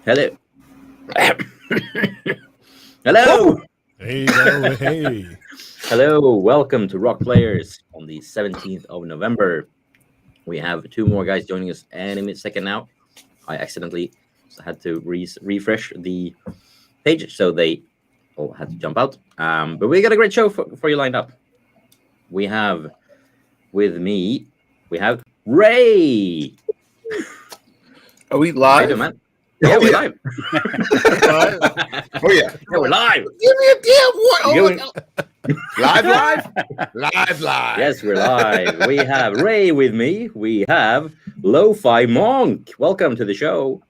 Hello. Hello. Hey. Hello. Welcome to Rock Players on the 17th of November. We have two more guys joining us any second now. I accidentally had to refresh the page, so they all had to jump out. But we got a great show for you lined up. We have with me, we have Ray. Are we How you live? doing, man? Yeah, we're live. Oh yeah. Yeah, we're live. Give me a damn one. You going- Live. Yes, we're live. We have Ray with me. We have Lo-Fi Monk. Welcome to the show.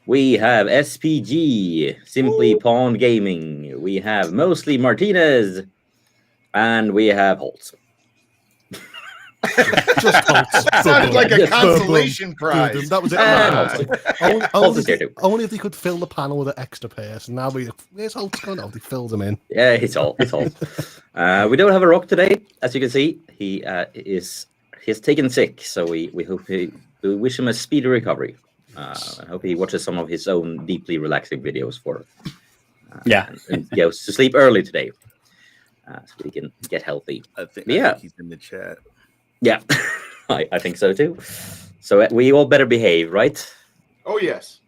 We have SPG, Simply Pawn Gaming. We have Mostly Martinez. And we have Holtz. Just Sounded like a Just consolation prize. That was it. And Holtz is here too. Only if they could fill the panel with an extra person. Now where's Holtz gone? Oh, they filled him in. Yeah, it's all. We don't have a Rokk today, as you can see. He's taken sick, so we wish him a speedy recovery. I hope he watches some of his own deeply relaxing videos and goes to sleep early today, so he can get healthy. I think he's in the chat. Yeah, I think so too. So we all better behave, right? Oh yes.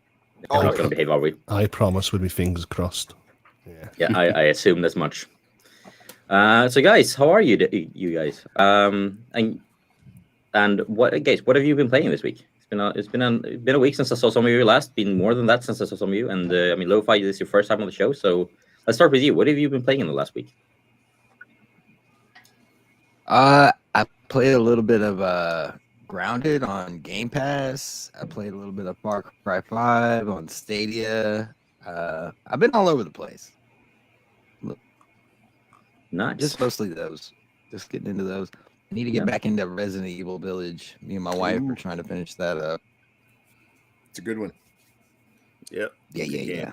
We're not going to behave, are we? I promise, with my fingers crossed. Yeah, I assumed as much. So guys, how are you guys? And what have you been playing this week? It's been a week since I saw some of you last. Been more than that since I saw some of you. And I mean, Lo-Fi, this is your first time on the show, so let's start with you. What have you been playing in the last week? I played a little bit of Grounded on Game Pass. I played a little bit of Far Cry 5 on Stadia. I've been all over the place. Nice. Just mostly those. Just getting into those. I need to get back into Resident Evil Village. Me and my wife are trying to finish that up. It's a good one. Yep. Yeah.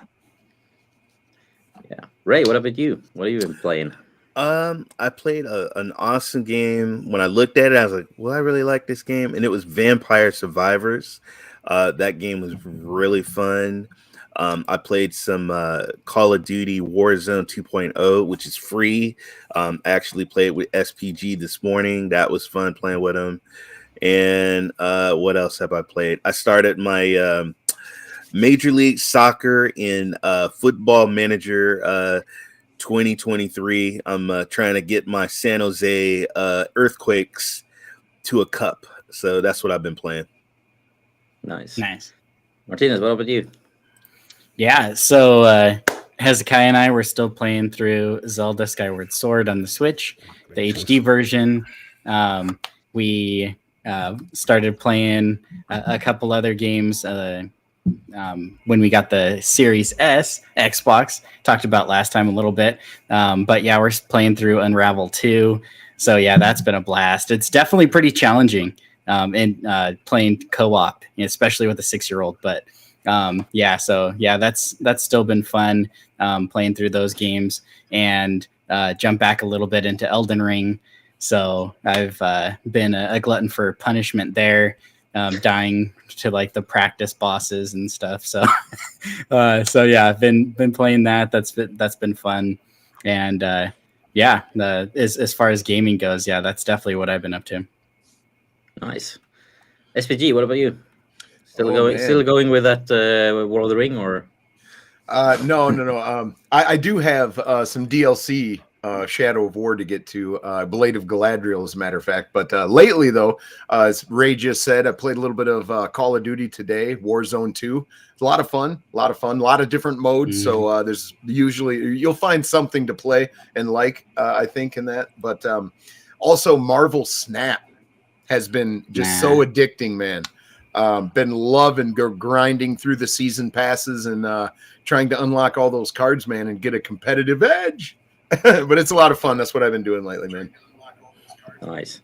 Ray, what about you? What have you been playing? I played an awesome game. When I looked at it, I was like, well, I really like this game. And it was Vampire Survivors. That game was really fun. I played some Call of Duty Warzone 2.0, which is free. I actually played with SPG this morning. That was fun playing with him. And what else have I played? I started my Major League Soccer in Football Manager 2023. I'm trying to get my San Jose Earthquakes to a cup. So that's what I've been playing. Nice. Martinez, what about you? Yeah, so Hezekiah and I were still playing through Zelda Skyward Sword on the Switch, the HD version. We started playing a couple other games when we got the Series S Xbox. Talked about last time a little bit. But yeah, we're playing through Unravel 2. So yeah, that's been a blast. It's definitely pretty challenging and playing co-op, especially with a 6-year-old. But that's still been fun playing through those games and jump back a little bit into Elden Ring. So I've been a glutton for punishment there, dying to like the practice bosses and stuff. So I've been playing that. That's been fun. And as far as gaming goes, that's definitely what I've been up to. Nice. SPG, what about you? Still going with that World of the Ring, or? No. I do have some DLC Shadow of War to get to, Blade of Galadriel, as a matter of fact. But lately, though, as Ray just said, I played a little bit of Call of Duty today, Warzone 2. It's a lot of fun, a lot of different modes. So there's usually, you'll find something to play and I think, in that. But also Marvel Snap has been just so addicting, man. Been loving grinding through the season passes and trying to unlock all those cards, man, and get a competitive edge. But it's a lot of fun. That's what I've been doing lately, man. Nice.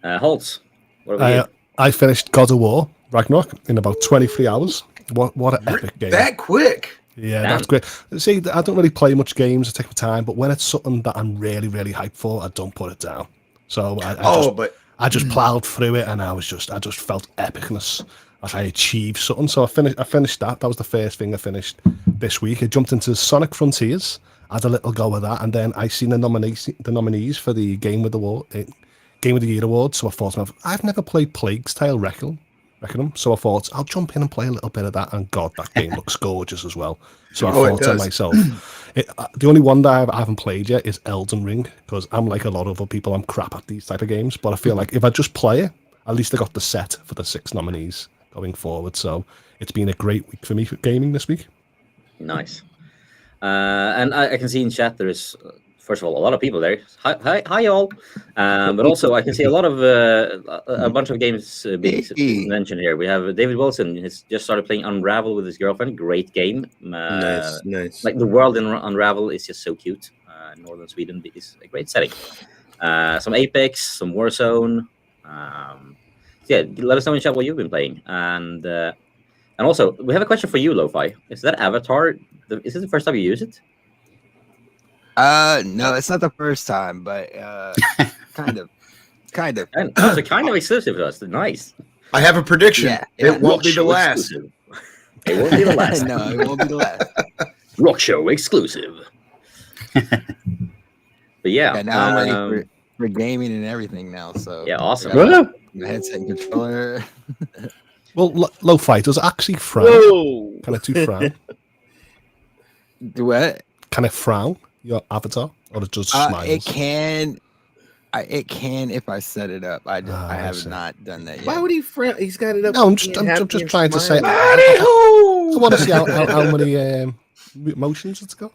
Holtz, what about you? I finished God of War Ragnarok in about 23 hours. What an epic game. That quick? Yeah, that's great. See, I don't really play much games. I take my time, but when it's something that I'm really, really hyped for, I don't put it down. So I just plowed through it, and I just felt epicness. as I achieved something. So I finished that. That was the first thing I finished this week. I jumped into Sonic Frontiers, had a little go with that, and then I seen the nominees for the Game of the Year award. So I thought to myself, I've never played Plague's Tale Requiem. So I thought I'll jump in and play a little bit of that, and God, that game looks gorgeous as well. So I thought to myself, the only one that I haven't played yet is Elden Ring, because I'm like a lot of other people, I'm crap at these type of games. But I feel like if I just play it, at least I got the set for the 6 nominees going forward. So it's been a great week for me for gaming this week. Nice. And I can see in chat there is, first of all, a lot of people there. Hi y'all. But also I can see a lot of a bunch of games being mentioned here. We have David Wilson has just started playing Unravel with his girlfriend. Great game. Nice. Like the world in Unravel is just so cute. Northern Sweden is a great setting. Some Apex, some Warzone. Yeah, let us know in chat what you've been playing. And also, we have a question for you, Lo-Fi. Is that avatar? Is it the first time you use it? No, it's not the first time, but kind of. And it's kind of exclusive to us. Nice. I have a prediction. Yeah. It won't be the Show last. exclusive. It won't be the last. No, it won't be the last. Rokk Show exclusive. But yeah. Yeah, now I'm ready for gaming and everything now. So Yeah, awesome. My headset and controller. Well, Lo-Fi, does it actually frown? Whoa. Can it do frown? Do what? Can it frown, your avatar? Or it just smiles? It can. It can if I set it up. I have see. not done that yet. Why would he frown? He's got it up. No, I'm just trying to say. I want to see how many emotions it's got.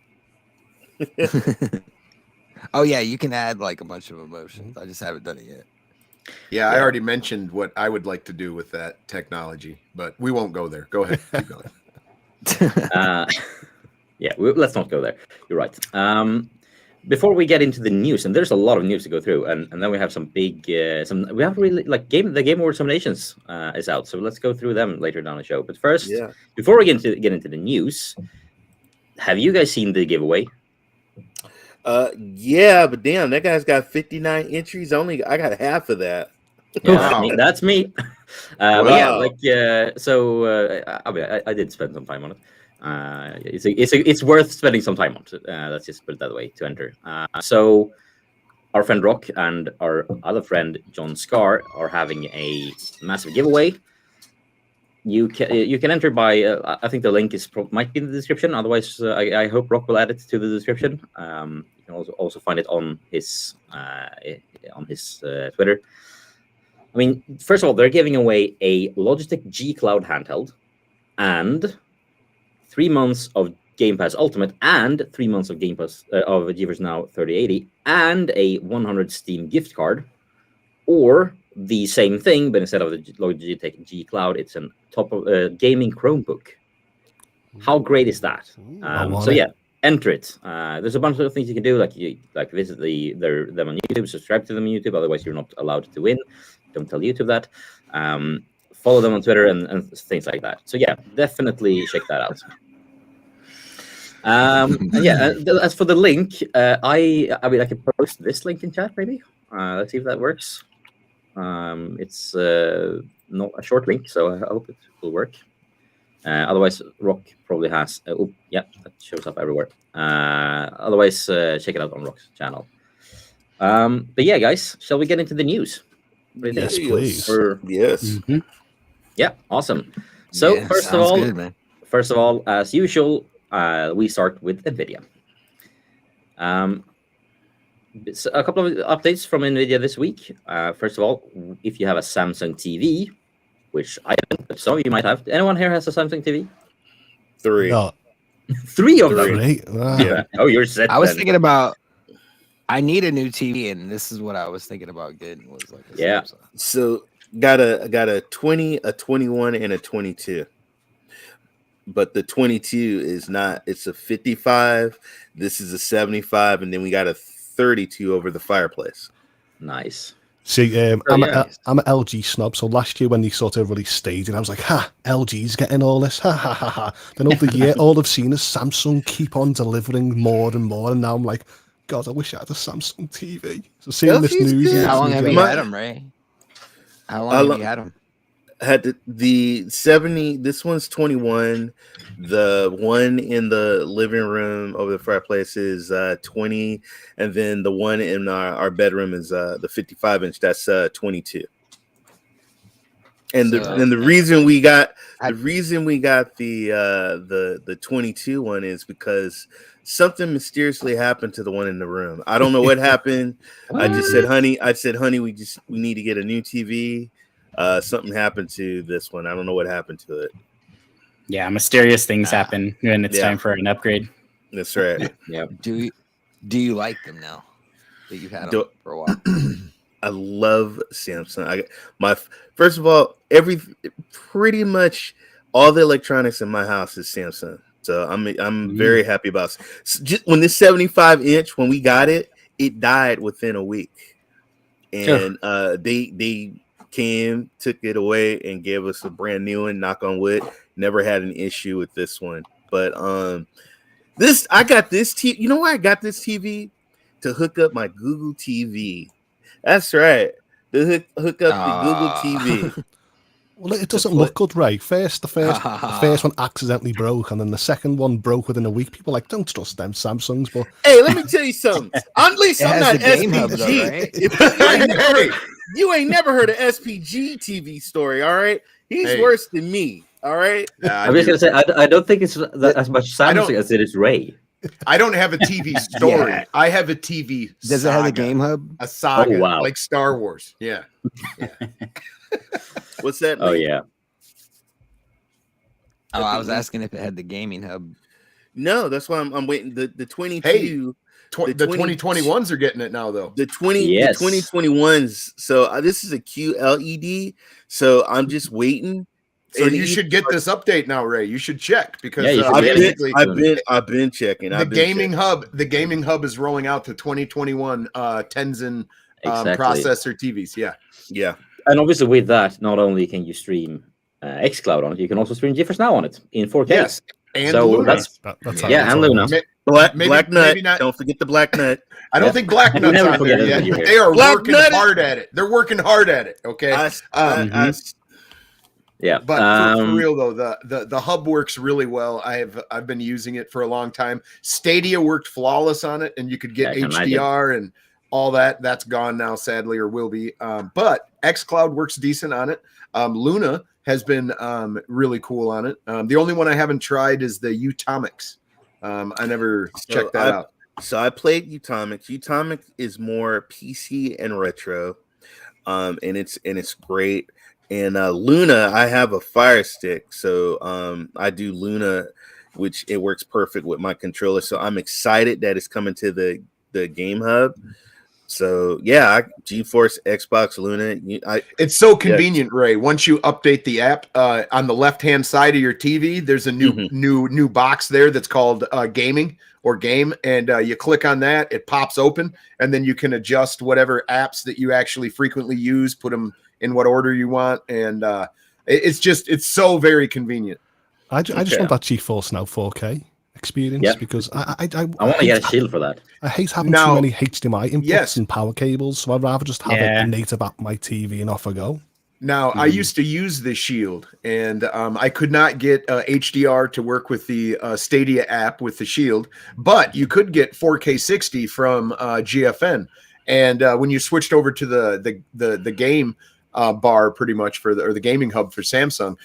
Oh yeah, you can add like a bunch of emotions. I just haven't done it yet. Yeah, I already mentioned what I would like to do with that technology, but we won't go there. Go ahead. Keep going. Yeah, let's not go there. You're right. Before we get into the news, and there's a lot of news to go through, and then we have some big, we have really like the Game Awards nominations is out, so let's go through them later down the show. But first, before we get into the news, have you guys seen the giveaway? Yeah, but damn, that guy's got 59 entries. I got half of that. Yeah, Wow. that's me. Wow. But yeah, so I mean, I did spend some time on it. It's worth spending some time on. Let's just put it that way to enter. So our friend Rokk and our other friend John Scar are having a massive giveaway. You can enter by I think the link might be in the description. Otherwise, I hope Rokk will add it to the description. You can also find it on his Twitter. I mean, first of all, they're giving away a Logitech G Cloud handheld and 3 months of Game Pass Ultimate and 3 months of Game Pass of GeForce Now 3080 and a 100 Steam gift card, or the same thing, but instead of the Logitech G Cloud, it's an top of gaming Chromebook. How great is that? So yeah, enter it. There's a bunch of things you can do, like visit them on YouTube, subscribe to them on YouTube. Otherwise, you're not allowed to win. Don't tell YouTube that. Follow them on Twitter and things like that. So yeah, definitely check that out. And yeah, as for the link, I mean, I can post this link in chat maybe. Let's see if that works. It's not a short link, so I hope it will work. Otherwise, Rokk probably has. Yeah, that shows up everywhere. Otherwise, check it out on Rock's channel. But yeah, guys, shall we get into the news? Yes, please. Yes. Mm-hmm. Yeah, awesome. So Yeah, first of all, as usual, we start with NVIDIA. So a couple of updates from NVIDIA this week. First of all, if you have a Samsung TV, which I don't, but some of you might have. Anyone here has a Samsung TV? 3. No, 3 of them. great. Yeah. Oh, you're set. I was then. thinking about. I need a new TV, and this is what I was thinking about getting. Was like a Yeah. Samsung. So got a 20, a 21, and a 22. But the 22 is not. It's a 55. This is a 75, and then we got a 32 over the fireplace. Nice. See, I'm yeah. an LG snob, so last year when they sort of released Stadia, I was like, ha, LG's getting all this, ha, ha, ha, ha. Then over the year, all I've seen is Samsung keep on delivering more and more, and now I'm like, God, I wish I had a Samsung TV. So seeing this LG's news... good. How long have you My- had them, Ray? How long have you had them? had the 70. This one's 21. The one in the living room over the fireplace is 20, and then the one in our bedroom is the 55-inch. That's 22. And the reason we got the 22 one is because something mysteriously happened to the one in the room. I don't know what happened. I said, honey, we need to get a new TV. Something happened to this one. I don't know what happened to it. Yeah, mysterious things happen when it's time for an upgrade. That's right. Yeah. Do you like them now that you've had them for a while? I love Samsung. First of all, pretty much all the electronics in my house is Samsung. So I'm very happy about it. Just when this 75-inch, when we got it, it died within a week, and they came, took it away, and gave us a brand new one. Knock on wood. Never had an issue with this one. But I got this TV. You know why I got this TV? To hook up my Google TV. That's right. To hook up the Google TV. Well, it doesn't look good, Ray. The first one accidentally broke, and then the second one broke within a week. People are like, don't trust them Samsungs. But hey, let me tell you something. At least I'm not SPG. Though, right? You ain't never heard of SPG TV story, all right? He's worse than me, all right? I'm just gonna say I don't think it's as much Samsung as it is Ray. I don't have a TV story. Yeah. I have a TV. Does it have a game hub? A saga, wow. Like Star Wars. Yeah. What's that? Oh yeah. Oh, I was asking if it had the gaming hub. No, that's why I'm waiting. The 22. Hey, the 2021s are getting it now, though. The 2021s. So this is a QLED. So I'm just waiting. So you should get this update now, Ray. You should check because I've been checking. The gaming hub is rolling out to 2021 Tenzin processor TVs. Yeah. And obviously, with that, not only can you stream xCloud on it, you can also stream GeForce Now on it in 4K. Yes, and so Luna. And Luna. Black Nut. Don't forget the Black Nut. I don't think Black Nut's on there yet. They are working hard at it. They're working hard at it. Okay. Yeah, but for real though, the hub works really well. I've been using it for a long time. Stadia worked flawless on it, and you could get HDR and all that. That's gone now, sadly, or will be. But xCloud works decent on it. Luna has been really cool on it. The only one I haven't tried is the Utomics. I never checked that out. So I played Utomics. Utomics is more PC and retro, and it's great. And Luna, I have a Fire Stick, so I do Luna, which it works perfect with my controller. So I'm excited that it's coming to the Game Hub. So yeah, GeForce, Xbox, Luna. It's so convenient, Ray. Once you update the app on the left-hand side of your TV, there's a new box there that's called Gaming or Game, and you click on that, it pops open, and then you can adjust whatever apps that you actually frequently use, put them in what order you want, and it's so very convenient. I just want that GeForce Now 4K experience because I want to get a shield for that. I hate having too many HDMI inputs and power cables, so I'd rather just have a native app on my TV and off I go. Now, I used to use the Shield, and I could not get HDR to work with the Stadia app with the Shield, but you could get 4K 60 from GFN. And when you switched over to the game bar, pretty much or the gaming hub for Samsung,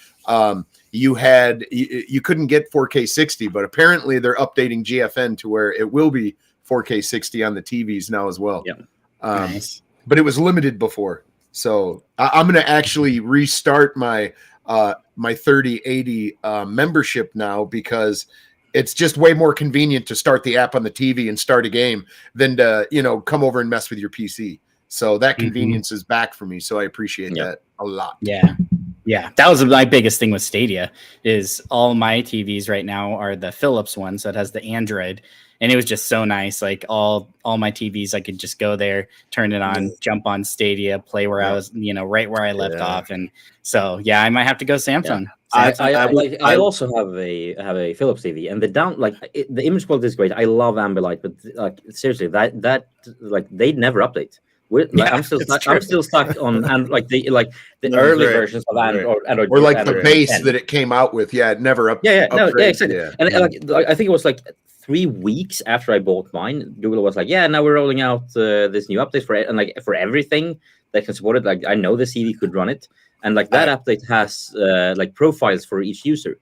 you couldn't get 4K 60, but apparently they're updating GFN to where it will be 4K 60 on the TVs now as well. Yeah, nice. But it was limited before. So I'm going to actually restart my 3080 membership now because it's just way more convenient to start the app on the TV and start a game than to come over and mess with your PC. So that convenience is back for me. So I appreciate that a lot. Yeah, that was my biggest thing with Stadia. Is all my TVs right now are the Philips ones that has the Android. And it was just so nice. Like all my TVs, I could just go there, turn it on, jump on Stadia, play where I was, right where I left off. And so, I might have to go Samsung. Yeah. I also have a Philips TV, and the image quality is great. I love Ambilight, but seriously, that they never update. Like, Yeah, I'm still it's stuck. true. I'm still stuck on and like the No, early right, versions of Android or like the Android base 10. that it came out with. Yeah, it never up. Yeah, no, yeah, upgrades. exactly. Yeah. And like I think it was like 3 weeks after I bought mine, Google was like, "Yeah, now we're rolling out this new update for it, and like for everything that can support it. Like I know the CD could run it, and like that update has like profiles for each user.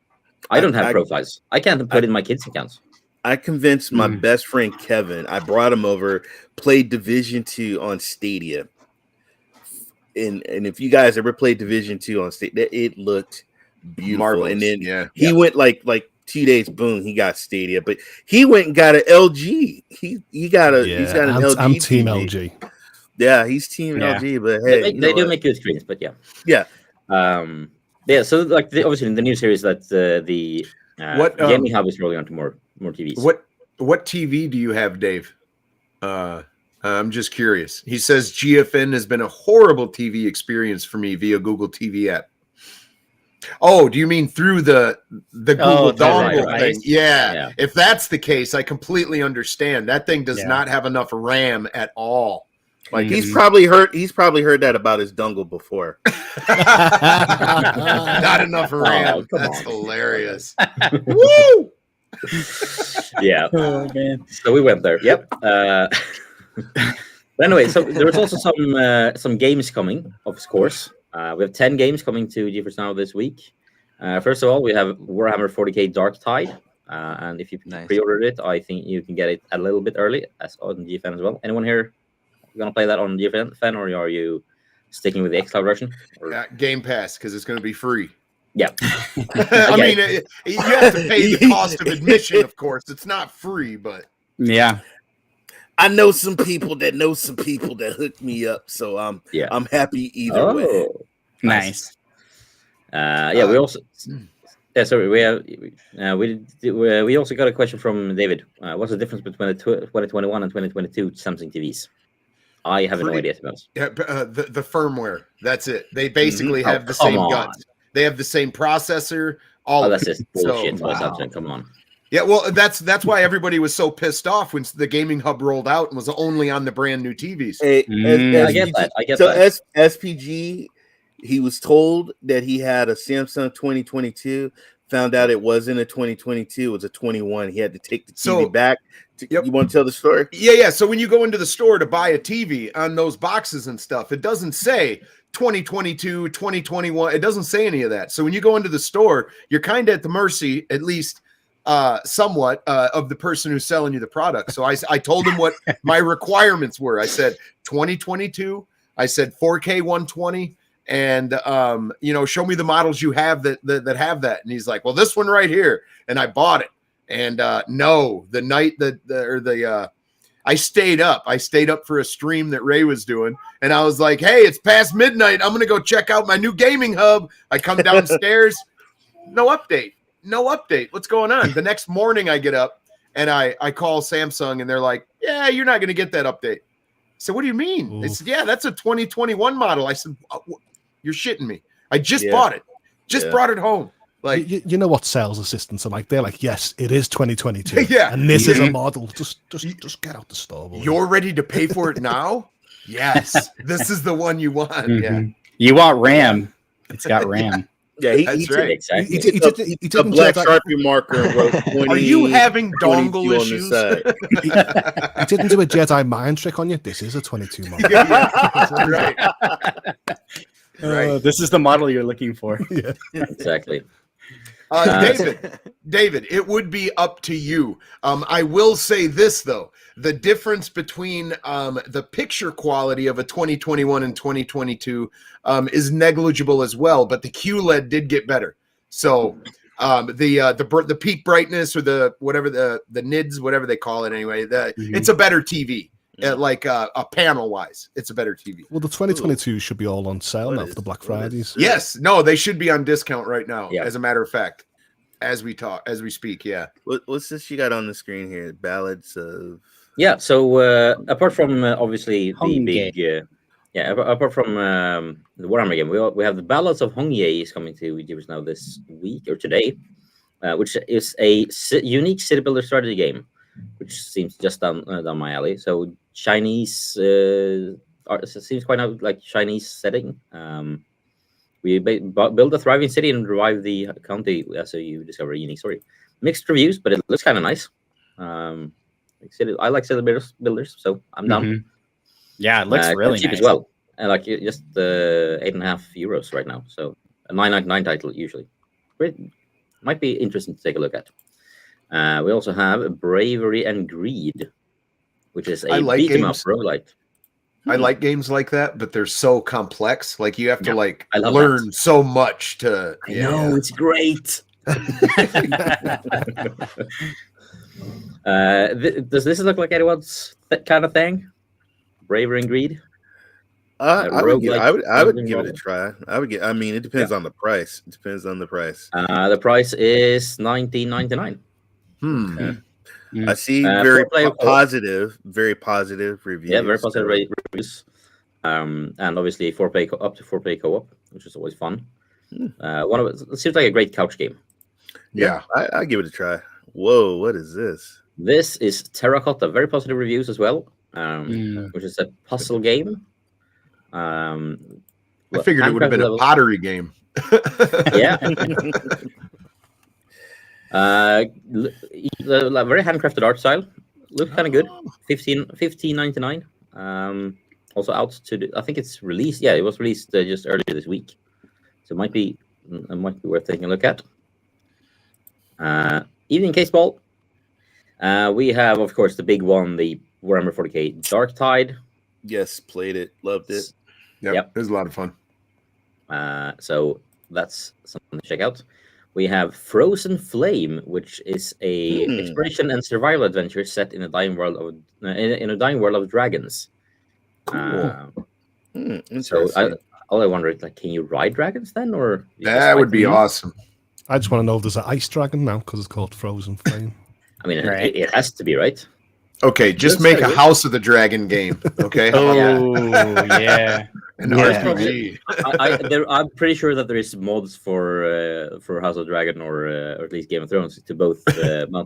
I don't have profiles. I can't put in my kids' accounts. I convinced my best friend Kevin. I brought him over, played Division 2 on Stadia. And if you guys ever played Division 2 on Stadia, it looked beautiful. Marvelous. And then Yeah. he went like 2 days, boom, he got Stadia. But he went and got an LG. He's got an LG. I'm Team TV. LG. Yeah, he's Team Yeah. LG. But hey, They do make good screens, but yeah. Yeah. Yeah. So like obviously in the new series that the What, gaming hub is rolling onto more TVs. What TV do you have, Dave? I'm just curious. He says GFN has been a horrible TV experience for me via Google TV app. Oh, do you mean through the Google dongle right. thing? Yeah. Yeah. If that's the case, I completely understand. That thing does Yeah. not have enough RAM at all. Like He's probably heard that about his dongle before. not enough RAM. come That's on. hilarious. Woo! Yeah. Oh man. So we went there. Yep. But anyway, so there was also some games coming, of course. We have 10 games coming to GeForce Now this week. First of all, we have Warhammer 40k Dark Tide. And if you pre-ordered it, I think you can get it a little bit early, as on GFN as well. Anyone here going to play that on GFN, or are you sticking with the xCloud version? Or... Game Pass, because it's going to be free. Yeah. I mean, you have to pay the cost of admission, of course. It's not free, but... Yeah. I know some people that hooked me up, so I'm happy either way. Nice. We also we also got a question from David. What's the difference between the 2021 and 2022 Samsung TVs? I have no idea, to be honest. Yeah, the firmware. That's it. They basically have the come same on. guts. They have the same processor. All of That's it. just bullshit. So, Samsung, come on. yeah, well, that's why everybody was so pissed off when the gaming hub rolled out and was only on the brand new TVs. I get that. So SPG, he was told that he had a Samsung 2022. Found out it wasn't a 2022; it was a 21. He had to take the TV back. You want to tell the story? Yeah. So when you go into the store to buy a TV, on those boxes and stuff, it doesn't say 2022, 2021. It doesn't say any of that. So when you go into the store, you're kind of at the mercy, at least somewhat, of the person who's selling you the product. So I told him what my requirements were. I said 2022. I said 4K 120. And show me the models you have that have that. And he's like, well, this one right here. And I bought it. And no, the night I stayed up. I stayed up for a stream that Ray was doing. And I was like, hey, it's past midnight. I'm gonna go check out my new gaming hub. I come downstairs. No update. What's going on? The next morning I get up and I call Samsung and they're like, yeah, you're not gonna get that update. So what do you mean? Ooh. They said, yeah, that's a 2021 model. I said, you're shitting me. I just bought it. Brought it home. Like you know what sales assistants are like? They're like, yes, it is 2022. Yeah. And this is a model. Just get out the store. Boy. You're ready to pay for it now? Yes. This is the one you want. Mm-hmm. Yeah. You want RAM. It's got RAM. Yeah, That's right. Exactly. He did a black Sharpie marker and wrote 20. Are you having dongle 22 issues? on the side. He didn't do a Jedi mind trick on you. This is a 22 model. Right. Right. This is the model you're looking for. Yeah. Exactly. David, it would be up to you. I will say this though: the difference between the picture quality of a 2021 and 2022 is negligible as well, but the QLED did get better. So the peak brightness or the whatever the NIDS, whatever they call it anyway, it's a better TV. Like panel wise, it's a better TV. Well, the 2022 should be all on sale now for the Black Fridays. Yes, no, they should be on discount right now. Yeah. As a matter of fact, as we speak. Yeah. What's this you got on the screen here? Ballads of. Yeah. So apart from obviously the Hongye. big, apart from the Warhammer game, we have the Ballads of Hongye is coming to GeForce Now this week or today, which is a unique city builder strategy game, which seems just down my alley. So Chinese it seems quite a like Chinese setting. We build a thriving city and revive the county, so you discover a unique story. Mixed reviews, but it looks kind of nice. I like city builders, so I'm down. Mhm. Yeah, it looks really cheap nice as well. And like just €8.50 right now, so a $9.99 title usually. Might be interesting to take a look at. We also have Bravery and Greed, which is a like beat 'em up games. roguelite. I like games like that, but they're so complex. Like you have to like I love learn that. so much to. I know it's great. Does this look like anyone's kind of thing? Bravery and Greed. I would give it a roguelike try. I mean, it depends on the price. It depends on the price. The price is $19.99. I see very positive reviews. Yeah, very positive reviews. And obviously up to 4-player co-op, which is always fun. It seems like a great couch game. Yeah, I give it a try. Whoa, what is this? This is Terracotta, very positive reviews as well. Which is a puzzle game. I figured it would have been a pottery game. Yeah. The very handcrafted art style. Looks kind of good. $15.99. Also out to I think it's released. Yeah, it was released just earlier this week, so it might be worth taking a look at. Evening Case Ball. We have, of course, the big one, the Warhammer 40k Dark Tide. Yes, played it, loved it. Yep, it was a lot of fun. So that's something to check out. We have Frozen Flame, which is a exploration and survival adventure set in a dying world of dragons. Cool. So all I wonder is, like, can you ride dragons then, or that would be awesome. I just want to know if there's an ice dragon now because it's called Frozen Flame. I mean, it has to be, right? Okay, just make a House of the Dragon game. Okay. Yeah. An RPG. I'm pretty sure that there is mods for House of Dragon or at least Game of Thrones to both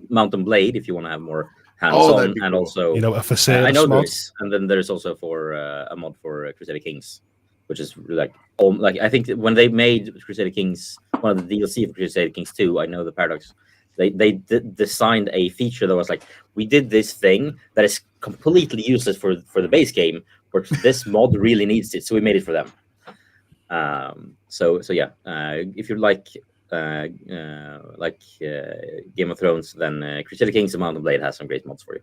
Mountain Blade if you want to have more hands-on, and cool. Also a facade. I know mod. there's, and then there's also for a mod for Crusader Kings, which is like I think when they made Crusader Kings, one of the DLC for Crusader Kings 2, I know the Paradox. They designed a feature that was like, we did this thing that is completely useless for the base game, but this mod really needs it, so we made it for them. So yeah, if you like Game of Thrones, then Crusader Kings and Mountain Blade has some great mods for you.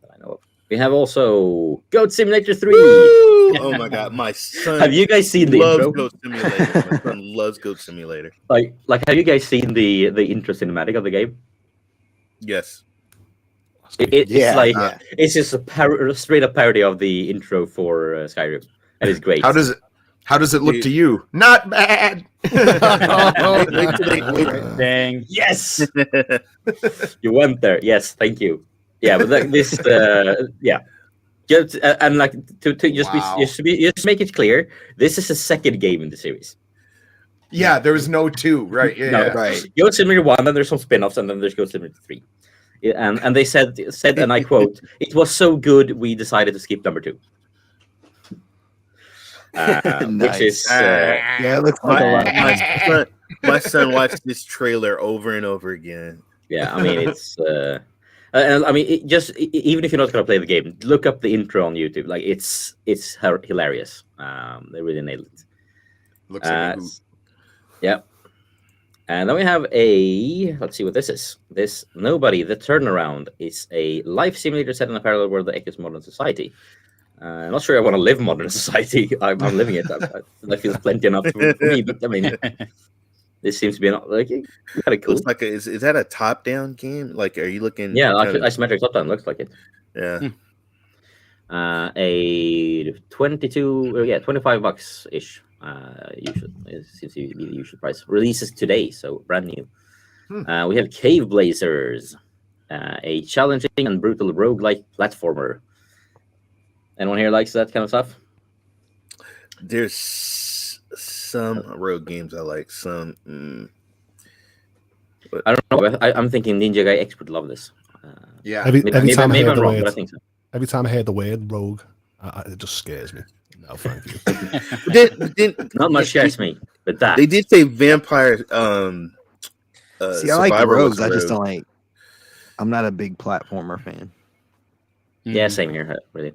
That I know of. We have also Goat Simulator 3. Oh my god, my son! Have you guys seen the intro? Goat Simulator. My son loves Goat Simulator. Like, have you guys seen the intro cinematic of the game? Yes. It's just a straight up parody of the intro for Skyrim, and it's great. How does it look to you? Not bad. Dang. Yes. You went there. Yes, thank you. Yeah, but yeah. And like to just make it clear, this is the second game in the series. Yeah, there was no 2, right? Yeah, no, right. Goat Simulator 1, then there's some spin-offs, and then there's Goat Simulator 3. Yeah, and they said, and I quote, "It was so good, we decided to skip number 2." Which is it looks like a lot. My son watched this trailer over and over again. Yeah, I mean it's. I mean, even if you're not gonna play the game, look up the intro on YouTube. Like it's hilarious. They really nailed it. Looks like a hoot. Yeah. And then we have let's see what this is. This Nobody, the Turnaround is a life simulator set in a parallel world that echoes modern society. I'm not sure I want to live modern society. I'm living it. That feels plenty enough for me. But I mean, this seems to be kind of cool. Looks like is that a top-down game? Like, are you looking? Yeah, like isometric top-down looks like it. Yeah. A $25 ish. Usually it seems to be the usual price. Releases today, so brand new. We have Cave Blazers, a challenging and brutal roguelike platformer. Anyone here likes that kind of stuff? There's some rogue games I like. Some. I don't know. I'm thinking Ninja Guy X would love this. Every time I hear the word rogue, It just scares me. No, thank you. Not much scares me, but that They did say vampire. See, I like Survivor was rogues. I just rogue. don't like. I'm not a big platformer fan. Yeah, Mm. same here. Really.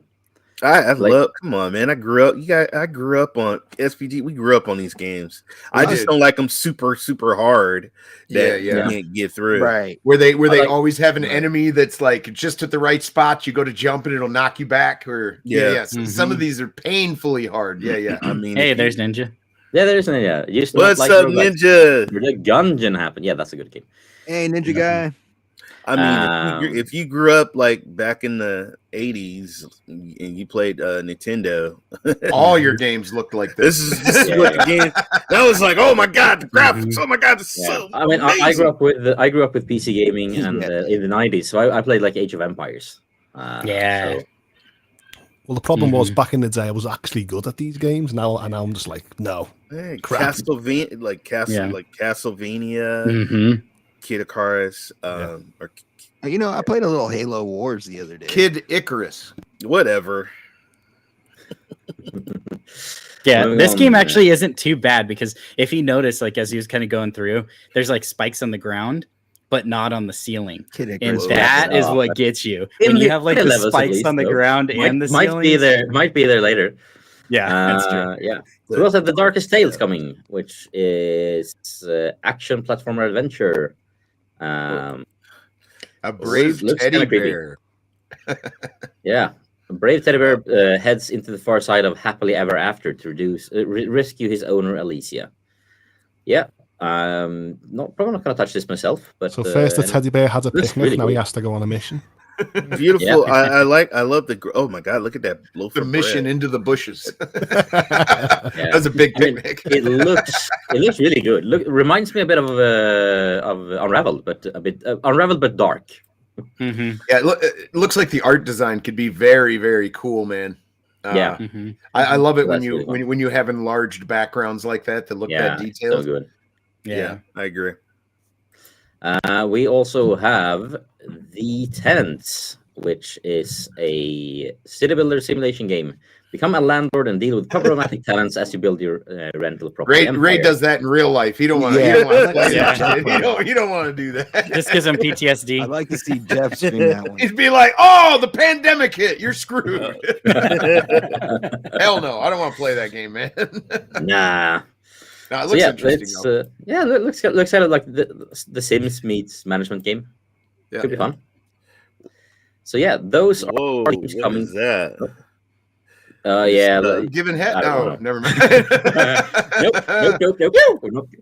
I Like- love. Come on, man. I grew up. I grew up on SPG. We grew up on these games. I I just did. don't like them super hard. That Yeah. you can't get through. Right. Where they like- always have an Right. enemy that's like just at the right spot. You go to jump and it'll knock you back. Or Yeah. Some of these are painfully hard. Yeah. I mean, Hey, if there's you, Ninja. Yeah, there's an yeah. Used to not what's like up, roguelikes. Ninja? The Gungeon happened. Yeah, that's a good game. Hey, Ninja guy. I mean, if you grew up like back in the 80s and you played Nintendo, All your games looked like this this. is Yeah, what yeah. the game. That was like, oh my god, the graphics! Mhm. Oh my god, this is Yeah. so. I mean, I grew up with PC gaming and Yeah. in the 90s, so I played like Age of Empires. Yeah. So, Well, the problem was Mhm. back in the day, I was actually good at these games. Now I'm just like, no. Hey, Crap. Castlevania, like Castlevania, Mm-hmm. Kid Icarus, Yeah. or You know, I played a little Halo Wars the other day. Kid Icarus. whatever. Yeah, Moving this on, game yeah. actually isn't too bad because if you notice, like as he was kind of going through, there's like spikes on the ground, but not on the ceiling. Kid And Icarus. that is Oh, what but- gets you. In When you the have like higher the levels, at spikes least, on the though. ground and the might be ceilings. there. Might be there later. Yeah, that's true. Yeah. So we also have The Darkest Tales coming, which is action platformer adventure. A brave looks teddy kinda creepy. bear. Yeah. A brave teddy bear heads into the far side of happily ever after to rescue his owner, Alicia. Yeah. Probably not going to touch this myself. But So first the and- teddy bear had a looks picnic, really now he cool. has to go on a mission. Beautiful. Yeah. I love the. Oh my god, look at that loaf The of mission bread. into the bushes. Yeah. That's a big I mean, picnic. it looks really good. Look, it reminds me a bit of Unraveled, but a bit Unraveled but dark. Mm-hmm. Yeah, it looks like the art design could be very, very cool, man. Yeah. Mm-hmm. I love it when That's you really fun. when you have enlarged backgrounds like that that look Yeah, that so detailed. good. Yeah. I agree. We also have The Tenants, which is a city builder simulation game. Become a landlord and deal with problematic tenants as you build your rental property. Ray does that in real life. He don't want to. Yeah. He don't want to play Yeah. that shit. He don't want to do that. Just because I'm PTSD. I'd like to see Jeff stream that one. He'd be like, "Oh, the pandemic hit. You're screwed." Hell no, I don't want to play that game, man. Nah. No, it So looks yeah, interesting. it's though. looks kind of like the Sims meets management game. Yeah. Could be fun. So yeah, those are Whoa, games what coming. is that? yeah. Giving head? I don't No, know. never mind.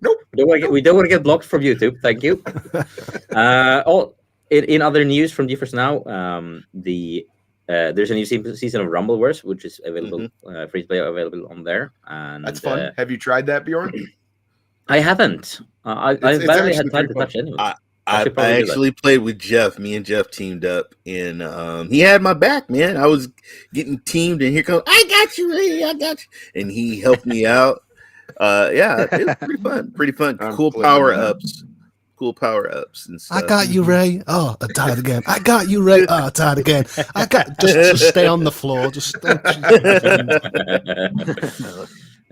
Nope. We don't want to get blocked from YouTube. Thank you. In other news from GeForce Now, there's a new season of Rumble Wars, which is available free to play, available on there. And That's fun. Have you tried that, Bjorn? I haven't. I it's barely actually had time pretty to touch anyone. I should probably do that. actually played with Jeff. Me and Jeff teamed up, and he had my back, man. I was getting teamed, and here comes, I got you, Ray, I got you, and he helped me out. Yeah, it was pretty fun. Pretty fun. I'm Cool playing power that. ups. Cool power ups and stuff. I got you, Ray. Oh, I died again. I got you, Ray. Oh, I died again. I got just stay on the floor. Just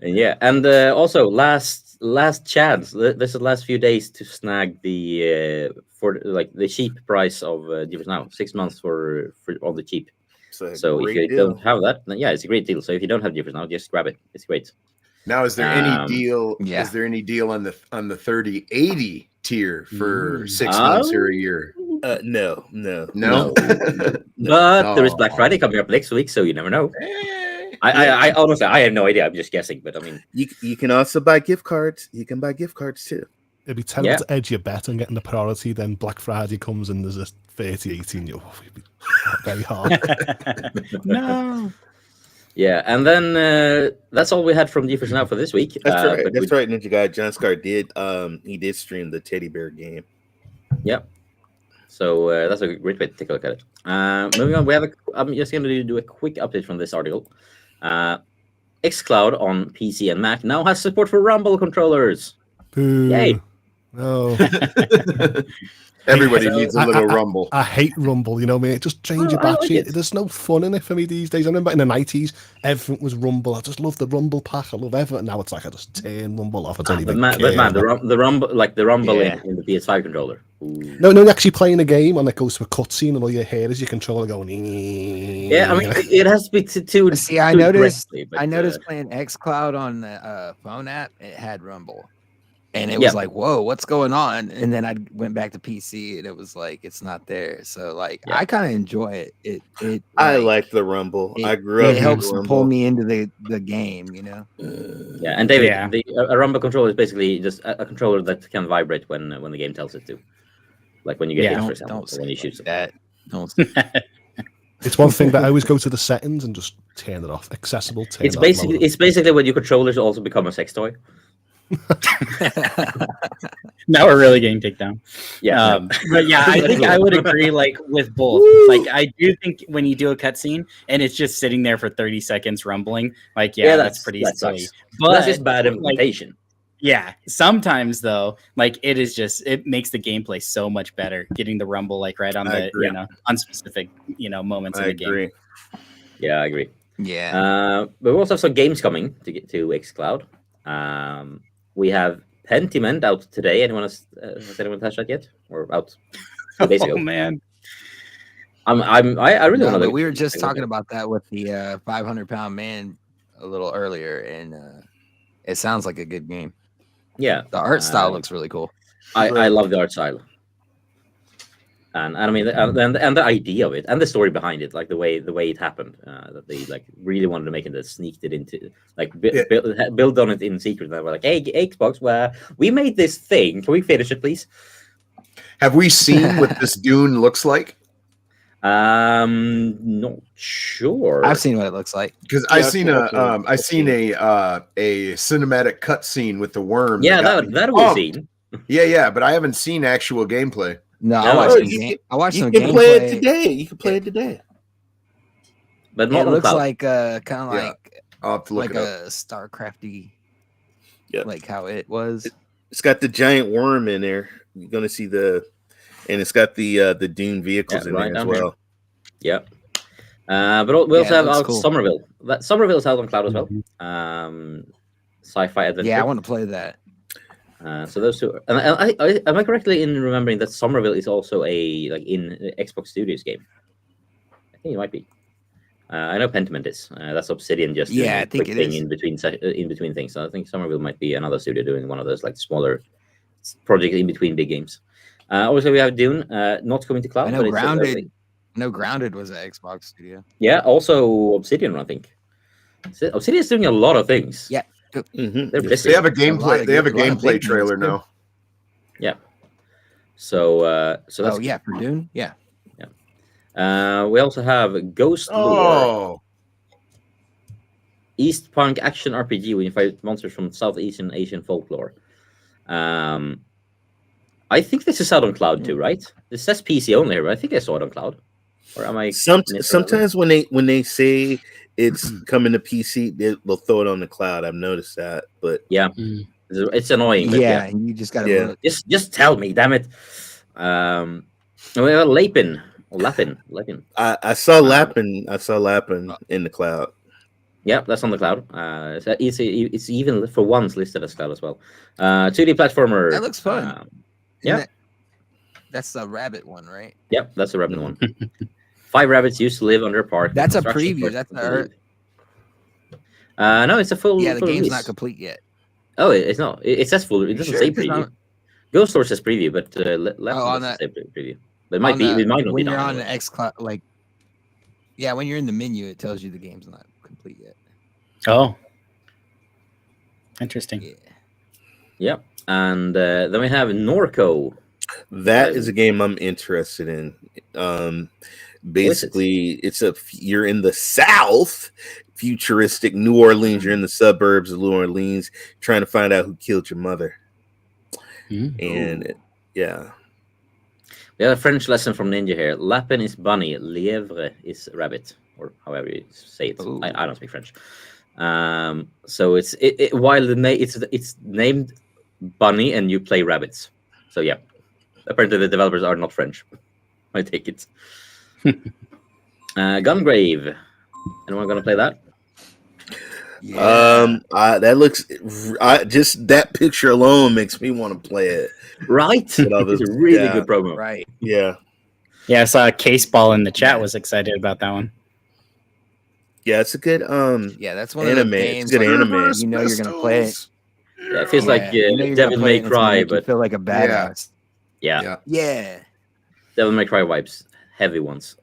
Yeah, and also last chance. This is the last few days to snag the for like the cheap price of GeForce Now. 6 months for all the cheap. It's a So if great you deal. don't have that, then yeah, it's a great deal. So if you don't have GeForce Now, just grab it. It's great. Now, is there any deal? yeah. Is there any deal on the 3080 tier for 6 Oh. months or a year? No. No. But there is Oh. Black Friday coming up next week, so you never know. Eh. I honestly I have no idea. I'm just guessing, but I mean, You can also buy gift cards. You can buy gift cards too. it'd be terrible Yeah. to edge your bet on getting the priority. Then Black Friday comes and there's a 30-80 and you're very hard. No. yeah. And then that's all we had from GeForce Now for this week. That's right. but That's right. Ninja guy John Scar did. He did stream the teddy bear game. Yep. So that's a great way to take a look at it. Moving on, I'm just going to do a quick update from this article. xCloud on PC and Mac now has support for Rumble controllers. Boo. Yay. Oh, Everybody needs a little rumble. I hate Rumble, you know what I mean? It just drains your I like battery. it. There's no fun in it for me these days. I remember in the 90s, everything was Rumble. I just love the Rumble pack. I love everything. Now it's like I just turn Rumble off. I don't even care. But man, the rumble, like the rumble Yeah. in the PS5 controller. Ooh. No, you're actually playing a game and it goes to a cutscene and all you hear is your controller going. Yeah, I mean, it has to be too. See, I too noticed. aggressively, but, I noticed playing XCloud on the phone app, it had Rumble, and it Yeah. was like, "Whoa, what's going on?" And then I went back to PC, and it was like, "It's not there." So, like, Yeah. I kind of enjoy it. I like the Rumble. It, I grew up. it helps with pull Rumble. me into the game, you know. Yeah, and David, Yeah. a rumble controller is basically just a controller that can vibrate when the game tells it to, like when you get Yeah. hit, for Don't example, don't or say when you it shoot like something. that. Don't. It's one thing that I always go to the settings and just turn it off. Accessible, turn It's it basically off. it's basically when your controllers also become a sex toy. Now we're really getting taken down. Yeah, But yeah, I think I would agree like with both. Like I do think when you do a cutscene and it's just sitting there for 30 seconds rumbling, like yeah, that's pretty that silly. sucks. But That's just bad like, implementation. yeah, sometimes though, like it makes the gameplay so much better getting the rumble like right on I agree. on specific moments in I the game. agree. Yeah, I agree. Yeah. But we also have some games coming to get to xCloud. We have Pentiment out today. Has anyone touched that yet? Or out 2 days ago? Oh man. I really No, want to. but we were just talking about that with the 500-pound man a little earlier, and it sounds like a good game. Yeah, The art style looks really cool. I love the art style, and I mean and the idea of it and the story behind it, like the way it happened, that they like really wanted to make it, that sneaked it into like build on it in secret. And they were like, "Hey, Xbox, well, we made this thing. Can we finish it, please?" Have we seen what this Dune looks like? Not sure. I've seen what it looks like. Because I seen a cinematic cutscene with the worm. Yeah, got me that we've pumped. seen. Yeah, but I haven't seen actual gameplay. No, No, I watched some you game. can- I watched You some can gameplay. play it today. You can play it today. But It not on looks cloud. like kind of Yeah, like I'll have to look like it up. a StarCrafty, Yeah. like how it was. It's got the giant worm in there. You're gonna see and it's got the Dune vehicles in right there as down here. well. Yeah. But we also it have looks out cool. Somerville. Somerville is out on cloud as well. Mhm. Sci-fi adventure. Yeah, I want to play that. So those two. And I am I correctly in remembering that Somerville is also a like in Xbox Studios game? I think it might be. I know Pentiment is. That's Obsidian just doing Yeah, a I think quick it thing is. in between things. So I think Somerville might be another studio doing one of those like smaller projects in between big games. Also, we have Dune, not coming to cloud. I know but it's, Grounded. Grounded was an Xbox studio. yeah, also Obsidian, I think. Obsidian's doing a lot of things. Yeah. Mm-hmm. They're busy. They have a lot gameplay. of They have a a lot of gameplay big games, trailer too. now. Yeah. So that's Oh yeah, for Dune. Yeah. we also have Ghost Lore, Oh, East Punk action RPG where you fight monsters from Southeast Asian folklore. I think this is out on cloud too, right? This says PC only here, but I think I saw it on cloud. Or am I Sometimes when they say it's coming to PC, they'll throw it on the cloud. I've noticed that, but yeah, it's annoying. But Yeah, and you just gotta Yeah. look. just tell me, damn it. And we have Lapin. I saw Lappin. I saw Lappin in the cloud. Yeah, that's on the cloud. It's even for once listed as cloud as well. 2D platformer. That looks fun. Yeah. That's the rabbit one, right? Yep, that's the rabbit one. 5 rabbits used to live under a park. That's a Construction preview. first That's completed. No, it's a full. Yeah, the full game's release. not complete yet. Oh, it's not. It says full. It doesn't Sure, say 'cause preview. I'm- Ghost Lore says preview, but left on doesn't say preview. But it might on be. the- It might not when be you're done on the anyway. X cloud, like, yeah, when you're in the menu, it tells you the game's not complete yet. Oh. Interesting. Yeah. Yep. And then we have Norco. That is a game I'm interested in. Basically, you're in the South, futuristic New Orleans. You're in the suburbs of New Orleans, trying to find out who killed your mother. And yeah, We have a French lesson from Ninja here. Lapin is bunny, lièvre is rabbit, or however you say it. Ooh. I don't speak French. So while it's named bunny and you play rabbits. So yeah, Apparently, the developers are not French. I take it. Gungrave. Anyone gonna play that? That looks. Just that picture alone makes me want to play it. Right. It's a really good promo. Right. Yeah. Yeah, I saw a case ball in the chat Yeah. was excited about that one. Yeah, it's a good Yeah, that's one anime. of the It's games a good like, anime. you know you're gonna play it. Yeah, it feels like you know you're Devil gonna play May it and it's gonna Cry, make you but feel like a badass. yeah, Yeah. Devil May Cry vibes, heavy ones.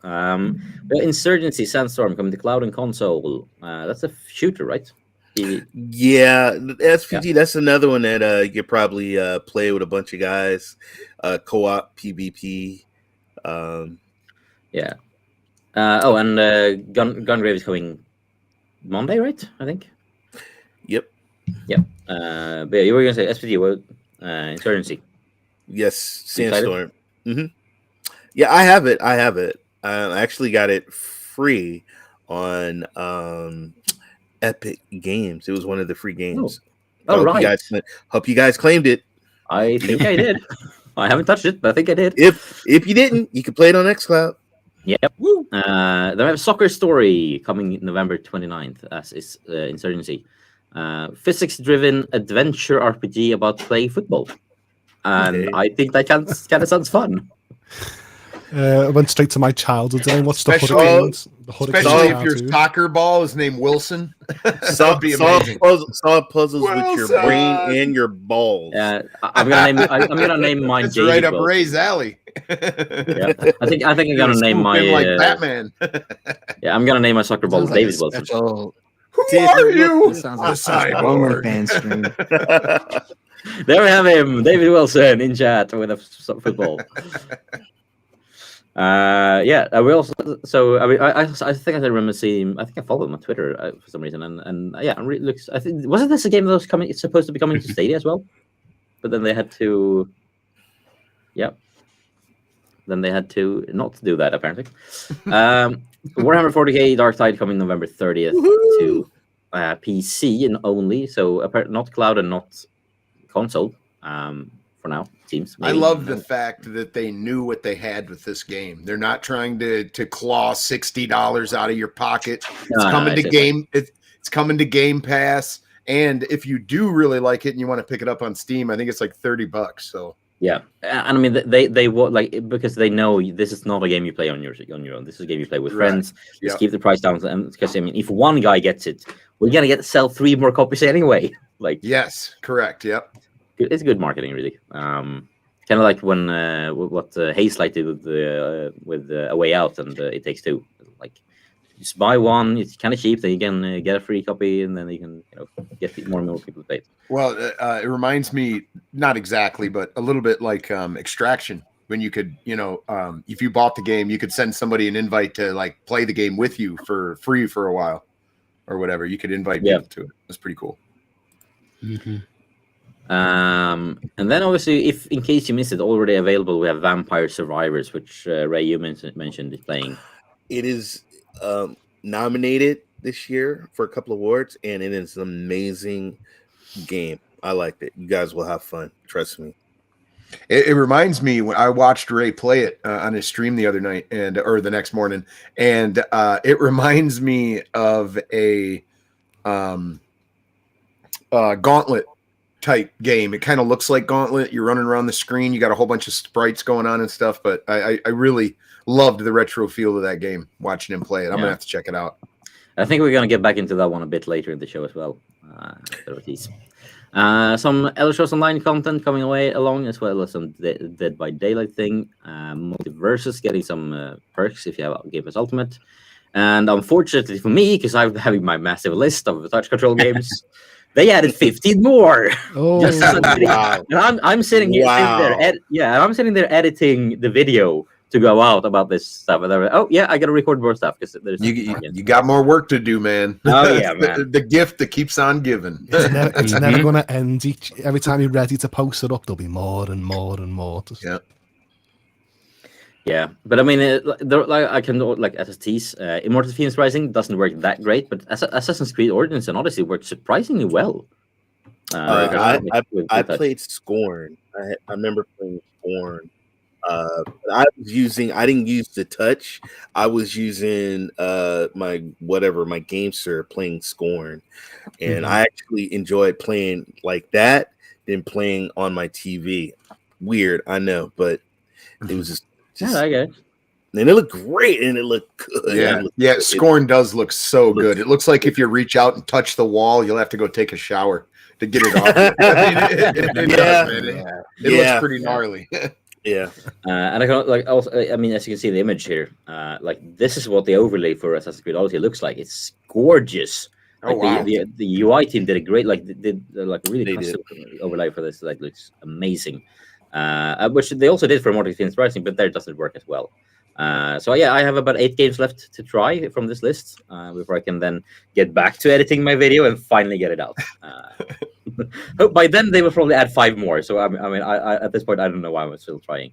Insurgency Sandstorm coming to cloud and console. That's a shooter, right? Yeah, SPG. That's another one that you could probably play with a bunch of guys, co-op PvP. Yeah. And Gungrave is coming Monday, right? I think. Yep. Yep. But yeah, you were gonna say SPG. What? Insurgency. Yes, You excited? Sandstorm. Yeah, I have it. I actually got it free on Epic Games. It was one of the free games. Oh, right. Hope you guys claimed it. I think I did. I haven't touched it, but I think I did. If you didn't, you can play it on xCloud. Yep. Woo. Then we have Soccer Story coming November 29th as is Insurgency. Physics-driven adventure RPG about playing football. And I think that kind of sounds fun. I went straight to my childhood and I watched the Especially- Hurricanes. Especially if your cartoon. soccer ball is named Wilson. Solve be amazing. puzzles with your Wilson! brain and your balls. I'm gonna name mine It's David right up Wilson. Ray's alley. Yeah. I think I'm gonna name Swoop my in like Batman. yeah, I'm gonna name my soccer ball Sounds like a David Wilson. special. Who are you? It sounds like A a special cyborg. OnlyFans stream. There we have him, David Wilson in chat with a football. We also. So I mean, I think I remember seeing. I think I followed him on Twitter for some reason, and yeah, it really looks. I think wasn't this a game that was coming? It's supposed to be coming to Stadia as well, but then they had to. Yep. Then they had to not do that apparently. Warhammer 40k Dark Tide coming November 30th to PC and only, so not cloud and not console. For now, it seems. I love the fact that they knew what they had with this game. They're not trying to claw $60 out of your pocket. It's coming to game. It's coming to Game Pass, and if you do really like it and you want to pick it up on Steam, I think it's like $30. So yeah, and I mean they like because they know this is not a game you play on your own. This is a game you play with friends. Just keep the price down, and because I mean, if one guy gets it, we're gonna sell 3 more copies anyway. Like yes, correct. Yep. It's good marketing, really. Kind of like when what Hazelight did with A Way Out and It Takes Two. Like, just buy one; it's kind of cheap. Then you can get a free copy, and then you can get more and more people to pay it. Well, it reminds me, not exactly, but a little bit like Extraction. When you could, if you bought the game, you could send somebody an invite to like play the game with you for free for a while, or whatever. You could invite people to it. That's pretty cool. Mm-hmm. And then obviously, if in case you missed it, already available, we have Vampire Survivors, which Ray you mentioned is playing. It is nominated this year for a couple of awards, and it is an amazing game. I liked it. You guys will have fun. Trust me. It reminds me when I watched Ray play it on his stream the other night or the next morning, and it reminds me of a Gauntlet type game. It kind of looks like Gauntlet. You're running around the screen. You got a whole bunch of sprites going on and stuff. But I really loved the retro feel of that game. Watching him play it, I'm gonna have to check it out. I think we're gonna get back into that one a bit later in the show as well. Some Elder Scrolls Online content coming along, as well as some Dead by Daylight thing. Multiversus getting some perks if you have Game Pass Ultimate. And unfortunately for me, because I'm having my massive list of touch control games, they added 15 more. Oh, wow! And I'm sitting here, I'm sitting there editing the video to go out about this stuff. And they're like, I got to record more stuff because there's you got more work to do, man. Oh yeah, man. the gift that keeps on giving. It's never going to end. Every time you're ready to post it up, there'll be more and more and more. Yeah, but I mean, I can as a tease. Immortal Phoenix Rising doesn't work that great, but Assassin's Creed Origins and Odyssey worked surprisingly well. I played Scorn. I remember playing Scorn. I didn't use the touch. I was using my GameSir playing Scorn, and I actually enjoyed playing like that than playing on my TV. Weird, I know, but it was just Yeah, I get it. and it looked great and it looked good. Yeah, It looked yeah. good. Scorn does look so looks- good. It looks like if you reach out and touch the wall, you'll have to go take a shower to get it off. You. I mean, it Yeah. does, man. It looks Yeah. pretty gnarly. Yeah. And I can like also, I mean, as you can see the image here, like this is what the overlay for Assassin's Creed Odyssey looks like. It's gorgeous. Oh, Like wow. the UI team did a great, like did like really They custom overlay for this. Like looks amazing. Which they also did for Mortal Kombat Rising, but there it doesn't work as well. So yeah, I have about 8 games left to try from this list before I can then get back to editing my video and finally get it out. By then they will probably add 5 more. So I mean, I at this point I don't know why I'm still trying.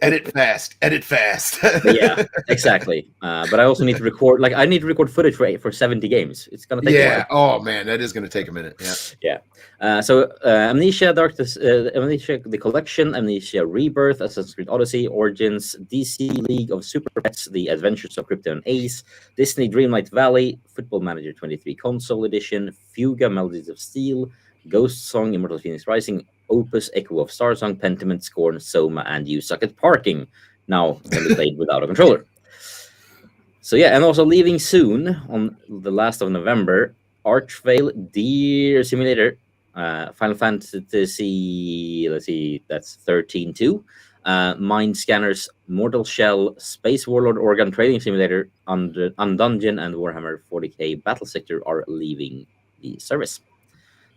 Edit fast. Edit fast. Yeah, exactly. But I also need to record. Like I need to record footage for 70 games. It's gonna take a Yeah. while. Oh man, that is going to take a minute. Yeah. So Amnesia, Amnesia, the Collection, Amnesia Rebirth, Assassin's Creed Odyssey, Origins, DC League of Super Pets, The Adventures of Crypto and Ace, Disney Dreamlight Valley, Football Manager 23 Console Edition, Fuga Melodies of Steel, Ghost Song, Immortal Phoenix Rising, Opus, Echo of Starsong, Pentiment, Scorn, Soma, and You Suck at Parking. Now can be played without a controller. So yeah, and also leaving soon on the last of November, Archvale, Deer Simulator, Final Fantasy, let's see, that's 13-2. Mind Scanners, Mortal Shell, Space Warlord Organ Trading Simulator, Undungeon, and Warhammer 40k Battle Sector are leaving the service.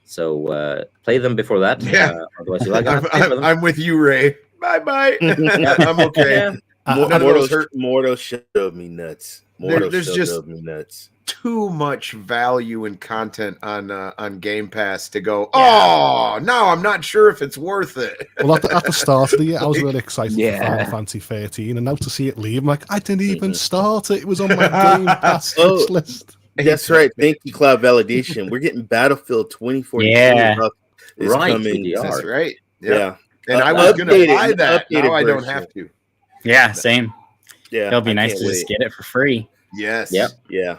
So play them before that. Yeah. Otherwise, you're gonna have to pay for them. I'm with you, Ray. Bye bye. I'm okay. Yeah. None of those hurt. Mortal showed me nuts. There's just- Drove me nuts. Too much value and content on Game Pass to go. Oh, now I'm not sure if it's worth it. Well, at the start of the year, I was really excited Yeah. for Final Fantasy 13, and now to see it leave, I'm like, I didn't even start it. It was on my Game Pass Oh. list. That's right. Thank you, Cloud Validation. We're getting Battlefield 2042. Yeah. Is Right, coming. we are. That's right. Yeah. And I was going to Updated- buy that. updated Now I don't version. have to. Yeah, same. Yeah. It'll be I nice can't to just wait. get it for free. Yes. Yep. Yeah.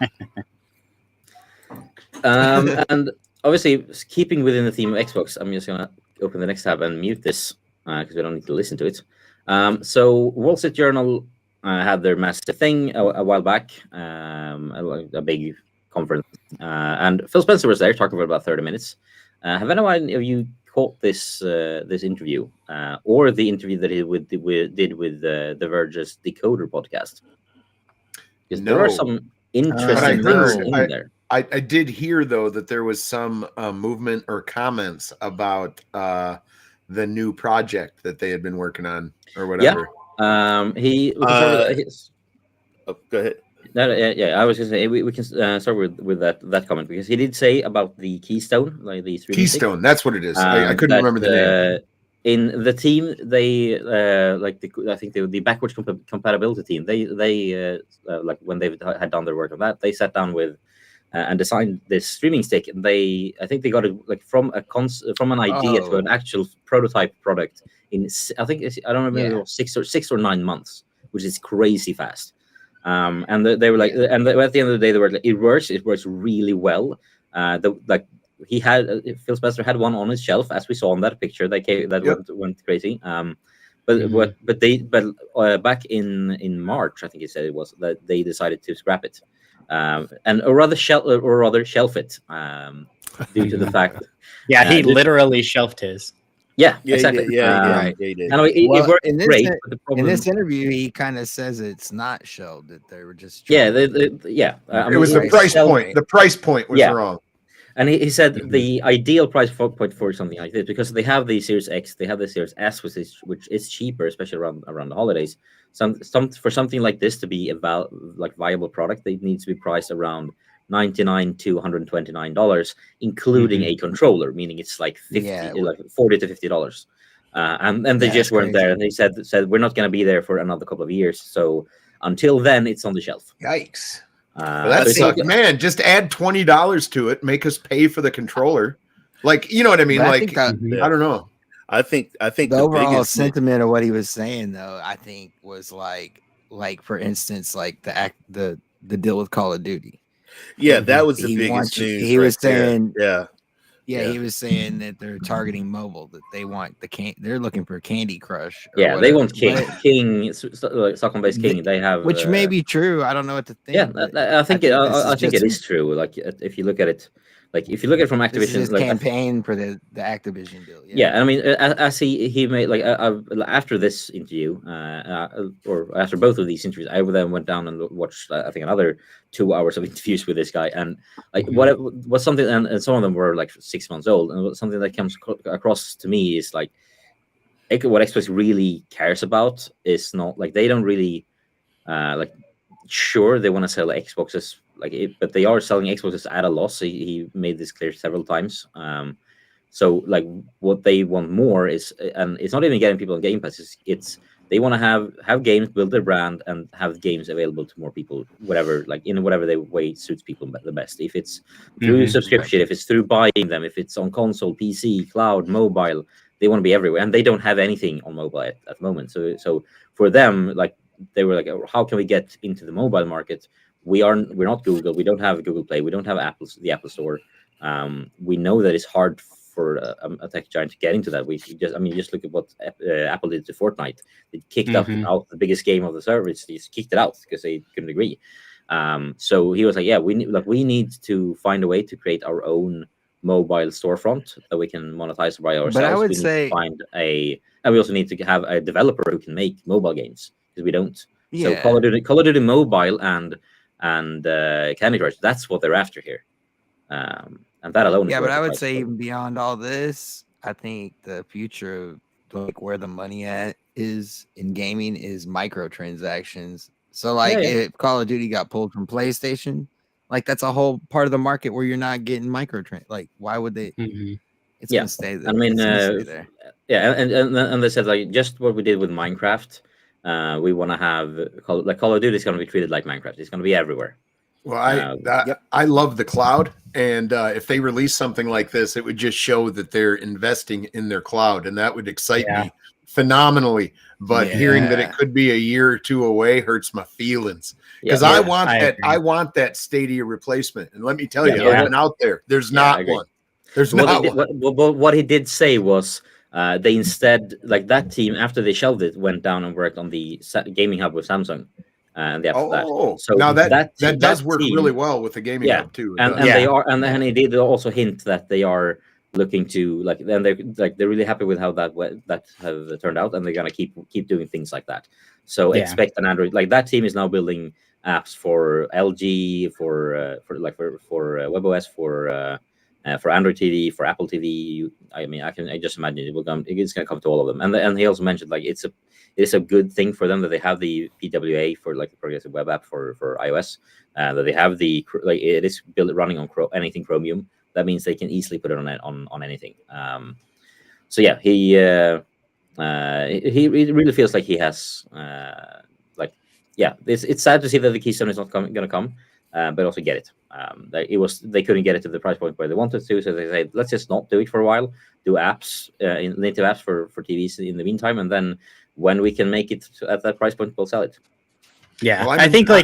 And obviously, keeping within the theme of Xbox, I'm just gonna open the next tab and mute this because we don't need to listen to it. So Wall Street Journal had their massive thing a while back, a big conference, and Phil Spencer was there talking for about 30 minutes. Have anyone of you caught this interview or the interview that he did with the Verge's Decoder podcast? Because there are No. some But I interesting things heard- in there. I did hear, though, that there was some movement or comments about the new project that they had been working on or whatever. We can start with, Oh, go ahead. yeah. I was gonna say we can start with that comment because he did say about the Keystone, like the 3D Keystone, that's what it is. I couldn't remember the name. In the team, they I think the backwards compatibility team. They like when they had done their work on that, they sat down with and designed this streaming stick. And I think they got it like from an idea to an actual prototype product in I don't remember it was 6 or 9 months, which is crazy fast. And they were like, and at the end of the day, they were like, it works really well. He had Phil Spencer had one on his shelf, as we saw on that picture. Went crazy. But back in March, I think he said it was that they decided to scrap it, or rather shelf it, due to the fact. Yeah, he literally shelved his. Yeah, Yeah, exactly. he did. Yeah, Right. he did. And it Well, worked in this great. in- But the In problem, this interview, he kind of says it's not shelved; that they were just yeah, It was it the was price shelved- point. The price point was Yeah. wrong. And he said the ideal price point for something like this, because they have the Series X, they have the Series S, which is cheaper, especially around the holidays. For something like this to be a viable product, it needs to be priced around $99 to $129, including a controller, meaning it's like like $40 to $50. And they just weren't there. And they said we're not going to be there for another couple of years. So until then, it's on the shelf. Yikes. Well, that so sucks, man. Just add $20 to it. Make us pay for the controller. Like, you know what I mean? But I Like, think that- I don't know. I think The the overall biggest sentiment of what he was saying, though, I think was like for instance, like the deal with Call of Duty. yeah, that was the He biggest wants you. news He right was there. saying, Yeah, yeah, he was saying that they're targeting mobile. That they want they're looking for Candy Crush or Yeah, they whatever. want King. But King, like Stockholm-based they, King. They have, which may be true. I don't know what to yeah. think, but I think this is I think it just is true. Like if you look at it, like if you look at it from this is Activision, his like campaign for the Activision deal. Yeah. yeah, I mean, as he made like after this interview, or after both of these interviews, I then went down and watched I think another 2 hours of interviews with this guy, and like what something, and some of them were like 6 months old, and something that comes across to me is like what Xbox really cares about is not like they don't really like sure they want to sell Xboxes like it, but they are selling Xboxes at a loss. He made this clear several times. So like what they want more is, and it's not even getting people on Game Pass. It's they want to have games, build their brand, and have games available to more people, whatever like in whatever the way suits people the best. If it's through subscription, if it's through buying them, if it's on console, PC, cloud, mobile, they want to be everywhere, and they don't have anything on mobile at the moment. So for them, like they were like, oh, how can we get into the mobile market? We're not Google. We don't have Google Play. We don't have the Apple Store. We know that it's hard for a tech giant to get into that. We just, I mean, just look at what Apple did to Fortnite. They kicked out the biggest game of the service. They just kicked it out because they couldn't agree. So he was like, yeah, we need to find a way to create our own mobile storefront that we can monetize by ourselves. But I would we need say, to find and we also need to have a developer who can make mobile games because we don't. yeah. So Call of Duty Mobile and Candy Crush, that's what they're after here. And that alone is yeah, but worth I the would price. say even beyond all this, I think the future of like where the money at is in gaming is microtransactions. So like Yeah. if Call of Duty got pulled from PlayStation, like that's a whole part of the market where you're not getting microtrans. Like why would they? It's Yeah. gonna stay there. I mean, It's gonna stay there. yeah, and they said like just what we did with Minecraft. We want to have Call of Duty is going to be treated like Minecraft. It's going to be everywhere. Well, Yep. I love the cloud, and if they release something like this, it would just show that they're investing in their cloud, and that would excite me phenomenally. But hearing that it could be a year or two away hurts my feelings because I want that Stadia replacement. And let me tell you, I've been out there. There's not one. There's not one. What he did say was they instead, like that team, after they shelved it, went down and worked on the gaming hub with Samsung. And after that, so now that does that work team, really well with the gaming hub too. And they are, and he did also hint that they are looking to like, then they're really happy with how that have turned out, and they're gonna keep doing things like that. So expect an Android like that team is now building apps for LG, for WebOS, for Android TV, for Apple TV. I mean, I just imagine it's gonna come to all of them. And he also mentioned like it's a good thing for them that they have the PWA for like the progressive web app for iOS, that they have it is running on anything Chromium. That means they can easily put it on anything. So yeah, he really feels like he has it's sad to see that the Keystone is not going to come, but also get it. They couldn't get it to the price point where they wanted to, so they said let's just not do it for a while. Do apps, native apps for TVs in the meantime, and then when we can make it at that price point, we'll sell it. Yeah, well, I think I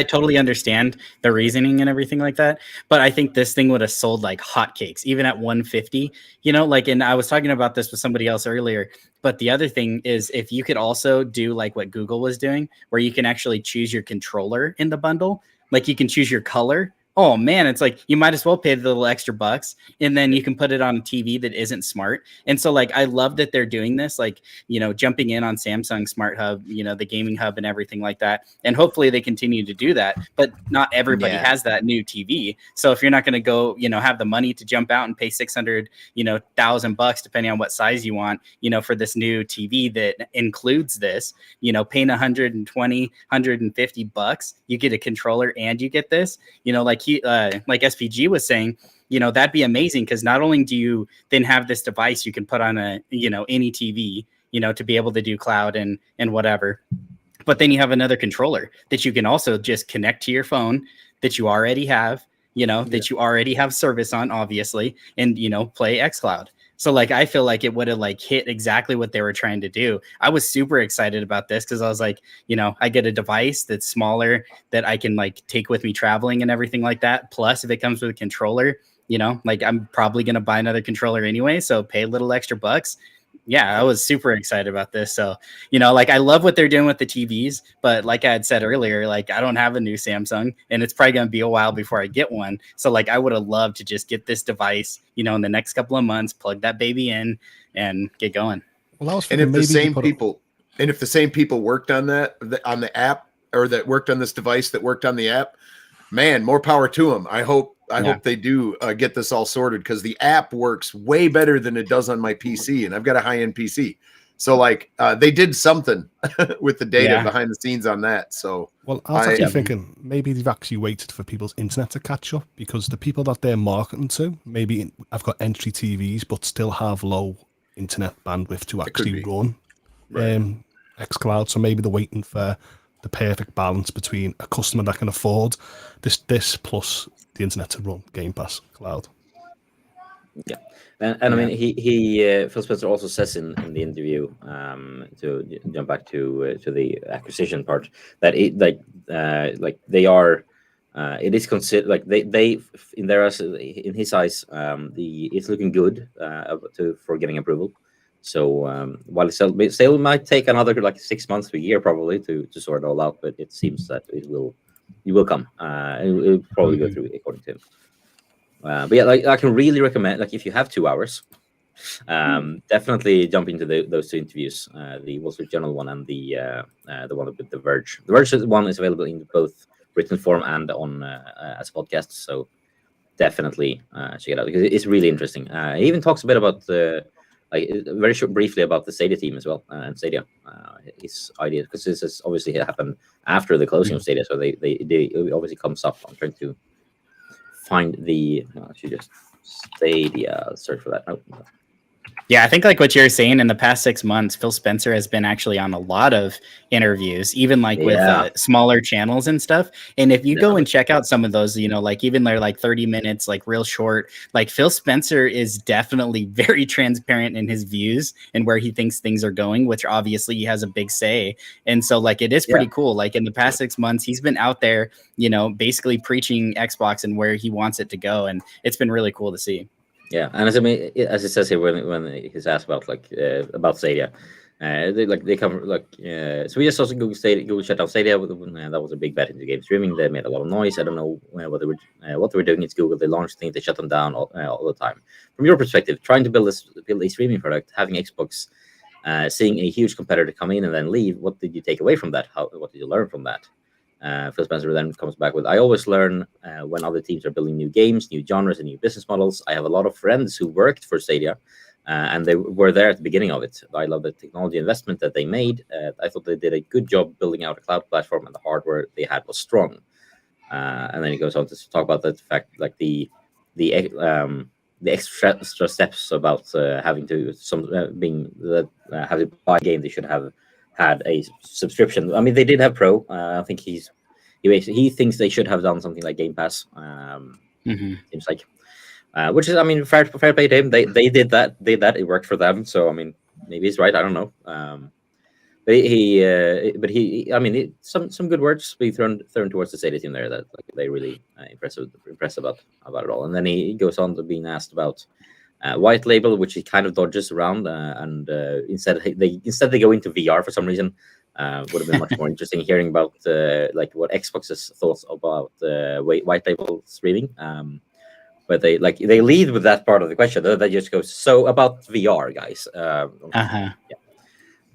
totally understand the reasoning and everything like that, but I think this thing would have sold like hotcakes, even at 150. You know, like, and I was talking about this with somebody else earlier. But the other thing is, if you could also do like what Google was doing, where you can actually choose your controller in the bundle, like you can choose your color. Oh man, it's like you might as well pay the little extra bucks, and then you can put it on a TV that isn't smart. And so like I love that they're doing this, like, you know, jumping in on Samsung Smart Hub, you know, the gaming hub and everything like that. And hopefully they continue to do that. But not everybody has that new TV. So if you're not going to go, you know, have the money to jump out and pay $600,000 depending on what size you want, you know, for this new TV that includes this, you know, paying $150, you get a controller and you get this, you know, like like SPG was saying, you know, that'd be amazing because not only do you then have this device you can put on a, you know, any TV, you know, to be able to do cloud and whatever, but then you have another controller that you can also just connect to your phone that you already have, you know, that you already have service on, obviously, and, you know, play xCloud. So like I feel like it would have like hit exactly what they were trying to do. I was super excited about this because I was like, I get a device that's smaller that I can like take with me traveling and everything like that. Plus, if it comes with a controller, like I'm probably gonna buy another controller anyway, so pay a little extra bucks. Yeah, I was super excited about this. So, like I love what they're doing with the TVs, but like I had said earlier, like I don't have a new Samsung and it's probably going to be a while before I get one. So like I would have loved to just get this device, in the next couple of months, plug that baby in and get going. Well, I was And thinking if the maybe you same put people, and if the same people worked on that on the app, or that worked on this device that worked on the app, man, more power to them. I hope they do get this all sorted, because the app works way better than it does on my PC, and I've got a high-end PC. So like they did something with the data behind the scenes on that. So well, I was actually thinking maybe they've actually waited for people's internet to catch up, because the people that they're marketing to maybe have got entry TVs but still have low internet bandwidth to actually run xCloud. So maybe they're waiting for the perfect balance between a customer that can afford this plus the internet to run Game Pass Cloud. Yeah, and I mean he Phil Spencer also says in the interview, to jump back to the acquisition part, that it like they are. It is considered like they in their in his eyes, it's looking good for getting approval. So while it still might take another like 6 months to a year probably to sort it all out, but it seems that it will come. It'll probably go through according to him. But yeah, like I can really recommend, like if you have 2 hours, definitely jump into those 2 interviews, the Wall Street Journal one and the one with The Verge. The Verge one is available in both written form and on as podcasts. So definitely check it out, because it's really interesting. He even talks a bit about very short, briefly about the Stadia team as well, and Stadia, his idea, because this has obviously happened after the closing of Stadia, so they it obviously comes up. I'm trying to find the actually just Stadia, search for that. Oh. Yeah, I think like what you're saying, in the past 6 months, Phil Spencer has been actually on a lot of interviews, even like with smaller channels and stuff. And if you go and check out some of those, like even they're like 30 minutes, like real short, like Phil Spencer is definitely very transparent in his views and where he thinks things are going, which obviously he has a big say. And so like it is pretty cool. Like in the past 6 months, he's been out there, basically preaching Xbox and where he wants it to go. And it's been really cool to see. Yeah, and as it says here when he's asked about Stadia, they come like so we just also Google shut down Stadia. That was a big bet into game streaming. They made a lot of noise. I don't know what they were doing. It's Google. They launched things. They shut them down all the time. From your perspective, trying to build a streaming product, having Xbox, seeing a huge competitor come in and then leave, what did you take away from that? What did you learn from that? Phil Spencer then comes back with, I always learn when other teams are building new games, new genres, and new business models. I have a lot of friends who worked for Stadia, and they were there at the beginning of it. I love the technology investment that they made. I thought they did a good job building out a cloud platform, and the hardware they had was strong. And then he goes on to talk about the fact, like the extra steps about having to have to buy a game. They should have had a subscription. I mean, they did have Pro. I think he thinks they should have done something like Game Pass. Seems like, which is, I mean, fair play to him. They did that. It worked for them. So I mean, maybe he's right. I don't know. But he, I mean, some good words be thrown towards the Stadia team there, that like they really impressed about it all. And then he goes on to being asked about white label, which he kind of dodges around, and instead they go into VR for some reason. Would have been much more interesting hearing about like what Xbox's thoughts about white label streaming. But they lead with that part of the question. They just goes, so about VR, guys. Yeah,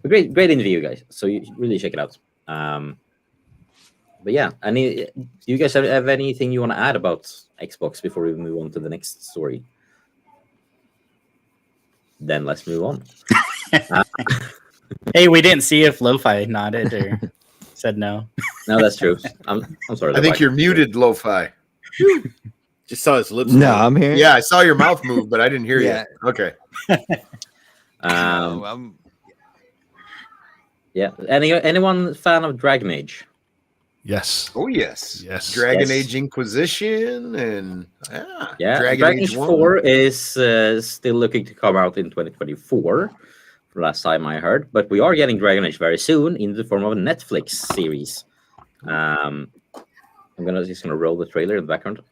a great interview, guys. So you really check it out. But yeah, do you guys have anything you want to add about Xbox before we move on to the next story? Then let's move on. Hey, we didn't see if Lo-Fi nodded or said no. No, that's true. I'm sorry. I think you're muted, Lo-Fi. Just saw his lips. No, I'm here. Yeah, I saw your mouth move, but I didn't hear you. Okay. Yeah. Anyone fan of Dragon Age? Yes. Oh yes, Yes. Dragon Yes. Age Inquisition and Dragon Age 1. 4 is still looking to come out in 2024. Last time I heard, but we are getting Dragon Age very soon in the form of a Netflix series. I'm just gonna roll the trailer in the background.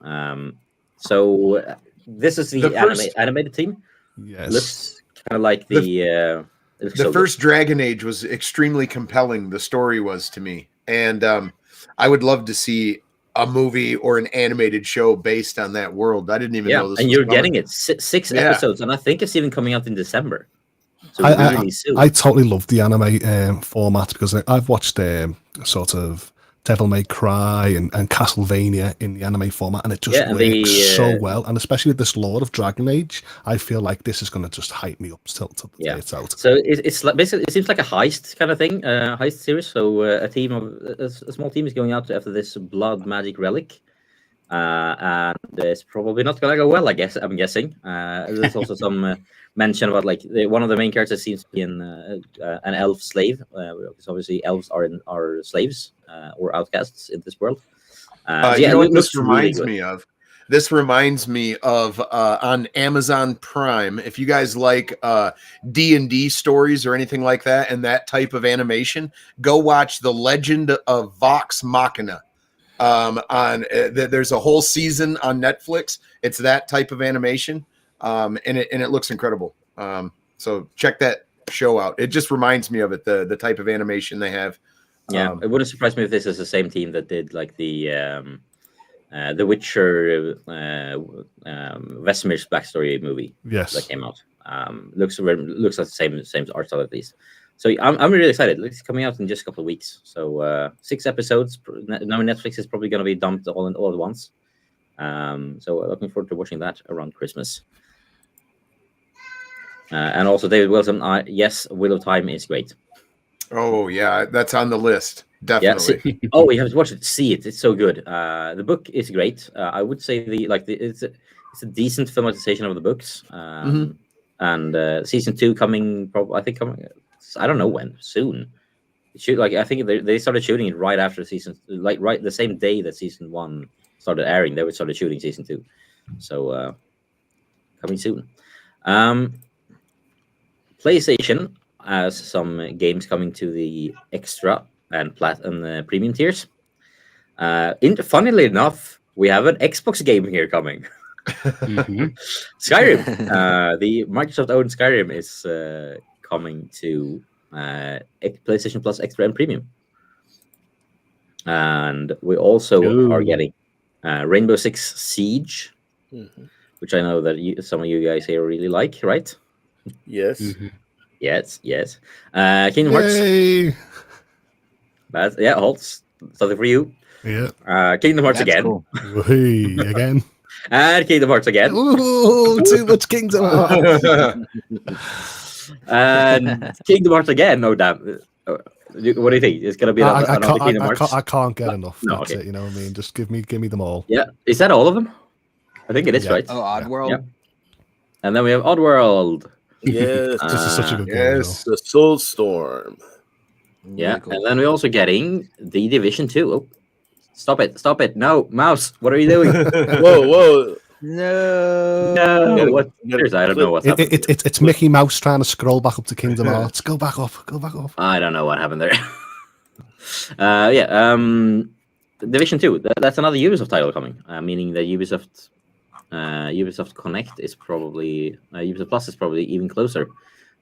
So this is the animated team. Yes. Looks kind of like the. It looks The so first Dragon Age was extremely compelling. The story was to me, and I would love to see a movie or an animated show based on that world. I didn't even know this. And was you're coming. getting it six episodes, and I think it's even coming out in December. So I really soon. I totally love the anime format because I've watched sort of Devil May Cry and Castlevania in the anime format, and it just works so well. And especially with this lore of Dragon Age, I feel like this is going to just hype me up till the day it's out. So it's like basically it seems like a heist kind of thing, heist series. So a small team is going out after this blood magic relic, and it's probably not going to go well. I'm guessing. There's also some mention about like one of the main characters seems to be an elf slave, because obviously elves are slaves or outcasts in this world. You know what this reminds me of? This reminds me of on Amazon Prime. If you guys like D&D stories or anything like that and that type of animation, go watch The Legend of Vox Machina. There's a whole season on Netflix. It's that type of animation, and it looks incredible. So check that show out. It just reminds me of it. The type of animation they have. Yeah, it wouldn't surprise me if this is the same team that did like the Witcher Vesemir's backstory movie. Yes, that came out. Looks like the same art style at least. So I'm really excited. It's coming out in just a couple of weeks. So 6 episodes. Now Netflix is probably going to be dumped all at once. So looking forward to watching that around Christmas. And also David Wilson. Yes, Wheel of Time is great. Oh yeah, that's on the list. Definitely. Yeah, you have to watch it. See it. It's so good. The book is great. I would say it's a decent filmatization of the books. And season 2 coming. I don't know when. Soon. I think they started shooting it right after right the same day that season 1 started airing. They started shooting season 2. So coming soon. PlayStation has some games coming to the extra and the premium tiers. Funnily enough, we have an Xbox game here coming. Skyrim. The Microsoft-owned Skyrim is coming to PlayStation Plus Extra and Premium. And we also are getting Rainbow Six Siege, which I know that some of you guys here really like, right? Yes. Yes. Kingdom Hearts. Holtz. Something for you. Yeah. Kingdom Hearts again. Cool. Hey, again. And Kingdom Hearts again. Ooh, too much Kingdom Hearts. And Kingdom Hearts again. No damn. What do you think? It's gonna be another Kingdom Hearts. I can't get enough. No, That's it. You know what I mean? Just give me them all. Yeah. Is that all of them? I think it is, right? Oh, Oddworld. Yeah. And then we have Oddworld. Yes. This is such a good game. Yes. The Soul Storm. Yeah. And then we're also getting The Division 2. Oh, stop it. No, mouse. What are you doing? Whoa. No. What? I don't know what's happening. It's Mickey Mouse trying to scroll back up to Kingdom Hearts. Go back up. I don't know what happened there. Division 2. That's another Ubisoft title coming, meaning that Ubisoft Connect is probably Ubisoft Plus is probably even closer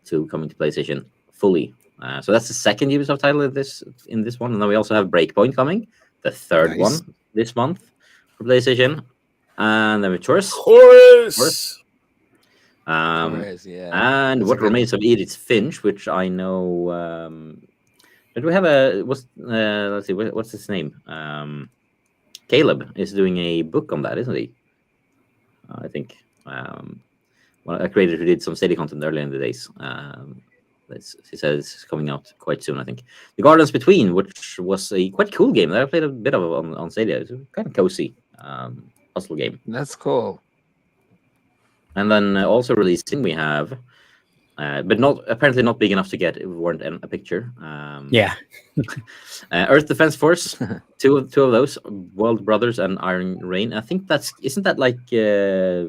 to coming to PlayStation fully. So that's the second Ubisoft title in this one, and then we also have Breakpoint coming, the third one this month for PlayStation, and then with Chorus. And What Remains of Edith Finch, which I know. Did we have let's see, what's his name? Caleb is doing a book on that, isn't he? I think a creator who did some steady content earlier in the days. He says it's coming out quite soon, I think. The Gardens Between, which was a quite cool game that I played a bit of on Stadia. It's kind of cozy puzzle game. That's cool. And then also releasing, we have but apparently not big enough to warrant a picture. Yeah. Earth Defense Force, two of those, World Brothers and Iron Rain. I think isn't that like a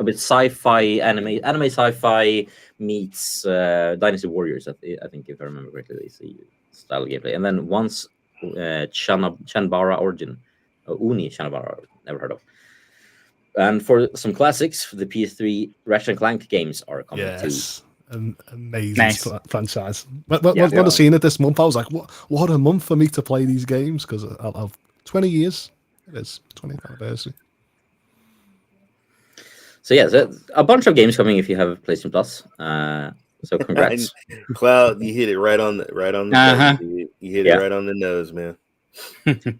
bit sci-fi anime sci-fi meets Dynasty Warriors? I think if I remember correctly, is the style of gameplay. And then once Chanbara Origin, Uni Chanbara, never heard of. And for some classics, the PS3 Ratchet and Clank games are coming too. Yes. An amazing Nice. franchise. When I seen it this month, I was like, what a month for me to play these games, because I'll have 20 years. It is 20th anniversary. So yeah, a bunch of games coming if you have PlayStation Plus. So congrats. Cloud, you hit it right on the Uh-huh. nose. You hit it right on the nose, man.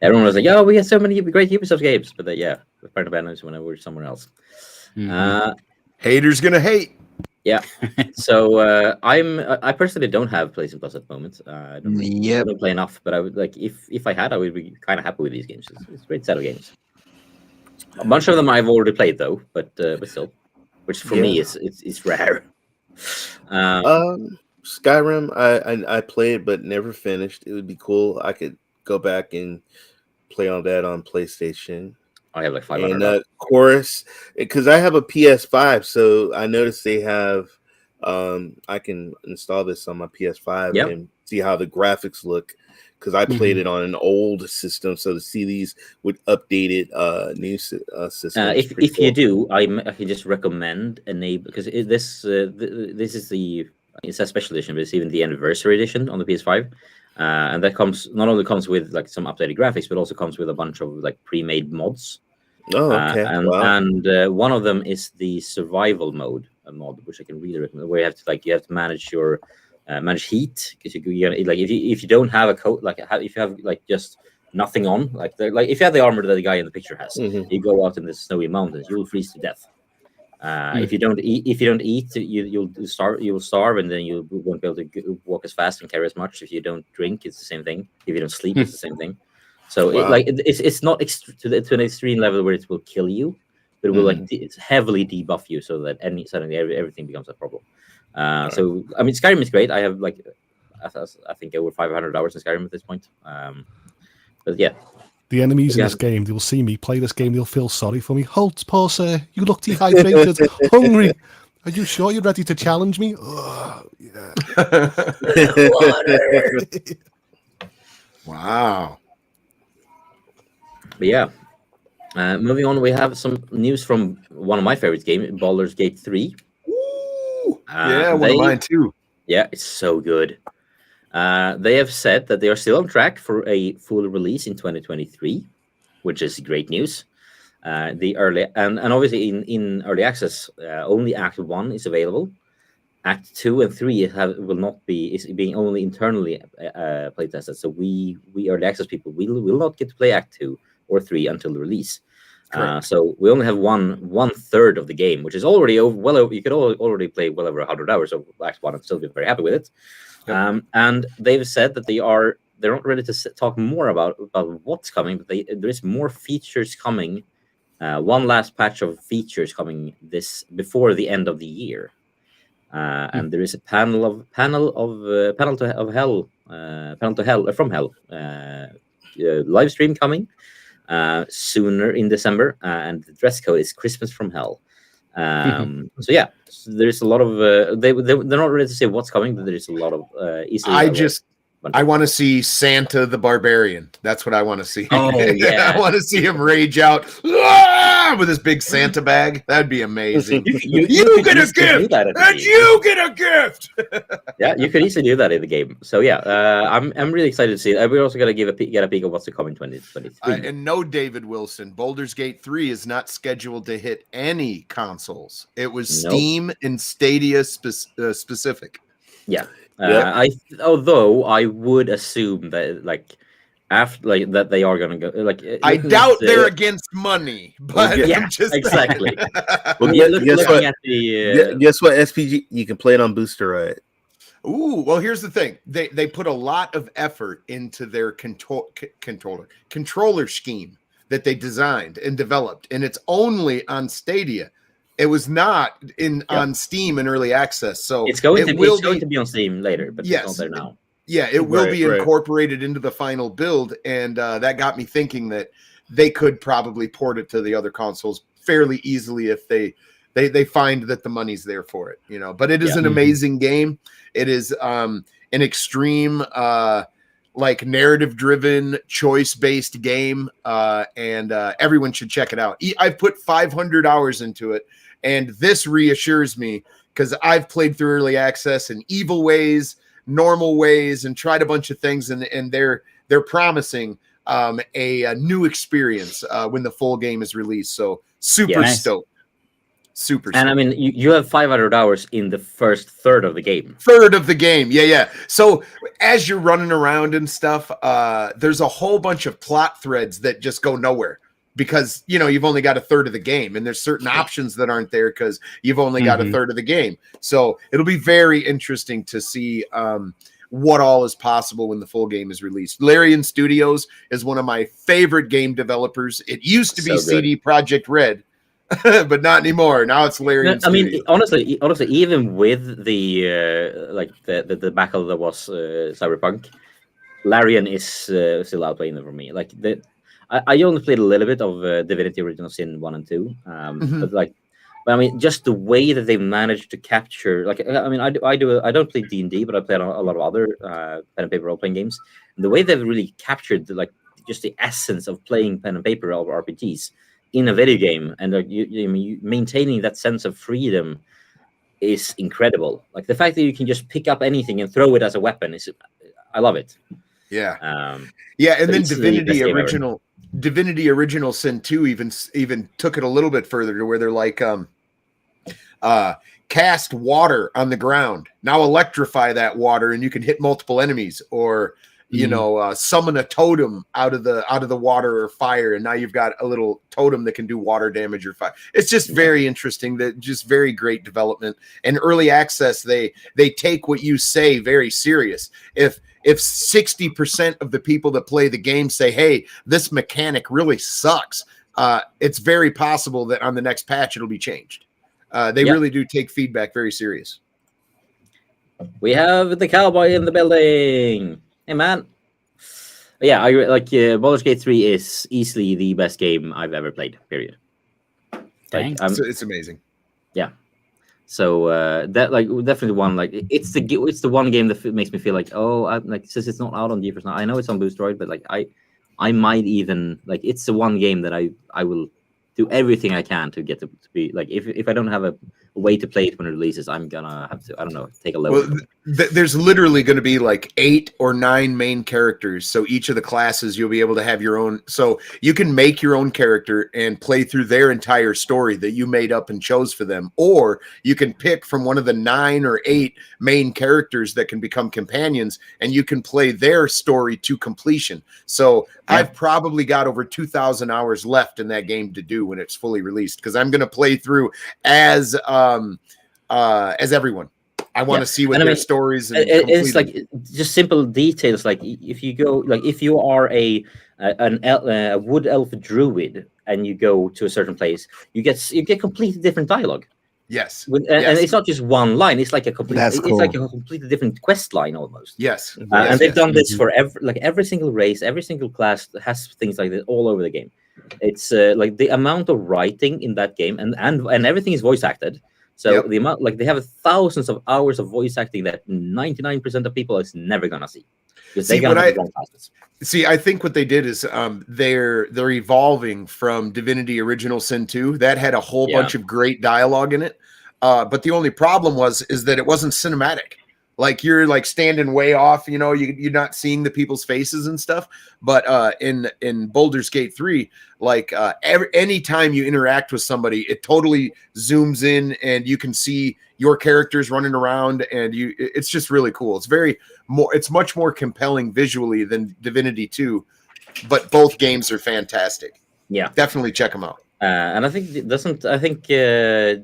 Everyone was like, "Oh, we have so many great Ubisoft games," but we're part of banners when we're somewhere else. Haters gonna hate. Yeah. So I personally don't have PlayStation Plus at the moment. I don't play enough, but I would like if I had, I would be kind of happy with these games. It's a great set of games. A bunch of them I've already played though, but still, which for me is rare. Skyrim, I played but never finished. It would be cool. I could go back and play on that on PlayStation. I have like 500. And Chorus, because I have a PS5, so I noticed they have. I can install this on my PS5 and see how the graphics look, because I played it on an old system. So to see these with updated new systems. If you do, I can just recommend enable, because this is it's a special edition, but it's even the anniversary edition on the PS5. And that not only comes with like some updated graphics, but also comes with a bunch of like pre-made mods. Oh, okay. And one of them is the survival mod, which I can really recommend, where you have to manage your manage heat, because you like if you don't have a coat, like if you have like just nothing on, like if you have the armor that the guy in the picture has, you go out in the snowy mountains, you will freeze to death. If you don't eat, you'll starve, and then you won't be able to walk as fast and carry as much. If you don't drink, it's the same thing. If you don't sleep, it's the same thing. So it's not to an extreme level where it will kill you, but it will it's heavily debuff you, so that suddenly everything becomes a problem. So I mean, Skyrim is great. I have like I think over 500 hours in Skyrim at this point. But yeah. The enemies in this game, they'll see me play this game, they'll feel sorry for me. Halt, poor sir. You look dehydrated, hungry. Are you sure you're ready to challenge me? Oh, yeah. Wow. But yeah. Moving on, we have some news from one of my favorite games, Baldur's Gate 3. Yeah, one of mine too. Yeah, it's so good. They have said that they are still on track for a full release in 2023, which is great news. The early and obviously in early access, only Act 1 is available. Act 2 and 3 is being only internally play tested. So we early access people will not get to play Act 2 or 3 until the release. So we only have one third of the game, which is already over. You could already play well over 100 hours of Act 1 and still be very happy with it. And they've said that they're not ready to talk more about what's coming, but there is more features coming. One last patch of features coming before the end of the year, and there is a panel to hell from hell live stream coming sooner in December, and the dress code is Christmas from Hell. So yeah, there's a lot of they're not ready to say what's coming, but there's a lot of I want to see Santa the Barbarian. That's what I want to see. Oh yeah, I want to see him rage out with his big Santa bag. That'd be amazing. You get a gift, and you get a gift. Yeah, you could easily do that in the game. So yeah, I'm really excited to see it. We're also gonna get a peek of what's to come in 2023. And no, David Wilson, Baldur's Gate 3 is not scheduled to hit any consoles. It was Steam and Stadia specific. Yeah. Although I would assume that after that they are gonna go I doubt they're against money, but exactly. Well, guess what? SPG, you can play it on Booster, right? Ooh, well, here's the thing. They put a lot of effort into their controller scheme that they designed and developed, and it's only on Stadia. It was not Yep. on Steam in early access, so It's going to will be on Steam later, but it's not there now. Yeah, it will be Right. incorporated into the final build, and that got me thinking that they could probably port it to the other consoles fairly easily if they find that the money's there for it, you know. But it is an amazing game. It is an extreme like narrative-driven, choice-based game, and everyone should check it out. I've put 500 hours into it, and this reassures me because I've played through early access in evil ways, normal ways, and tried a bunch of things, and they're promising a new experience when the full game is released. So super stoked. Super and I mean, you have 500 hours in the first third of the game. Yeah. So as you're running around and stuff, there's a whole bunch of plot threads that just go nowhere because, you know, you've only got a third of the game, and there's certain options that aren't there because you've only got a third of the game. So it'll be very interesting to see what all is possible when the full game is released. Larian Studios is one of my favorite game developers. It used to be CD Projekt Red, but not anymore. Now it's Larian Studios. I mean, honestly, even with the like the debacle that was Cyberpunk, Larian is still outplaying them for me. Like I only played a little bit of Divinity: Original Sin 1 and 2, but I mean, just the way that they managed to capture, like, I mean, I don't play D&D, but I play a lot of other pen and paper role playing games. And the way they've really captured just the essence of playing pen and paper or RPGs in a video game, and you maintaining that sense of freedom is incredible. Like the fact that you can just pick up anything and throw it as a weapon I love it. Yeah. And then Divinity Original Sin 2 even took it a little bit further to where they're like cast water on the ground. Now electrify that water and you can hit multiple enemies, or you know, summon a totem out of the water or fire, and now you've got a little totem that can do water damage or fire. It's just very interesting. That just very great development. And early access, they take what you say very serious. If 60% of the people that play the game say, "Hey, this mechanic really sucks," it's very possible that on the next patch it'll be changed. They really do take feedback very serious. We have the cowboy in the building. Hey, man. Yeah, I like Baldur's Gate 3 is easily the best game I've ever played, period. Dang. It's amazing. Yeah. So that definitely one, like it's the one game that makes me feel like, oh, since it's not out on GeForce now, I know it's on Boostroid, but like I might even, like, it's the one game that I will do everything I can to get to be like, if I don't have a way to play it when it releases, I'm gonna have to, I don't know, take a look. Well, there's literally going to be like 8 or 9 main characters, so each of the classes you'll be able to have your own, so you can make your own character and play through their entire story that you made up and chose for them, or you can pick from one of the 9 or 8 main characters that can become companions, and you can play their story to completion. So I've probably got over 2,000 hours left in that game to do when it's fully released, because I'm going to play through as everyone. I want to see what their stories. And it's like just simple details. Like if you go, like if you are a wood elf druid and you go to a certain place, you get completely different dialogue. Yes, and it's not just one line. It's like a complete. That's it's cool. like a completely different quest line almost. Yes, and they've done this for every single race, every single class has things like this all over the game. It's like the amount of writing in that game, and everything is voice acted. So the amount, like, they have thousands of hours of voice acting that 99% of people is never gonna see. I think what they did is they're evolving from Divinity Original Sin 2. That had a whole bunch of great dialogue in it. But the only problem is that it wasn't cinematic. Like, you're like standing way off, you know, you're not seeing the people's faces and stuff. But in Baldur's Gate 3, like any time you interact with somebody, it totally zooms in and you can see your characters running around, and it's just really cool. It's much more compelling visually than Divinity 2, but both games are fantastic. Yeah, definitely check them out. And I think Divinity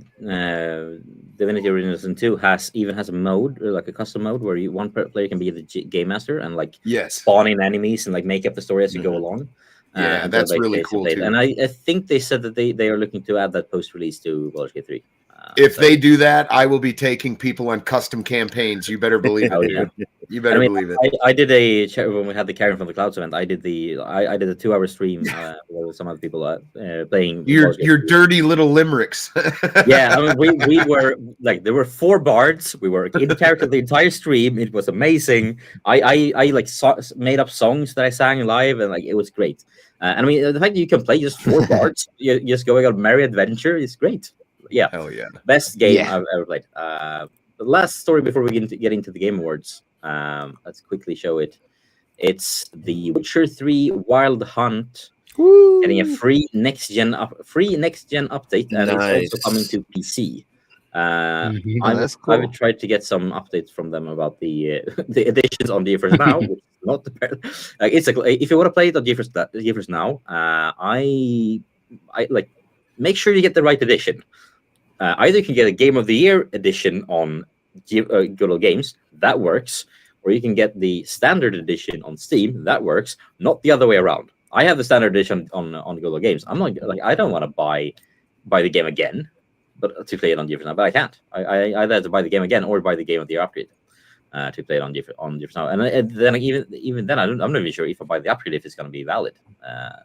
Original Sin 2 has a mode, like a custom mode, where one player can be the game master and like spawn in enemies and like make up the story as you go along. Yeah, and that's the really base cool played. too. And I think they said that they are looking to add that post-release to Baldur's Gate 3. If So- they do that, I will be taking people on custom campaigns. You better believe Oh, it. yeah. You better believe it. I did when we had the Karen from the Clouds event. I did I did a 2-hour stream with some other people playing. Your Baldur's Gate 3. dirty little limericks. Yeah, I mean, we were like, there were 4 bards. We were in character the entire stream. It was amazing. I like made up songs that I sang live, and like it was great. And I mean, the fact that you can play just 4 bards, you just going on merry adventure is great. Yeah, Hell yeah. best game Yeah. I've ever played. The last story before we get into the Game Awards. Let's quickly show it. It's the Witcher 3 Wild Hunt. Woo! Getting a free next gen update, and Nice. it's also coming to PC. Mhm. Oh, that's cool. I've tried to get some updates from them about the the editions on GeForce Now, which is not the like it's if you want to play it on GeForce Now, I like make sure you get the right edition. Either you can get a Game of the Year edition on Good Old Games, that works, or you can get the standard edition on Steam, that works. Not the other way around. I have the standard edition on Good Old Games. I'm not like I don't want to buy the game again, but to play it on GeForce Now, but I can't. I either have to buy the game again or buy the Game of the Year upgrade to play it on GeForce Now. And then even then, I'm not even sure if I buy the upgrade if it's going to be valid.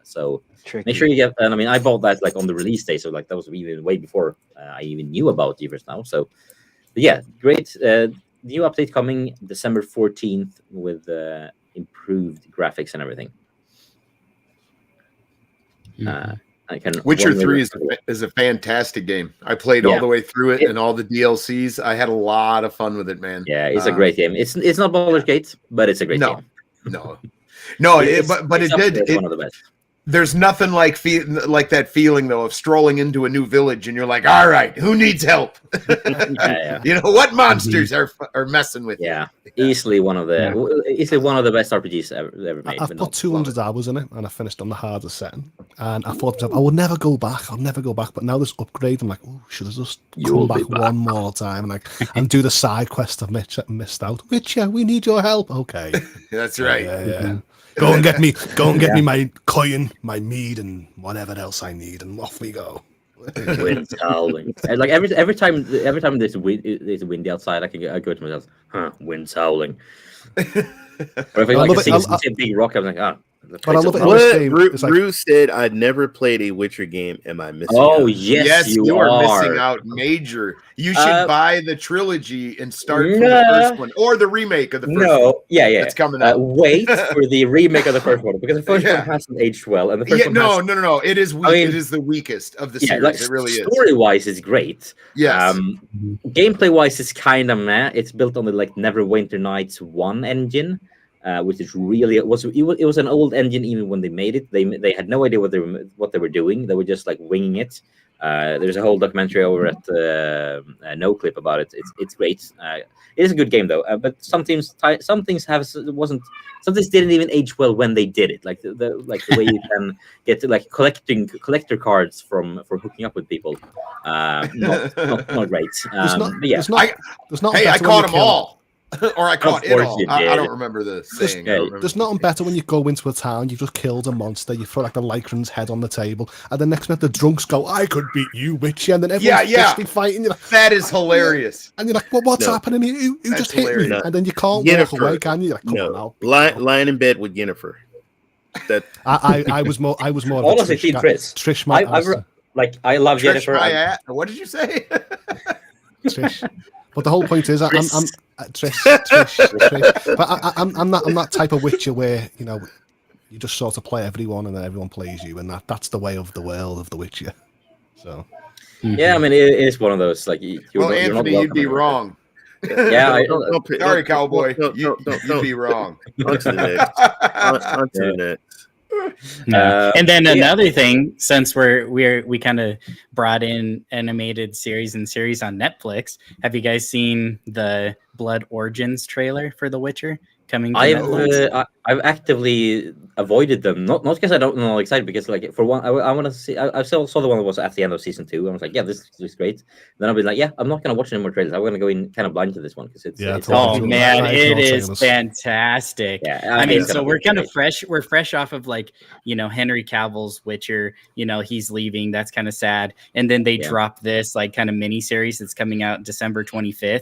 So Tricky. make sure you get. And I mean, I bought that like on the release day, so like that was even way before I even knew about GeForce Now. So but yeah, great new update coming December 14th with improved graphics and everything. I can Witcher 3 is a fantastic game. I played all Yeah. the way through it and all the DLCs. I had a lot of fun with it, man. Yeah, it's a great game. It's not Baldur's Gate, but it's a great game. No, It's it up did. there as one of the best. There's nothing like that feeling though of strolling into a new village and you're like, all right, who needs help? Yeah. You know what monsters are messing with you? Yeah, easily one of the best RPGs ever made. I've but put not- 200 hours in it, and I finished on the hardest setting. And I thought to myself, I will never go back. I'll never go back. But now this upgrade, I'm like, oh, should I just You'll come be back back. one more time and do the side quest I've missed out? Witcher, we need your help. Okay, That's right. yeah. Go and get me my coin, my mead, and whatever else I need, and off we go. Wind's howling. And like every time there's windy outside, I go to myself, wind's howling. Or if I I like love see it. a big rock, I'm like, But I love it in What? this game. It's like, Rue said, "I'd never played a Witcher game. Am I missing?" Oh out? yes, you are missing out major. You should buy the trilogy and start from the first one or the remake of the first one. No, yeah. That's coming out. Wait for the remake of the first one because the first one hasn't aged well, and the first Yeah, one no. It is weak. I mean, it is the weakest of the yeah, series. like It really is. story-wise, it's great. Yes. Gameplay-wise, it's kind of meh. It's built on the like Neverwinter Nights 1 engine, which is really it was an old engine even when they made it. They had no idea what they were doing. They were just like winging it. There's a whole documentary over at No Clip about it. It's great. It is a good game though, but some things didn't even age well when they did it. Like the way you can get to, like collector cards for hooking up with people. Not great. But yeah. there's not. Hey, I better when caught you them kill- all. Or I caught it course all. you I did. don't remember the saying. Yeah, I don't remember. There's nothing better when you go into a town, you've just killed a monster, you throw like the Lycran's head on the table, and the next minute the drunks go, I could beat you, Witcher, and then everyone's fistly fighting. You're like, That is hilarious. and you're like, well, what's No. happening here? Who That's just hit me? hilarious. And then you can't Yennefer. walk away, can you? You're like, come on No, now. lying in bed with Yennefer. That I was more of a Honestly, Team guy. Chris. Trish, I love Trish Jennifer. Payat. What did you say? Trish. But the whole point is, I'm Trish. Trish. But I'm that type of Witcher where you just sort of play everyone and then everyone plays you, and that's the way of the world of the Witcher. So Yeah, I mean it is one of those like. Well, Anthony, you'd be wrong. Yeah, Sorry, cowboy. Don't You'd be wrong. On to the next. On to the next. And then yeah. another thing, since we kind of brought in animated series and series on Netflix, have you guys seen the Blood Origins trailer for The Witcher coming to I've Netflix? I've actively avoided them, not because I don't know excited, because like for one, I want to see. I saw the one that was at the end of season 2. I was like, yeah, this is great. Then I'll be like, yeah, I'm not gonna watch any more trailers. I'm gonna go in kind of blind to this one because it's Yeah, it's totally. Oh Totally. man, I it ignore is trailers. fantastic. yeah. I mean, it's gonna so be we're kind of great. fresh. We're fresh off of like, Henry Cavill's Witcher. He's leaving. That's kind of sad. And then they Yeah. drop this like kind of mini series that's coming out December 25th.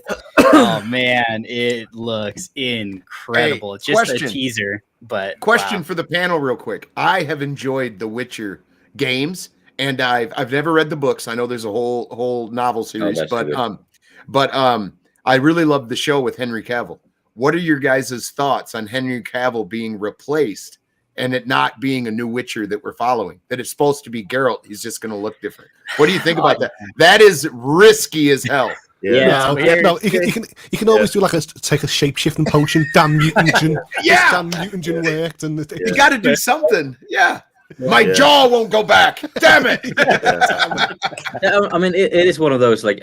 Oh man, it looks incredible. Hey, It's just question. a teaser, but Question wow. for the panel, real quick. I have enjoyed the Witcher games, and I've never read the books. I know there's a whole novel series, that's so good. but I really love the show with Henry Cavill. What are your guys' thoughts on Henry Cavill being replaced and it not being a new Witcher that we're following? That it's supposed to be Geralt. He's just going to look different. What do you think about that? That is risky as hell. Yeah. No, you can always do like take a shape shifting potion. Damn mutagen. Yeah. Damn mutagen worked, and You got to do something. Yeah. My jaw won't go back. Damn it. I mean, it is one of those like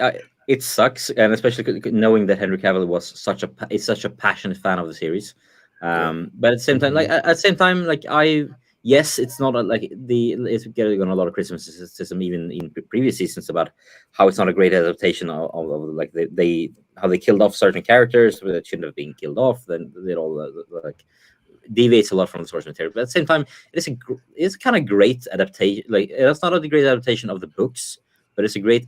it sucks, and especially knowing that Henry Cavill was such a passionate fan of the series. But at the same time, yes, it's not it's getting on a lot of criticism even in previous seasons about how it's not a great adaptation of like how they killed off certain characters that shouldn't have been killed off. Then it all like deviates a lot from the source material. But at the same time, it's kind of great adaptation. Like it's not a great adaptation of the books, but it's a great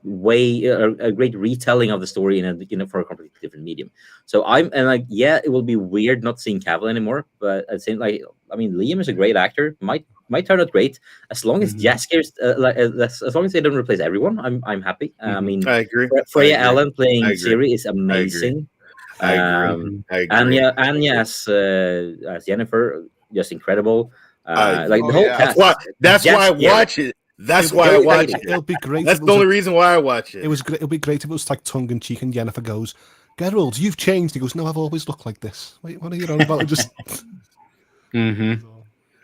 way, a great retelling of the story in for a completely different medium. So it will be weird not seeing Cavill anymore, but at the same Liam is a great actor. Might turn out great as long as Jasker's as long as they don't replace everyone. I'm happy. I mean, I agree. Freya I agree. Allen playing I agree. Ciri is amazing. I agree. Anya as Jennifer, just incredible. The whole cast. That's why I watch it. That's why I watch it. It'll be great. That's the only reason why I watch it. It'll be great if it was like tongue in cheek, and Jennifer goes, "Geralt, you've changed." He goes, "No, I've always looked like this." Wait, what are you on about? Just.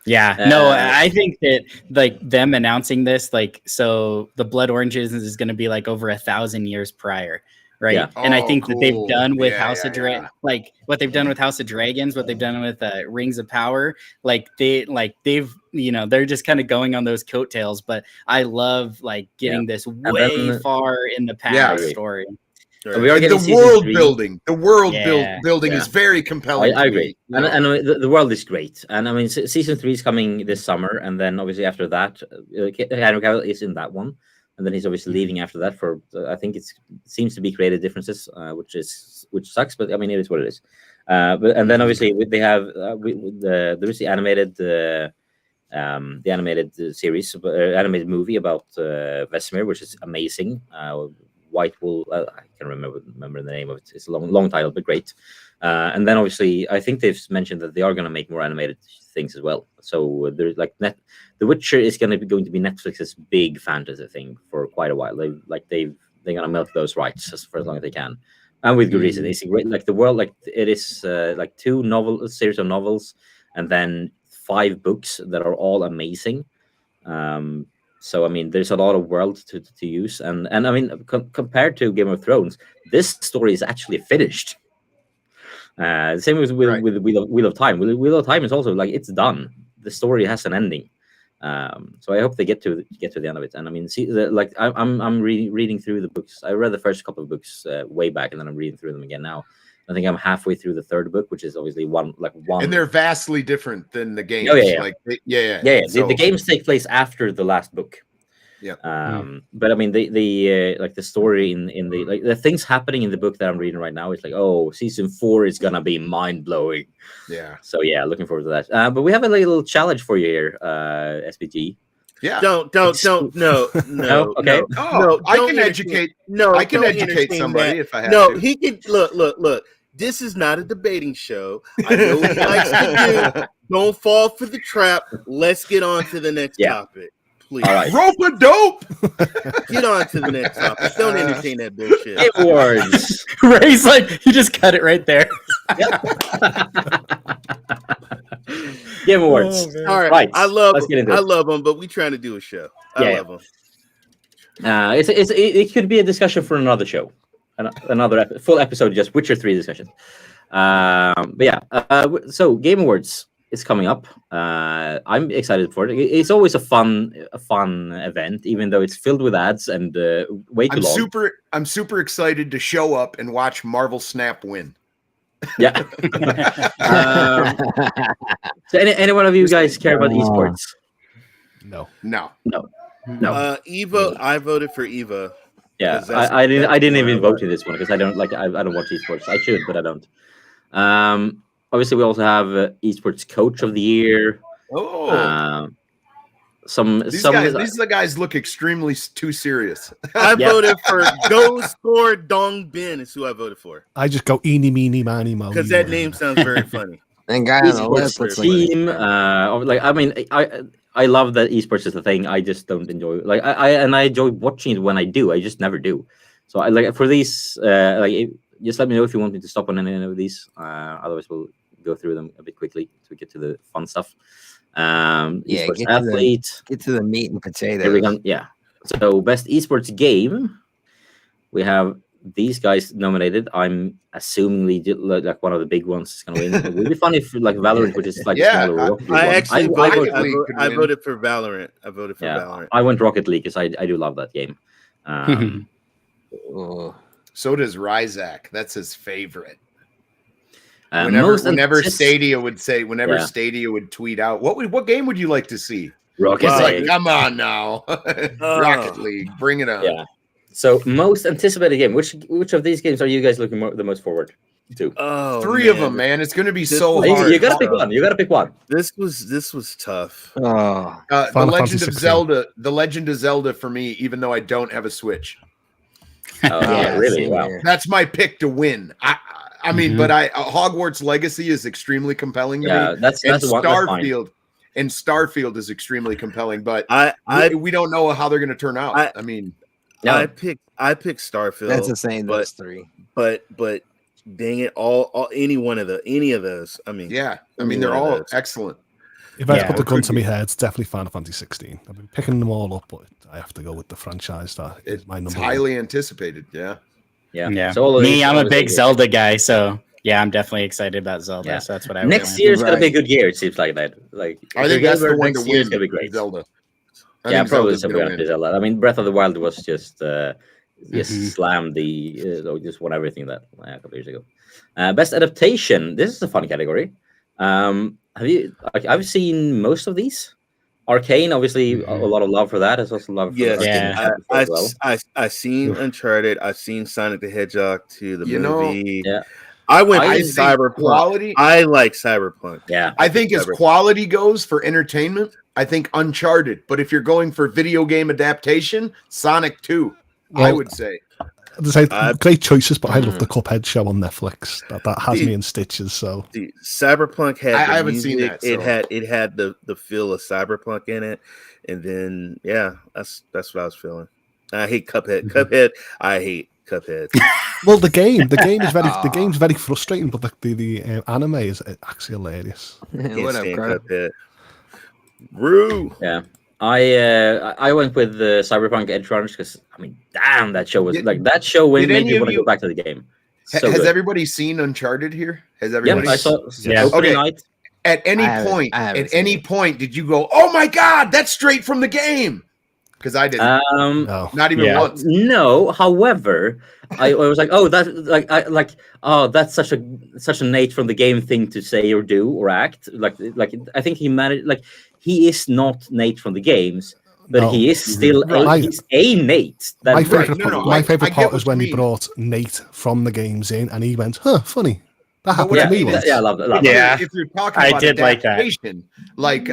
Yeah, no, I think that like them announcing this, like, so the Blood Oranges is going to be like over 1,000 years prior, right? Yeah. And I think that they've done with House of Dragon, like what they've done with House of Dragons, what they've done with Rings of Power, they've they're just kind of going on those coattails. But I love like getting this way far in the past story. We are getting the world building. The world building is very compelling. I agree, and the world is great. And I mean, season 3 is coming this summer, and then obviously after that, Henry Cavill is in that one, and then he's obviously leaving after that for I think it seems to be creative differences, which sucks, but I mean it is what it is. And then obviously they have there is the animated series, animated movie about Vesemir, which is amazing. White Wool, I can't remember the name of it. It's a long title, but great. And then obviously, I think they've mentioned that they are going to make more animated things as well. So there's like The Witcher is going to be Netflix's big fantasy thing for quite a while. They're going to milk those rights for as long as they can, and with good reason. It's great. Like the world, like it is like 2 series of novels, and then 5 books that are all amazing. So I mean, there's a lot of world to use, and I mean, compared to Game of Thrones, this story is actually finished. Same with Wheel of Time. Wheel of Time is also like it's done. The story has an ending. So I hope they get to the end of it. And I mean, I'm reading through the books. I read the first couple of books way back, and then I'm reading through them again now. I think I'm halfway through the 3rd book, which is obviously one. And they're vastly different than the games. Oh, yeah. So, the games take place after the last book. Yeah. But I mean, the story in the things happening in the book that I'm reading right now is like, oh, season 4 is gonna be mind blowing. Yeah. So yeah, looking forward to that. But we have a little challenge for you here, SPG. Yeah. Don't. No. Okay. No. I can educate. No, I can educate somebody if I have to. No, he can. Look. This is not a debating show. I know what he likes to do. Don't fall for the trap. Let's get on to the next topic, please. All right. Rope a dope. Get on to the next topic. Don't entertain that bullshit. Game Awards. Ray's like, you just cut it right there. Game Awards. All right. Right. I love it. them, but we trying to do a show. I love them. It could be a discussion for another show, another full episode, just Witcher 3 discussion. But yeah, so Game Awards is coming up. I'm excited for it. It's always a fun event, even though it's filled with ads and way too long. I'm super excited to show up and watch Marvel Snap win. Yeah. So any one of you guys care about esports? No. No. Evo. I voted for Eva. Yeah, 'Cause that's- I didn't that's even more vote in this one because I don't like I don't watch esports. I should, but I don't. Obviously, we also have esports coach of the year. Oh, these guys look extremely too serious. I voted for Go Score Dong Bin is who I voted for. I just go eeny, meeny, miny, mo. Because that name sounds very funny. And guy on the left Esports looks team. like I mean, I love that esports is a thing. I just don't enjoy I enjoy watching it when I do. I just never do. So I like for these just let me know if you want me to stop on any of these. Otherwise, we'll go through them a bit quickly so we get to the fun stuff. Esports athlete. Get to the meat and potatoes. Here we go. Yeah. So best esports game. We have these guys nominated. I'm assuming like one of the big ones is going to win. It would be fun if like Valorant, which is like Yeah, smaller. I actually I voted for Valorant. I voted for Valorant. I went Rocket League because I do love that game. So does Ryzak. That's his favorite. Most Whenever antici- Stadia would say, Yeah. Stadia would tweet out, what game would you like to see? Rocket It's League. like, come on now, Rocket League, bring it on. Yeah. So most anticipated game. Which of these games are you guys looking the most forward to? Oh, Three of them, man. It's going to be This so was- hard. You gotta pick one. You gotta pick one. This was tough. Oh, The Final Legend Fantasy of 16. Zelda. The Legend of Zelda for me, even though I don't have a Switch. Oh, yeah, really? same Wow. here. That's my pick to win. I mean, but Hogwarts Legacy is extremely compelling to Yeah, me. that's And one. That's fine. Starfield is extremely compelling, but I we don't know how they're going to turn out. I mean, No. I picked Starfield. that's the same. but- Those three. but dang it, all any of those. I mean, yeah. I Any mean, they're one of all those. excellent. If I Yeah, put the it gun could to my be. head, it's definitely Final Fantasy 16. I've been picking them all up, but I have to go with the franchise that is my It's number one. highly anticipated. Yeah. Yeah. Yeah. So all of Me, these- I'm all a of big these- Zelda guy, so yeah, I'm definitely excited about Zelda. Yeah. So that's what I would Next win. year is gonna be a Right. good year. It seems like that. Like I think that's the one next to year is win. gonna be great. Zelda. I Yeah, think probably Zelda's something gonna like win. Zelda. I mean, Breath of the Wild was just Mhm. slammed just won everything that a couple years ago. Best adaptation. This is a fun category. I've seen most of these. Arcane, obviously, a lot of love for that. There's also love for Yes, Arcane Yeah. as well. I seen Uncharted. I've seen Sonic the Hedgehog 2, the You know, movie. yeah. I went I to think Cyberpunk. Quality. I like Cyberpunk. Yeah. I think as Cyberpunk. quality goes for entertainment, I think Uncharted. But if you're going for video game adaptation, Sonic 2, I Well, would say. There's like I- great choices, but I love the Cuphead show on Netflix. That has See- me in stitches. So See, Cyberpunk had. I the haven't seen music, that, It had the feel of Cyberpunk in it, and then that's what I was feeling. I hate Cuphead. Cuphead. I hate Cuphead. well, the game's very frustrating, but the anime is actually hilarious. Can't What up, stand Carter? Cuphead. Rue. Yeah. I went with Cyberpunk Edge Runners because I mean, damn, that show was Did- like that show did made any me of want to you- go back to the game. So Has good. everybody seen Uncharted here? Has Yep, everybody? I saw Yeah. opening Okay. night. At any I haven't- point, I haven't at seen any it. point, did you go, "Oh my god, that's straight from the game"? Because I didn't. No, Not even Yeah. once. No, however, I was like, oh, that's such a Nate from the game thing to say or do or act. Like I think he managed. Like he is not Nate from the games, but No. he is still Right. he's a Nate. That my Right, favorite no, no, my I favorite get part what was you when he mean. brought Nate from the games in, and he went, "Huh, funny. That But happened what to I me mean once." is- I love that. Yeah. If you're talking I about did like that. adaptation, like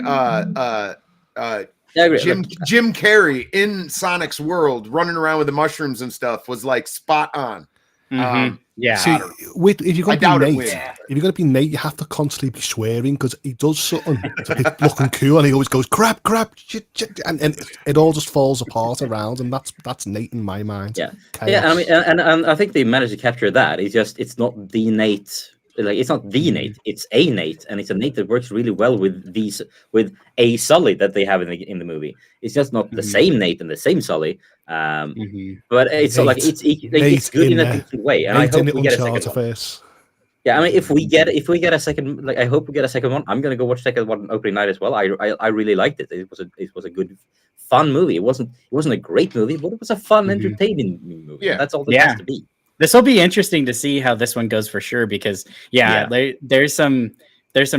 Yeah, I agree. Jim Carrey in Sonic's world, running around with the mushrooms and stuff, was like spot on. Mhm. Yeah. See, if you're I going doubt to it be will. Nate, if you're going to be Nate, you have to constantly be swearing because he does something to be looking cool, and he always goes crap, shit, and it all just falls apart around, and that's Nate in my mind. Yeah. Chaos. Yeah, I mean, and I think they managed to capture that. It's not the Nate. Like it's not the Nate. It's a Nate, and it's a Nate that works really well with a Sully that they have in the movie. It's just not the Mhm. same Nate and the same Sully. Mhm. But it's Nate. like it's Nate good in in a there. different way, and I Nate in hope the we get a second Uncharted one. face. Yeah, I mean, if we get a second, like I hope we get a second one. I'm gonna go watch second one opening night as well. I really liked it. It was a good, fun movie. It wasn't a great movie, but it was a fun, entertaining movie. Yeah. That's all it has to be. This will be interesting to see how this one goes for sure, because there's some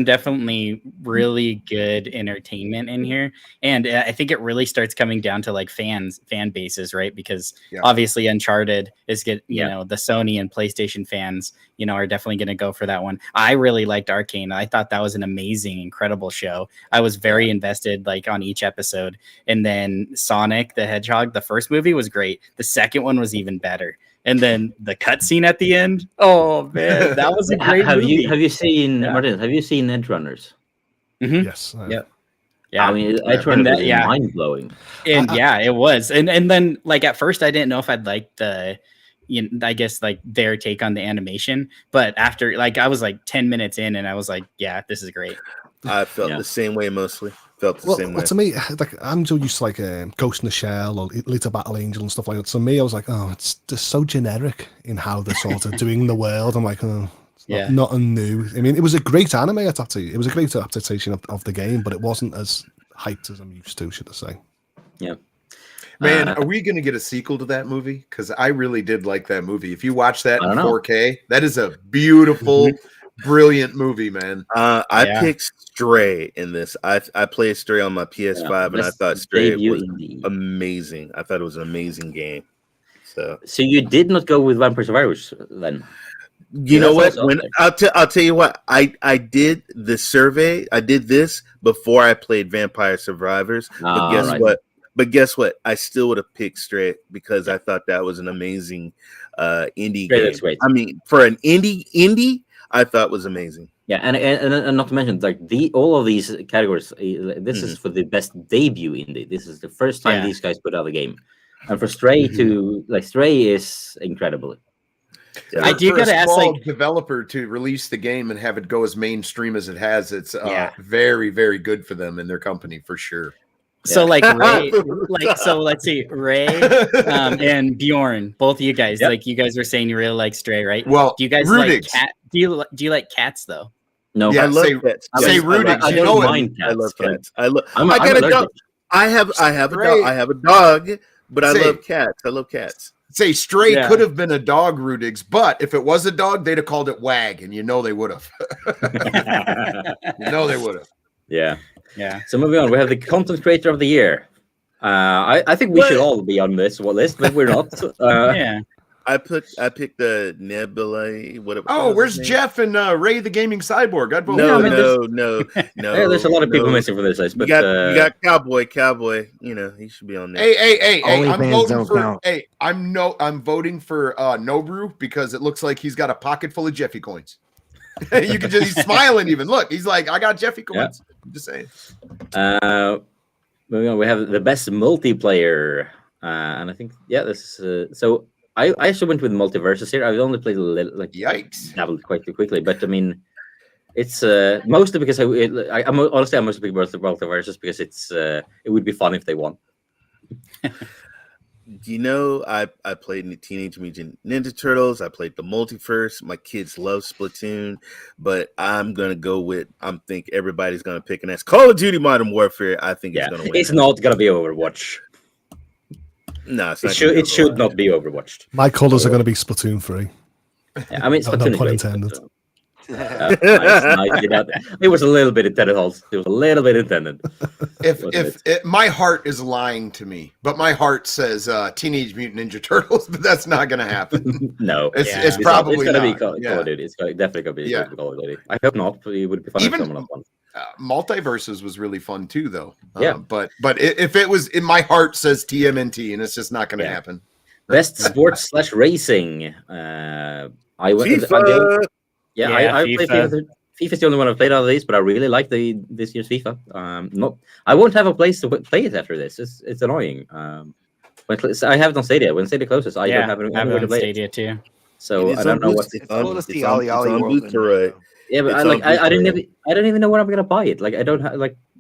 definitely really good entertainment in here, and I think it really starts coming down to like fan bases, right? Because obviously Uncharted is the Sony and PlayStation fans, are definitely going to go for that one. I really liked Arcane. I thought that was an amazing, incredible show. I was very invested like on each episode, and then Sonic the Hedgehog, the first movie was great. The second one was even better. And then the cutscene at the end. Oh man, that was a great movie. Have you seen Martin? Have you seen Edge Runners? Mm-hmm. Yes. Yeah. I mean, Edge Runners was mind blowing. And it was. And then like at first, I didn't know if I'd like the, I guess like their take on the animation. But after like I was like 10 minutes in, and I was like, yeah, this is great. I felt the same way mostly. Felt the same way. To me, like I'm so used to like Ghost in the Shell or Little Battle Angel and stuff like that. So me, I was like, oh, it's just so generic in how they're sort of doing the world. I'm like, oh, it's not new. I mean, it was a great anime adaptation. It was a great adaptation of the game, but it wasn't as hyped as I'm used to, should I say? Yeah. Man, are we going to get a sequel to that movie? Because I really did like that movie. If you watch that in 4K, that is a beautiful, brilliant movie, man. I picked Stray in this. I played Stray on my PS5, and I thought Stray was amazing. I thought it was an amazing game. So you did not go with Vampire Survivors then? You know what? When I'll tell you what, I did the survey. I did this before I played Vampire Survivors. But guess what? But guess what? I still would have picked Stray because I thought that was an amazing indie game. That's great. I mean, for an indie, I thought was amazing. Yeah, and not to mention like all of these categories. This is for the best debut indie. This is the first time these guys put out a game, and for Stray Stray is incredible. I do gotta ask, like, developer to release the game and have it go as mainstream as it has. It's very, very good for them and their company for sure. So like Ray, so let's see, Ray and Bjorn, both of you guys, like you guys were saying you really like Stray, right? Well, do you guys like cat? Do you like cats though? No, I love cats. Say Rudigs. I don't mind cats. I love cats. I got a dog. I have a dog, but I love cats. I love cats. Say Stray could have been a dog, Rudigs, but if it was a dog, they'd have called it Wag, and they would have. They would have. Yeah. So moving on, we have the content creator of the year. I think we should all be on this list, but we're not. I picked the Nebula. Where's Jeff and Ray the Gaming Cyborg? I'd vote. No. Yeah, there's a lot of people missing from this list, but you got Cowboy. He should be on there. Hey! I'm voting for. Hey, I'm voting for Nobru because it looks like he's got a pocket full of Jeffy coins. You can he's smiling even. Look, he's like, I got Jeffy coins. I'm just saying. Moving on, we have the best multiplayer, and I think this is so. I actually went with Multiverses here. I've only played a little, dabbled quite quickly, but I mean, it's mostly because I'm honestly I'm mostly big Multiverses because it would be fun if they won. I played the Teenage Mutant Ninja Turtles. I played the Multiverse. My kids love Splatoon, but I'm gonna go with I think everybody's gonna pick, and that's Call of Duty Modern Warfare. I think it's gonna win. It's not gonna be Overwatch. No, it should not be Overwatched. My colours are going to be Splatoon 3. Yeah, I mean, Splatoon no pun intended. Nice. It was a little bit intended, also. It was a little bit intended. My heart is lying to me, but my heart says Teenage Mutant Ninja Turtles, but that's not going to happen. No, it's probably going to be Call of Duty. It's definitely going to be Call of Duty. I hope not. But it would be fun if someone won. Multiverses was really fun too, though. But if it was in my heart says TMNT, and it's just not going to happen. Best sports / racing. I went. FIFA. I played FIFA. FIFA's the only one I've played out of these, but I really like this year's FIFA. I won't have a place to play it after this. It's annoying. I have it on Stadia. When Stadia closes, I don't have anywhere to play Stadia too. So I don't know what. It's on Booster. Yeah, but I don't even know when I'm gonna buy it. Like I don't have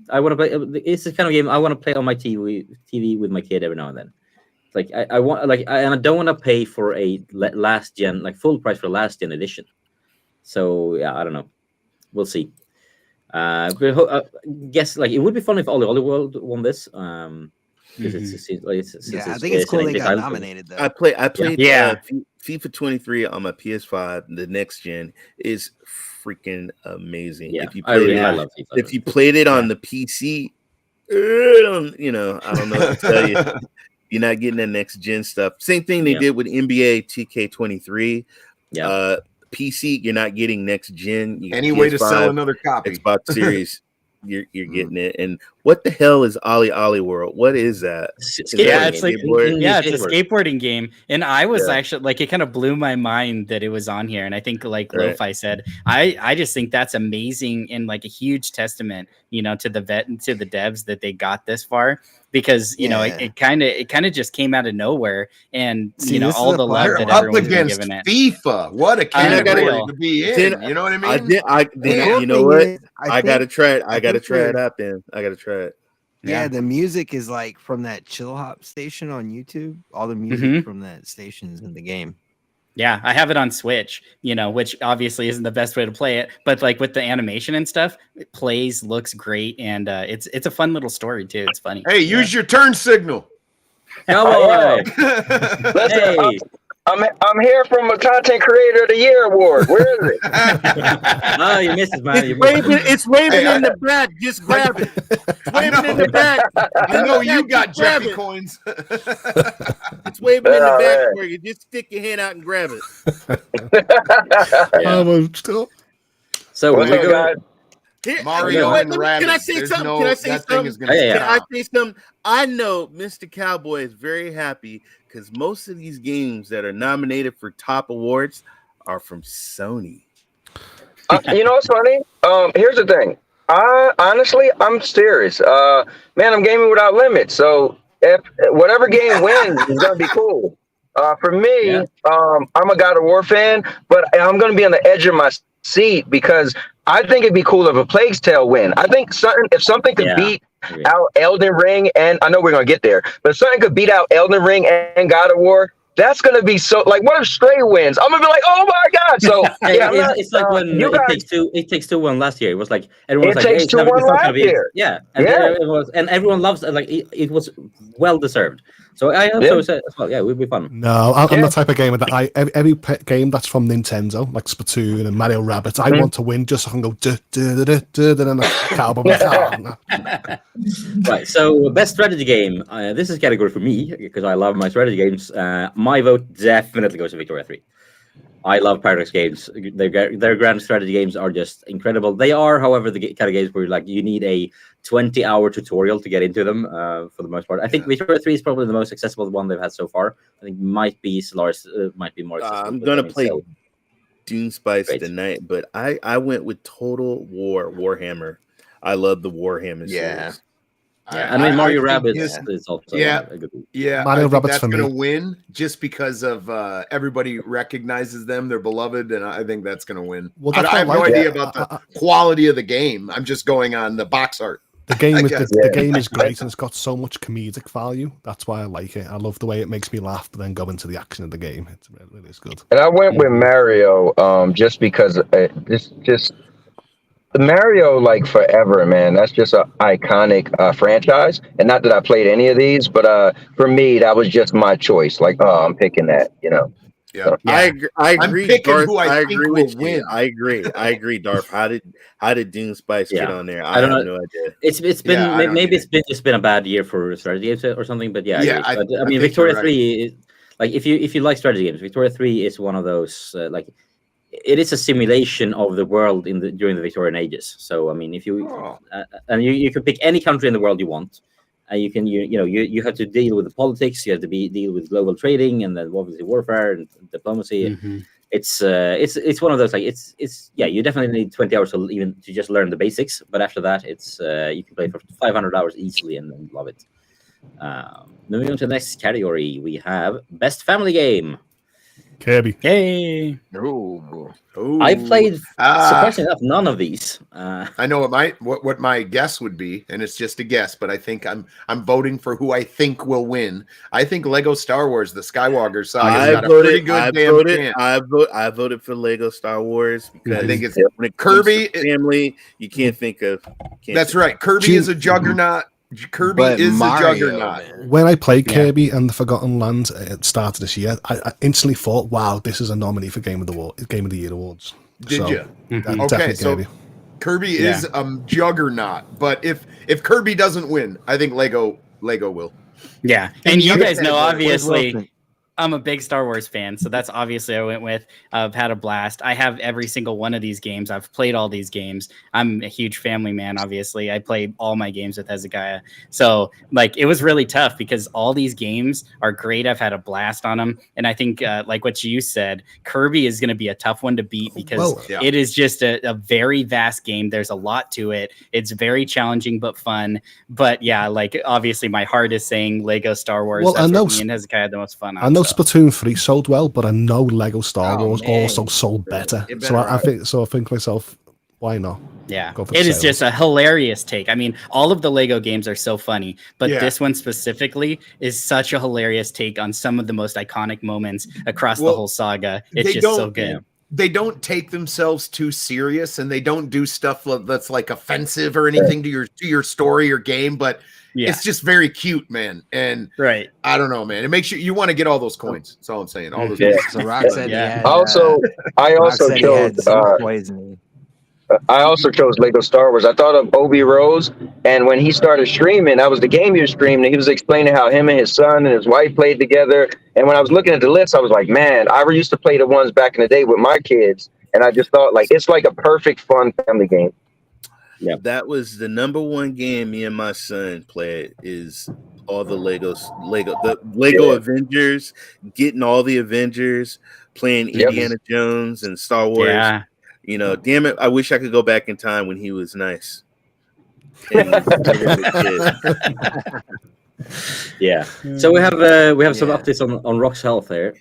I want to play. It's the kind of game I want to play on my TV with my kid every now and then. Like I want and I don't want to pay for a last gen full price for last gen edition. So yeah, I don't know. We'll see. Guess like it would be fun if Ollie World won this. Because Yeah, I think it's cool they got nominated though. I played Yeah. FIFA 23 on my PS5. The next gen is freaking amazing. Yeah, If you I played really it, I love FIFA. if you played it on the PC, I don't know what to tell you. You're not getting that next gen stuff. Same thing they did with NBA 2K23. Yeah. PC, you're not getting next gen. Any way to sell another copy. Xbox Series, you're getting it. And what the hell is Ollie World? What is that? Yeah, it's like skateboard? it's a skateboarding game, and I was actually like, it kind of blew my mind that it was on here. And I think, like Lo-Fi said, I just think that's amazing and like a huge testament, to the devs that they got this far, because you know it kind of just came out of nowhere, and all the love that everyone's been giving it. FIFA, what a category to be in. You know what I mean? You know what? I gotta try it. I gotta try it out. Then I gotta try it. Yeah, the music is like from that chill hop station on YouTube. All the music from that station is in the game. Yeah, I have it on Switch, which obviously isn't the best way to play it, but like with the animation and stuff, it plays, looks great, and it's a fun little story too. It's funny. Hey, use your turn signal. Cowboy. Hey. I'm here from a Content Creator of the Year award. Where is it? Oh, you missed it, man. It's waving in the back. Just grab it. It's waving in the back. I know you got Jeffy coins. It's waving in the back where you just stick your hand out and grab it. So what's up, guys? Mario and Rabbit. Can I say something? I know Mr. Cowboy is very happy because most of these games that are nominated for top awards are from Sony. You know what's funny? Here's the thing. I'm serious. Man, I'm gaming without limits. So if whatever game wins is gonna be cool. For me, I'm a God of War fan, but I'm gonna be on the edge of my seat because I think it'd be cool if a Plague's Tale win. I think if something could beat out Elden Ring, and I know we're gonna get there, but if something could beat out Elden Ring and God of War, that's gonna be so. Like, what if Stray wins? I'm gonna be like, oh my god! So it's like when It Takes Two won last year. It was like everyone was like, It Takes Two won last year. Yeah, and everyone loves it. Like it was well deserved. So I also said as well, it would be fun. No, I'm the type of gamer that every game that's from Nintendo, like Splatoon and Mario Rabbids, I want to win just so I can go then cowboy. Right. So best strategy game. This is a category for me because I love my strategy games. My vote definitely goes to Victoria 3. I love Paradox games. Their grand strategy games are just incredible. They are, however, the kind of games where you need a 20-hour tutorial to get into them for the most part. I think Victoria 3 is probably the most accessible one they've had so far. I think might be Solaris might be more accessible. I'm going to play Dune Spice tonight, but I went with Total War Warhammer. I love the Warhammer series. I mean, Mario Rabbids is also a good one. Yeah, Mario Rabbids that's going to win just because of everybody recognizes them. They're beloved, and I think that's going to win. Well, I have no idea about the quality of the game. I'm just going on the box art. The game is great, and it's got so much comedic value. That's why I like it. I love the way it makes me laugh, but then go into the action of the game. It really is good. And I went with Mario just because just the Mario, like forever, man. That's just an iconic franchise. And not that I played any of these, but for me, that was just my choice. Like, I'm picking that, Yeah. So, I agree. Darth, I agree with win. I agree, Darth. How did Dune Spice get on there? I don't have know. No idea. It's been maybe it's just been a bad year for strategy games or something. But I mean, Victoria 3 is like if you like strategy games, Victoria 3 is one of those it is a simulation of the world during the Victorian ages. So I mean, if you and you can pick any country in the world you want, and you can you have to deal with the politics, you have to deal with global trading, and then obviously warfare and diplomacy. Mm-hmm. It's one of those you definitely need 20 hours to just learn the basics, but after that it's you can play for 500 hours easily and love it. Moving on to the next category, we have best family game. Kirby. Hey. Ooh. I played Ah, surprisingly enough none of these. I know what my guess would be, and it's just a guess, but I think I'm voting for who I think will win. I think Lego Star Wars: The Skywalker Saga's got a pretty good damn chance. I voted for Lego Star Wars because I think it's when it Kirby. comes to family, you can't think of. That's right. Kirby is a juggernaut. Kirby But is Mario, a juggernaut. man. When I played Yeah. Kirby and the Forgotten Land at the start of this year, I instantly thought, "Wow, this is a nominee for Game of the Year awards." Did you? Mhm. Okay, Definitely so Kirby. Kirby is a juggernaut, but if Kirby doesn't win, I think Lego will. Yeah. And you guys know, Where's obviously, Wilson? I'm a big Star Wars fan, so that's obviously I went with. I've had a blast. I have every single one of these games. I've played all these games. I'm a huge family man, obviously. I played all my games with Hezekiah. So, like, it was really tough because all these games are great. I've had a blast on them. And I think, like what you said, Kirby is going to be a tough one to beat because Well, yeah. it is just a very vast game. There's a lot to it. It's very challenging but fun. But yeah, like, obviously, my heart is saying Lego Star Wars. Well, That's I know what me and Hezekiah had the most fun on. I know so. Splatoon 3 sold well, but I know Lego Star Oh, Wars man. also sold better. It So better I think to myself, why not? Yeah, Go for it is sales. just a hilarious take. I mean, all of the Lego games are so funny, but Yeah. this one specifically is such a hilarious take on some of the most iconic moments across the Well, whole saga. It's they just so don't- good. They don't take themselves too serious, and they don't do stuff that's like offensive or anything to your story or game. But Yeah, it's just very cute, man. And right. I don't know, man. It makes you want to get all those coins. That's all I'm saying. All those. Yeah. So Rock said Yeah. he had. I also Rock said he had chose. Zoom poisoning. I also chose Lego Star Wars. I thought of Obi Rose, and when he started streaming, that was the game he was streaming. He was explaining how him and his son and his wife played together. And when I was looking at the list, I was like, man, I used to play the ones back in the day with my kids, and I just thought like it's like a perfect fun family game. Yeah. That was the number one game me and my son played. Is all the Lego Yeah. Avengers, getting all the Avengers, playing Yep. Indiana Jones and Star Wars. Yeah, You know, damn it! I wish I could go back in time when he was nice. And he was a kid. Yeah. So we have some Yeah. updates on Rock's health here.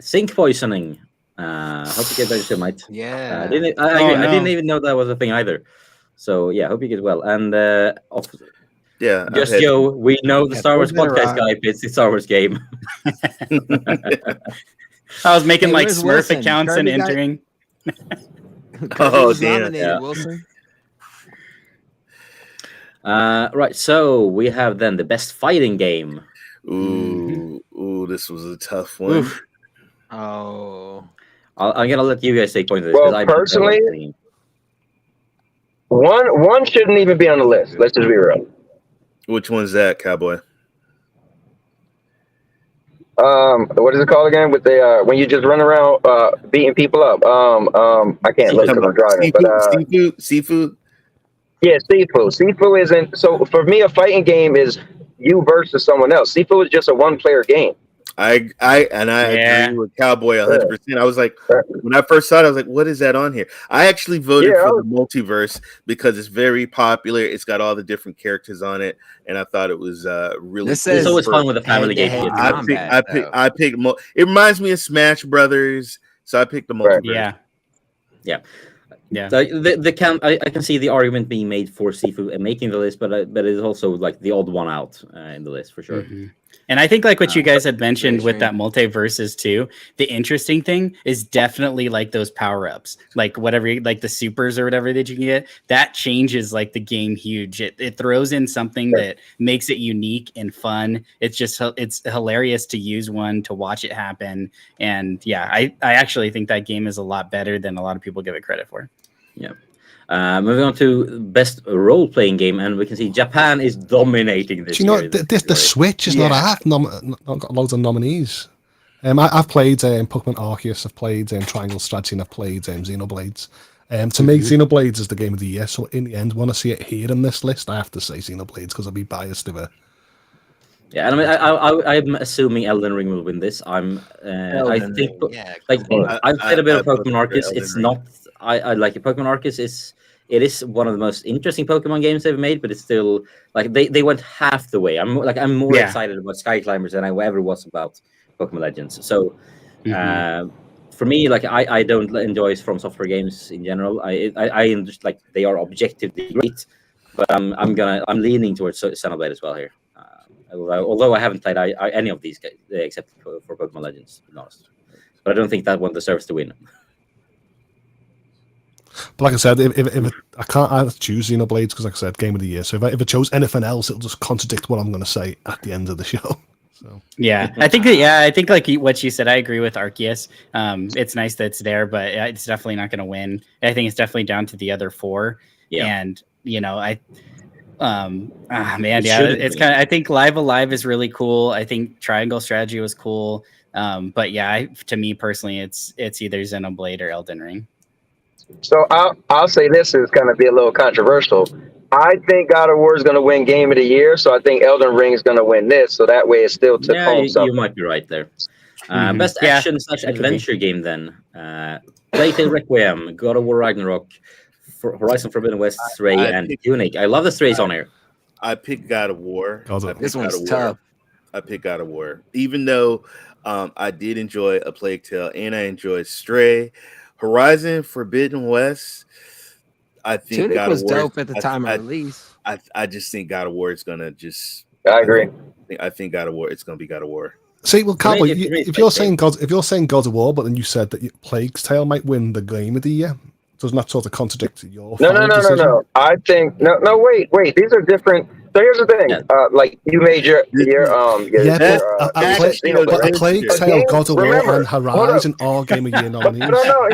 Zinc poisoning. Hope you get better soon, mate. Yeah. I didn't no. even know that was a thing either. So yeah, hope you get well. And Yeah, I've just had- Joe, we know the Yeah, Star Wars those are podcast right. guy plays the Star Wars game. I was making Hey, like where's Smurf Wilson? accounts and Kirby got- entering. Oh, was damn. nominated, Yeah. Wilson. Right. So we have then the best fighting game. Ooh, this was a tough one. Oof. Oh. I'm gonna let you guys take point of this. Well, 'cause I don't know personally- anything. One shouldn't even be on the list. Let's just be real. Which one's that, Cowboy? What is it called again? With the when you just run around beating people up. I can't look because I'm driving. But Seafood. yeah, Sifu. Sifu isn't so for me. A fighting game is you versus someone else. Sifu is just a one-player game. I Yeah. agree with Cowboy 100%. I was like, when I first saw it, I was like, what is that on here? I actually voted Yeah, for the multiverse because it's very popular. It's got all the different characters on it, and I thought it was really This cool. It's says always fun with a family game. head-to-head Yeah. combat, I picked it reminds me of Smash Brothers, so I picked the multiverse. Yeah, Yeah. yeah. So I can see the argument being made for Seafood and making the list, but it's also like the odd one out in the list for sure. Mhm. And I think like what you guys had mentioned with Racing. that multiverses too, the interesting thing is definitely like those power-ups, like whatever, like the supers or whatever that you can get, that changes like the game huge. It throws in something that makes it unique and fun. It's just, it's hilarious to use one, to watch it happen. And yeah, I actually think that game is a lot better than a lot of people give it credit for. Yeah. Moving on to best role-playing game, and we can see Japan is dominating this. Do you know year. the Switch is not got loads of nominees. I've played Pokemon Arceus, I've played Triangle Strategy, and I've played Xenoblades. To me, Xenoblades is the game of the year. So in the end, when I see it here in this list, I have to say Xenoblades because I'll be biased to it. Yeah, and I mean, I'm assuming Elden Ring will win this. I think Yeah, like I've played a bit of I Pokemon voted for Arceus. Elden It's Ring. not. I like it. Pokemon Arceus is one of the most interesting Pokemon games they've made, but it's still like they went half the way. I'm more Yeah. excited about Sky Climbers than I ever was about Pokemon Legends. So For me, like I don't enjoy From Software games in general. I just like they are objectively great, but I'm leaning towards Xenoblade as well here. Although I haven't played any of these guys, except for Pokemon Legends, to be honest. But I don't think that one deserves to win. But like I said, if I can't choose Xenoblades because, like I said, Game of the Year. So if I chose anything else, it'll just contradict what I'm going to say at the end of the show. So Yeah, I think like what you said, I agree with Arceus. It's nice that it's there, but it's definitely not going to win. I think it's definitely down to the other four. Yeah. And it's kind of. I think Live Alive is really cool. I think Triangle Strategy was cool. But yeah, to me personally, it's either Xenoblade or Elden Ring. So I'll say this is going to be a little controversial. I think God of War is going to win Game of the Year, so I think Elden Ring is going to win this. So that way, it still took home something. You might be right there. Best action / adventure game then. Plague Tale Requiem, God of War Ragnarok, Horizon Forbidden West, Stray, and Tunic. I love the Strays on here. I picked God of War. This one's tough. I picked God of War, even though I did enjoy A Plague Tale and I enjoyed Stray. Horizon Forbidden West, I think Tunic God was of War, dope at the time of release. I just think God of War is gonna just. I agree. I think God of War. It's gonna be God of War. See, well, Cowboy, if you're saying God of War, but then you said that Plague's Tale might win the Game of the Year, doesn't that sort of contradict your? No. I think no. Wait. These are different. So here's the thing. Like you made your A Plague Tale, God of War, and Horizon are Game of the Year nominees. No.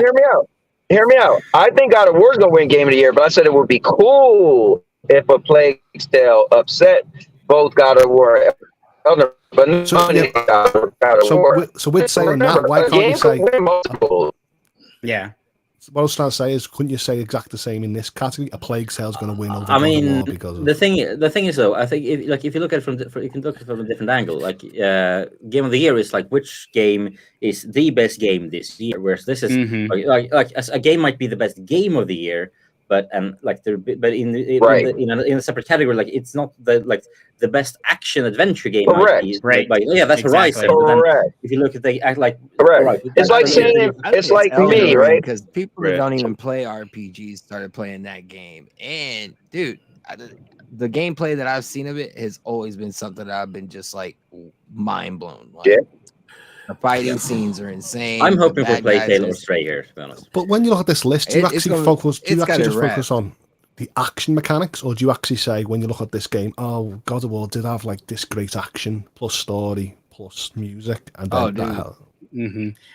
Hear me out. I think God of War is gonna win Game of the Year, but I said it would be cool if A Plague Tale upset both God of War and Elden. But so with saying that, why can't you say? Yeah. What I was trying to say is, couldn't you say exactly the same in this category? A Plague Tale is going to win over I mean, God of War because of... the thing is though, I think if you look at it from a different angle, like Game of the Year is like which game is the best game this year, whereas this is like a game might be the best game of the year, but in a separate category, like it's not the best action adventure game. Correct. Right. That's Exactly. Horizon. But then if you look at correct. Right, it's like saying it's like me, right? Because people who don't even play RPGs started playing that game, and dude, the gameplay that I've seen of it has always been something that I've been just like mind blown. Like, the fighting scenes are insane. I'm hoping for Plague Tale or Stray here, to be honest. But when you look at this list, do you actually focus on the action mechanics, or do you actually say when you look at this game, oh, God of War did have like this great action plus story plus music, and then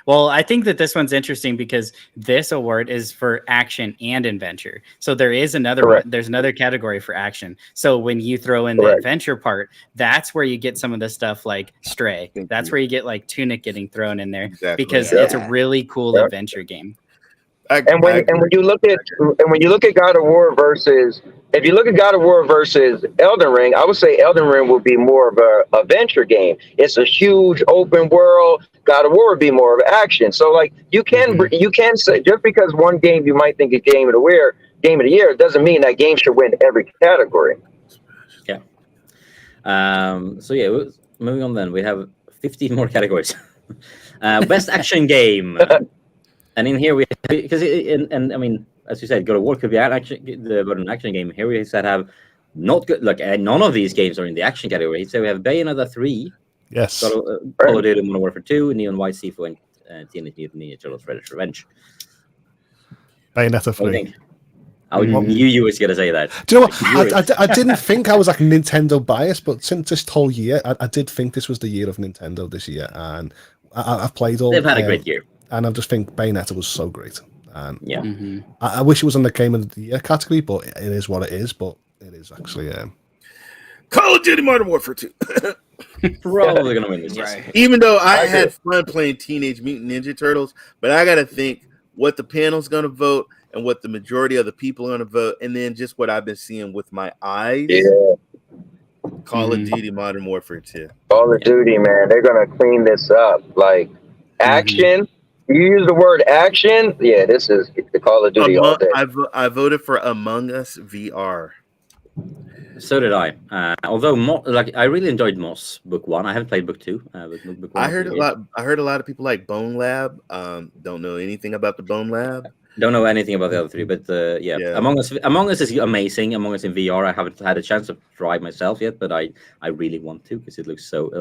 Well, I think that this one's interesting because this award is for action and adventure. So there is there's another category for action. So when you throw in the adventure part, that's where you get some of the stuff like Stray. That's where you get like Tunic getting thrown in there because it's a really cool adventure game. And when you look at God of War versus Elden Ring, I would say Elden Ring will be more of a adventure game. It's a huge open world. God of War would be more of an action. So like you can say just because one game you might think is game of the year doesn't mean that game should win every category. Yeah. Moving on then, we have 15 more categories. Best action game. And in here because I mean, as you said, God of War could be an action game. Here we said have not good. Like none of these games are in the action category. So we have Bayonetta 3, yes, Call of Duty Modern Warfare 2, Neon White Sifu, and Teenage Mutant Ninja Turtles: Shredder's Revenge. Bayonetta 3. I knew you was gonna say that. Do you know what? I didn't think I was like Nintendo biased, but since this whole year, I did think this was the year of Nintendo this year, and I've played all. They've had a great year. And I just think Bayonetta was so great. And I wish it was in the Game of the Year category, but it is what it is. But it is actually Call of Duty Modern Warfare 2. Probably gonna win this. Yes. Even though I had fun playing Teenage Mutant Ninja Turtles, but I gotta think what the panel's gonna vote and what the majority of the people are gonna vote, and then just what I've been seeing with my eyes. Yeah. Call of Duty Modern Warfare 2. Call of Duty, man, they're gonna clean this up. Like action. You use the word action, this is the Call of Duty all day. I voted for Among Us VR. So did I. Although, I really enjoyed Moss Book 1. I haven't played Book 2. But Book 1 I was heard really a good. lot. I heard a lot of people like Bone Lab. Don't know anything about the Bone Lab. Don't know anything about the other three, but yeah, Yeah. Among Us is amazing. Among Us in VR, I haven't had a chance to try myself yet, but I really want to because it looks so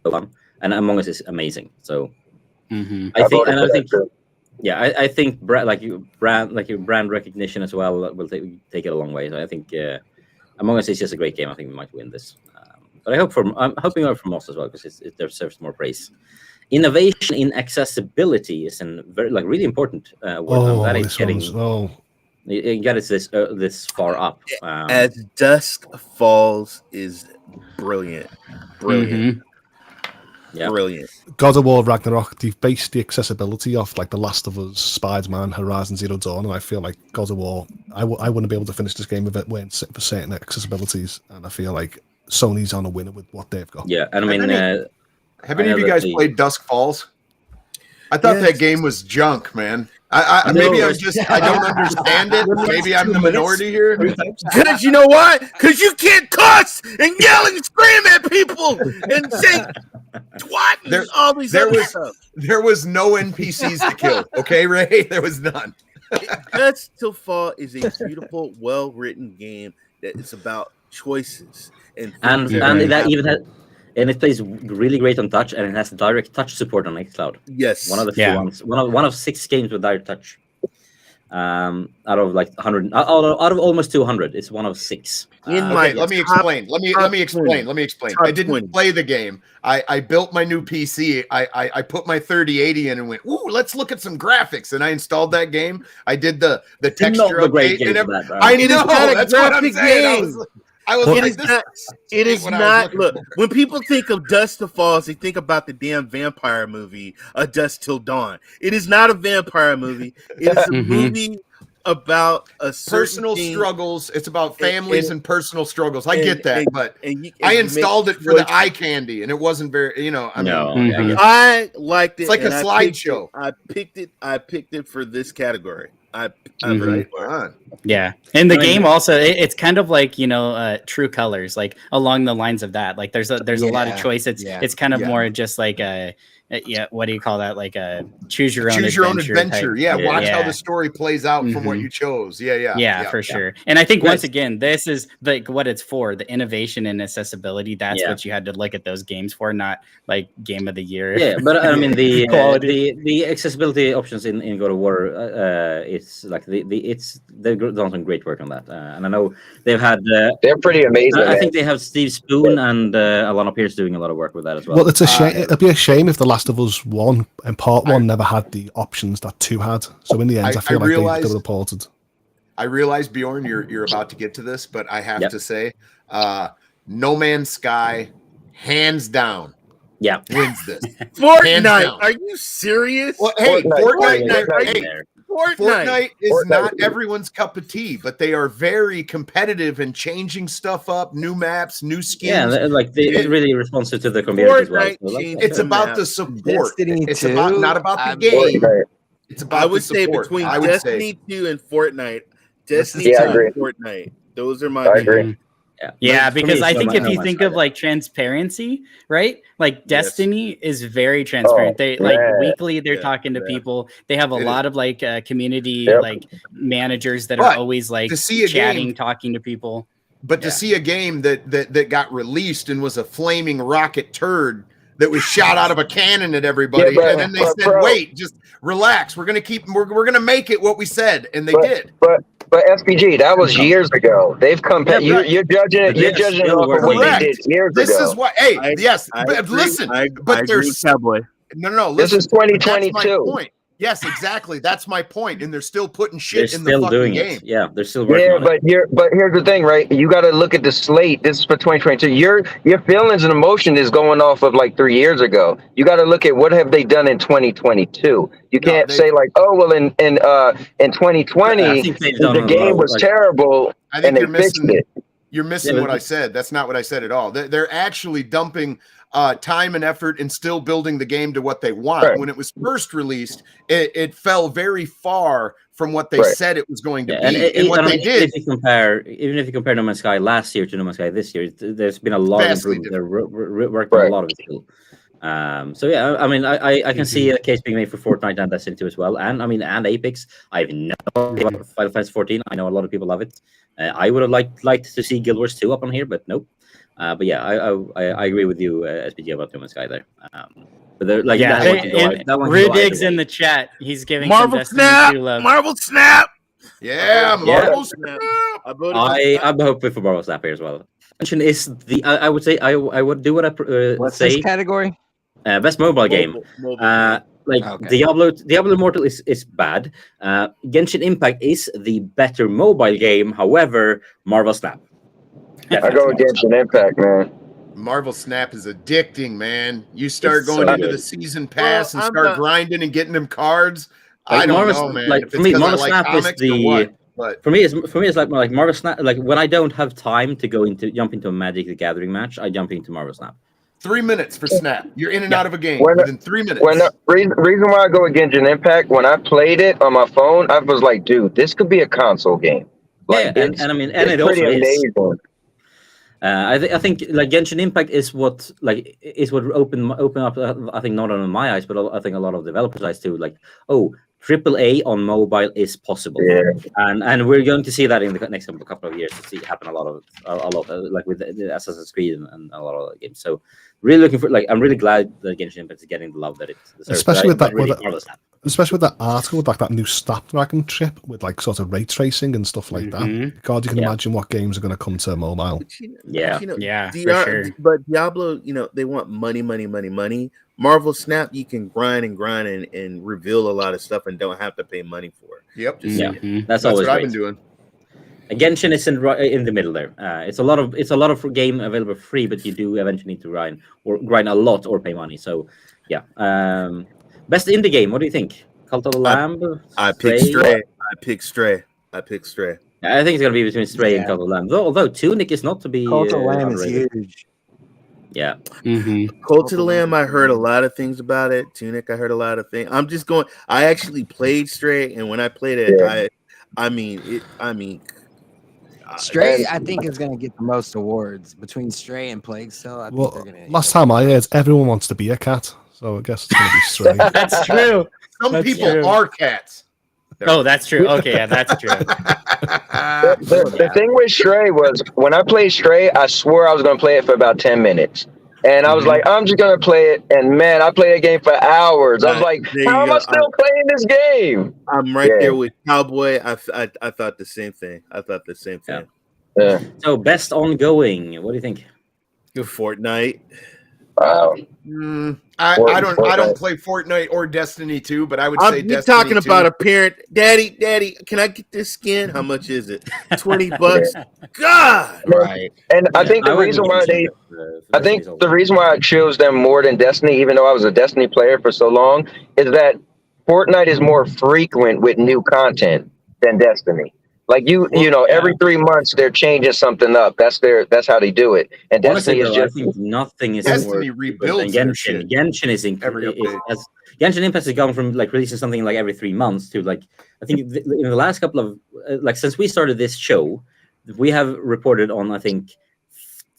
fun, and Among Us is amazing. So I think, voted and for I that think, too. yeah, I think your brand recognition as well will take it a long way. So I think Among Us is just a great game. I think we might win this, but I'm hoping for Moss as well because it deserves more praise. Innovation in accessibility is very really important word. I'm glad it's This one's getting it got it this far up. As Dusk Falls is brilliant, Mhm. Yeah. brilliant. God of War Ragnarok. They've based the accessibility off like The Last of Us, Spider-Man, Horizon Zero Dawn, and I feel like God of War. I wouldn't be able to finish this game if it weren't for certain accessibilities, and I feel like Sony's on a winner with what they've got. Yeah, and I mean, Have I any know of you that guys the- played Dusk Falls? I thought Yes. that game was junk, man. I No, maybe I'm it's- just I don't understand it. Maybe I'm the minority here. Because you know why? Because you can't cuss and yell and scream at people and say twat and There- all these there other was- stuff. There was no NPCs to kill. Okay, Ray, there was none. Dusk Till Fall is a beautiful, well-written game that is about choices and and things and that that happen. even has, and it plays really great on touch, and it has direct touch support on xCloud. Yes, One of the few Yeah. ones. One of 6 games with direct touch. Out of like 100, out of almost 200, it's one of 6. In Okay, my let me top- explain. Let me top explain. 20. Let me explain. Top I didn't 20. play the game. I built my new PC. I put my 3080 in and went, ooh, let's look at some graphics. And I installed that game. I did the texture Not the great update game and for everything. that, bro. I It is know. not a That's what I'm graphic saying. game. I was It like, is this not. It is what I was not. looking Look, for. when people think of Dusk Till Falls, they think about the damn vampire movie, A Dusk Till Dawn. It is not a vampire movie. It is a Mhm. movie about a certain personal thing, struggles. It's about families and personal struggles. I get that, but and you I make installed it for the choices. eye candy, and it wasn't very. I mean, No, Mhm. I get I liked it. It's like a and I picked slideshow. it. I picked it for this category. I Mhm. voted right for it. on. Yeah, and the I mean, game also it's kind of like True Colors, like along the lines of that. Like there's a lot of Yeah, choice. It's yeah, it's kind of yeah. more just like what do you call that? Like a choose your own adventure. type. Yeah, Yeah. watch how Yeah. the story plays out from what Mhm. you chose. Yeah. Yeah, for sure. And I think once Nice. again, this is like what it's for, the innovation and accessibility. That's Yeah. what you had to look at those games for, not like game of the year. Yeah, but I mean Quality. the accessibility options in God of War, it's like they've done some great work on that, and I know they've had. They're pretty amazing. I man. think they have Steve Spoon and Alana Pierce doing a lot of work with that as well. Well, it's a shame. It'd be a shame if The Last of Us 1 and Part 1 never had the options that 2 had. So in the end, I feel like they realized- were ported. I realize, Bjorn, you're about to get to this, but I have Yep. to say, No Man's Sky, hands down, Yeah, wins this. Hands Fortnite. down. Are you serious? Well, hey, Fortnite. Fortnite, Fortnite is Fortnite. not everyone's cup of tea, but they are very competitive and changing stuff up, new maps, new skins. yeah, like they're really responsive to the community as well. Fortnite So, like, changed It's the about map. the support. Destiny It's 2, about not about the I'm- game. Fortnite. It's about I would the say support. between I would Destiny 2 and Fortnite, Destiny Yeah, I 2 agree. and Fortnite. Those are my I two. agree. Yeah, For me, because it's I No think Man- if you No think Man's of Sky. like transparency, right? Like Yes. Destiny is very transparent. Oh, They like man. weekly they're Yeah, talking to yeah. people. They have a It lot of like community Yep. like managers that But are always like to see a chatting, game- talking to people. But to Yeah. see a game that got released and was a flaming rocket turd that was shot out of a cannon at everybody, Yeah, but- and then they but, said, bro- "Wait, just relax. We're gonna make it what we said," and they But- did. But SPG, that was years ago. They've come. Yeah, You're judging it. but You're they're judging it still off of what working. they Correct. did years This ago. is what. Hey, I- yes, I but agree- listen, I but agree there's with Cowboy. no. This Listen, is but that's 2022. my point. Yes, exactly. That's my point. And they're still putting they're shit in the still fucking doing game. it. Yeah, they're still working Yeah, on it. but here's the thing, right? You got to look at the slate. This is for 2022. Your feelings and emotion is going off of like 3 years ago. You got to look at what have they done in 2022. You No, can't they- say like, oh well, in 2020 I think they've done the a game lot, was like- terrible I think and they you're fixed missing. it. You're missing Yeah, what but- I said. That's not what I said at all. They're actually dumping time and effort and still building the game to what they want. Right. When it was first released, it fell very far from what they Right. said it was going to Yeah, be, and what they did. Even if you compare No Man's Sky last year to No Man's Sky this year, there's been a lot of Vastly improvement. They're working on Right. a lot of it still. So yeah, I mean, I can see a case being made for Fortnite and Destiny 2 as well, and I mean, and Apex. I have no idea about Final Fantasy 14. I know a lot of people love it. I would have liked to see Guild Wars 2 up on here, but nope. But yeah, I agree with you, SPG, about No Man's Sky there. But they're like Yeah, that one can go either Rudig's in way. the chat. He's giving Marvel some Destiny Snap, 2 love. Marvel Snap. Yeah, Yeah. Marvel Snap. I'm hoping for Marvel Snap here as well. Mention is the I would say I would do what I What's say. this category? Best mobile game. Like Okay. Diablo Immortal is bad. Genshin Impact is the better mobile game. However, Marvel Snap. I go against an Impact, man. Marvel Snap is addicting, man. You start It's going so into good. the season pass Well, and I'm start not- grinding and getting them cards. Like, I don't Marvel- know, man. like, if for it's me, 'cause I Marvel like Snap is comics or the- what, but For me, it's like Marvel Snap. Like when I don't have time to jump into a Magic the Gathering match, I jump into Marvel Snap. 3 minutes for Snap. You're in and Yeah. out of a game When- within 3 minutes. Reason why I go against an Impact, when I played it on my phone, I was like, dude, this could be a console game. Like, Yeah, and I mean, and it's it also pretty is. amazing. I think like Genshin Impact is what open up. I think not only my eyes, but I think a lot of developers' eyes too. Like, oh, AAA on mobile is possible, Yeah. and we're going to see that in the next couple of years. To see happen a lot like with the Assassin's Creed and a lot of other games. So really looking for I'm really glad that Genshin Impact is getting the love that it deserves. Especially with that- really with that- marvelous stuff. Especially with that article, with like that new Snapdragon chip with like sort of ray tracing and stuff like that. God, you can Yeah. imagine what games are going to come to mobile. But Yeah. Yeah, for DR sure. But Diablo, they want money. Marvel Snap, you can grind and reveal a lot of stuff and don't have to pay money for it. Yep. Just Yeah, saying. that's That's always what I've great. been doing. Genshin is in the middle there. It's a lot of game available for free, but you do eventually need to grind a lot or pay money. So yeah. Best indie game. What do you think? Cult of the Lamb. I picked Stray. Yeah, I think it's gonna be between Stray and Yeah. Cult of the Lamb. Although Tunic is not to be. Cult of Lamb is underrated. huge. Yeah. Cult of the Lamb, I heard a lot of things about it. Tunic, I heard a lot of things. I'm just going. I actually played Stray, and when I played it, Yeah. I mean, Stray, I think, is going to get the most awards between Stray and Plague Cell. I think Well, they're going to. last time I heard, everyone wants to be a cat, so I guess it's going to be Stray. That's true. Some That's people true. are cats. Oh, that's true. Okay, yeah, that's true. The thing with Stray was when I played Stray, I swore I was going to play it for about 10 minutes. And I was like, I'm just going to play it. And man, I played that game for hours. I was like, There you how am go. I still playing this game? I'm right Yeah. there with Cowboy. I thought the same thing. Yeah. So best ongoing. What do you think? Fortnite. Wow. I don't Fortnite. play Fortnite or Destiny 2, but I would say You're Destiny talking 2. about a parent, daddy. Can I get this skin? How much is it? $20. God. Right. And I think the wouldn't reason why mention they it, for I think Destiny's the reason why I chose them more than Destiny, even though I was a Destiny player for so long, is that Fortnite is more frequent with new content than Destiny. Like every 3 months they're changing something up. That's how they do it. And Honestly, Destiny is though, I just think nothing is Destiny more rebuilds than their Genshin. shit Genshin is every update. Genshin Impact has gone from like releasing something like every 3 months to like I think in the last couple of since we started this show, we have reported on I think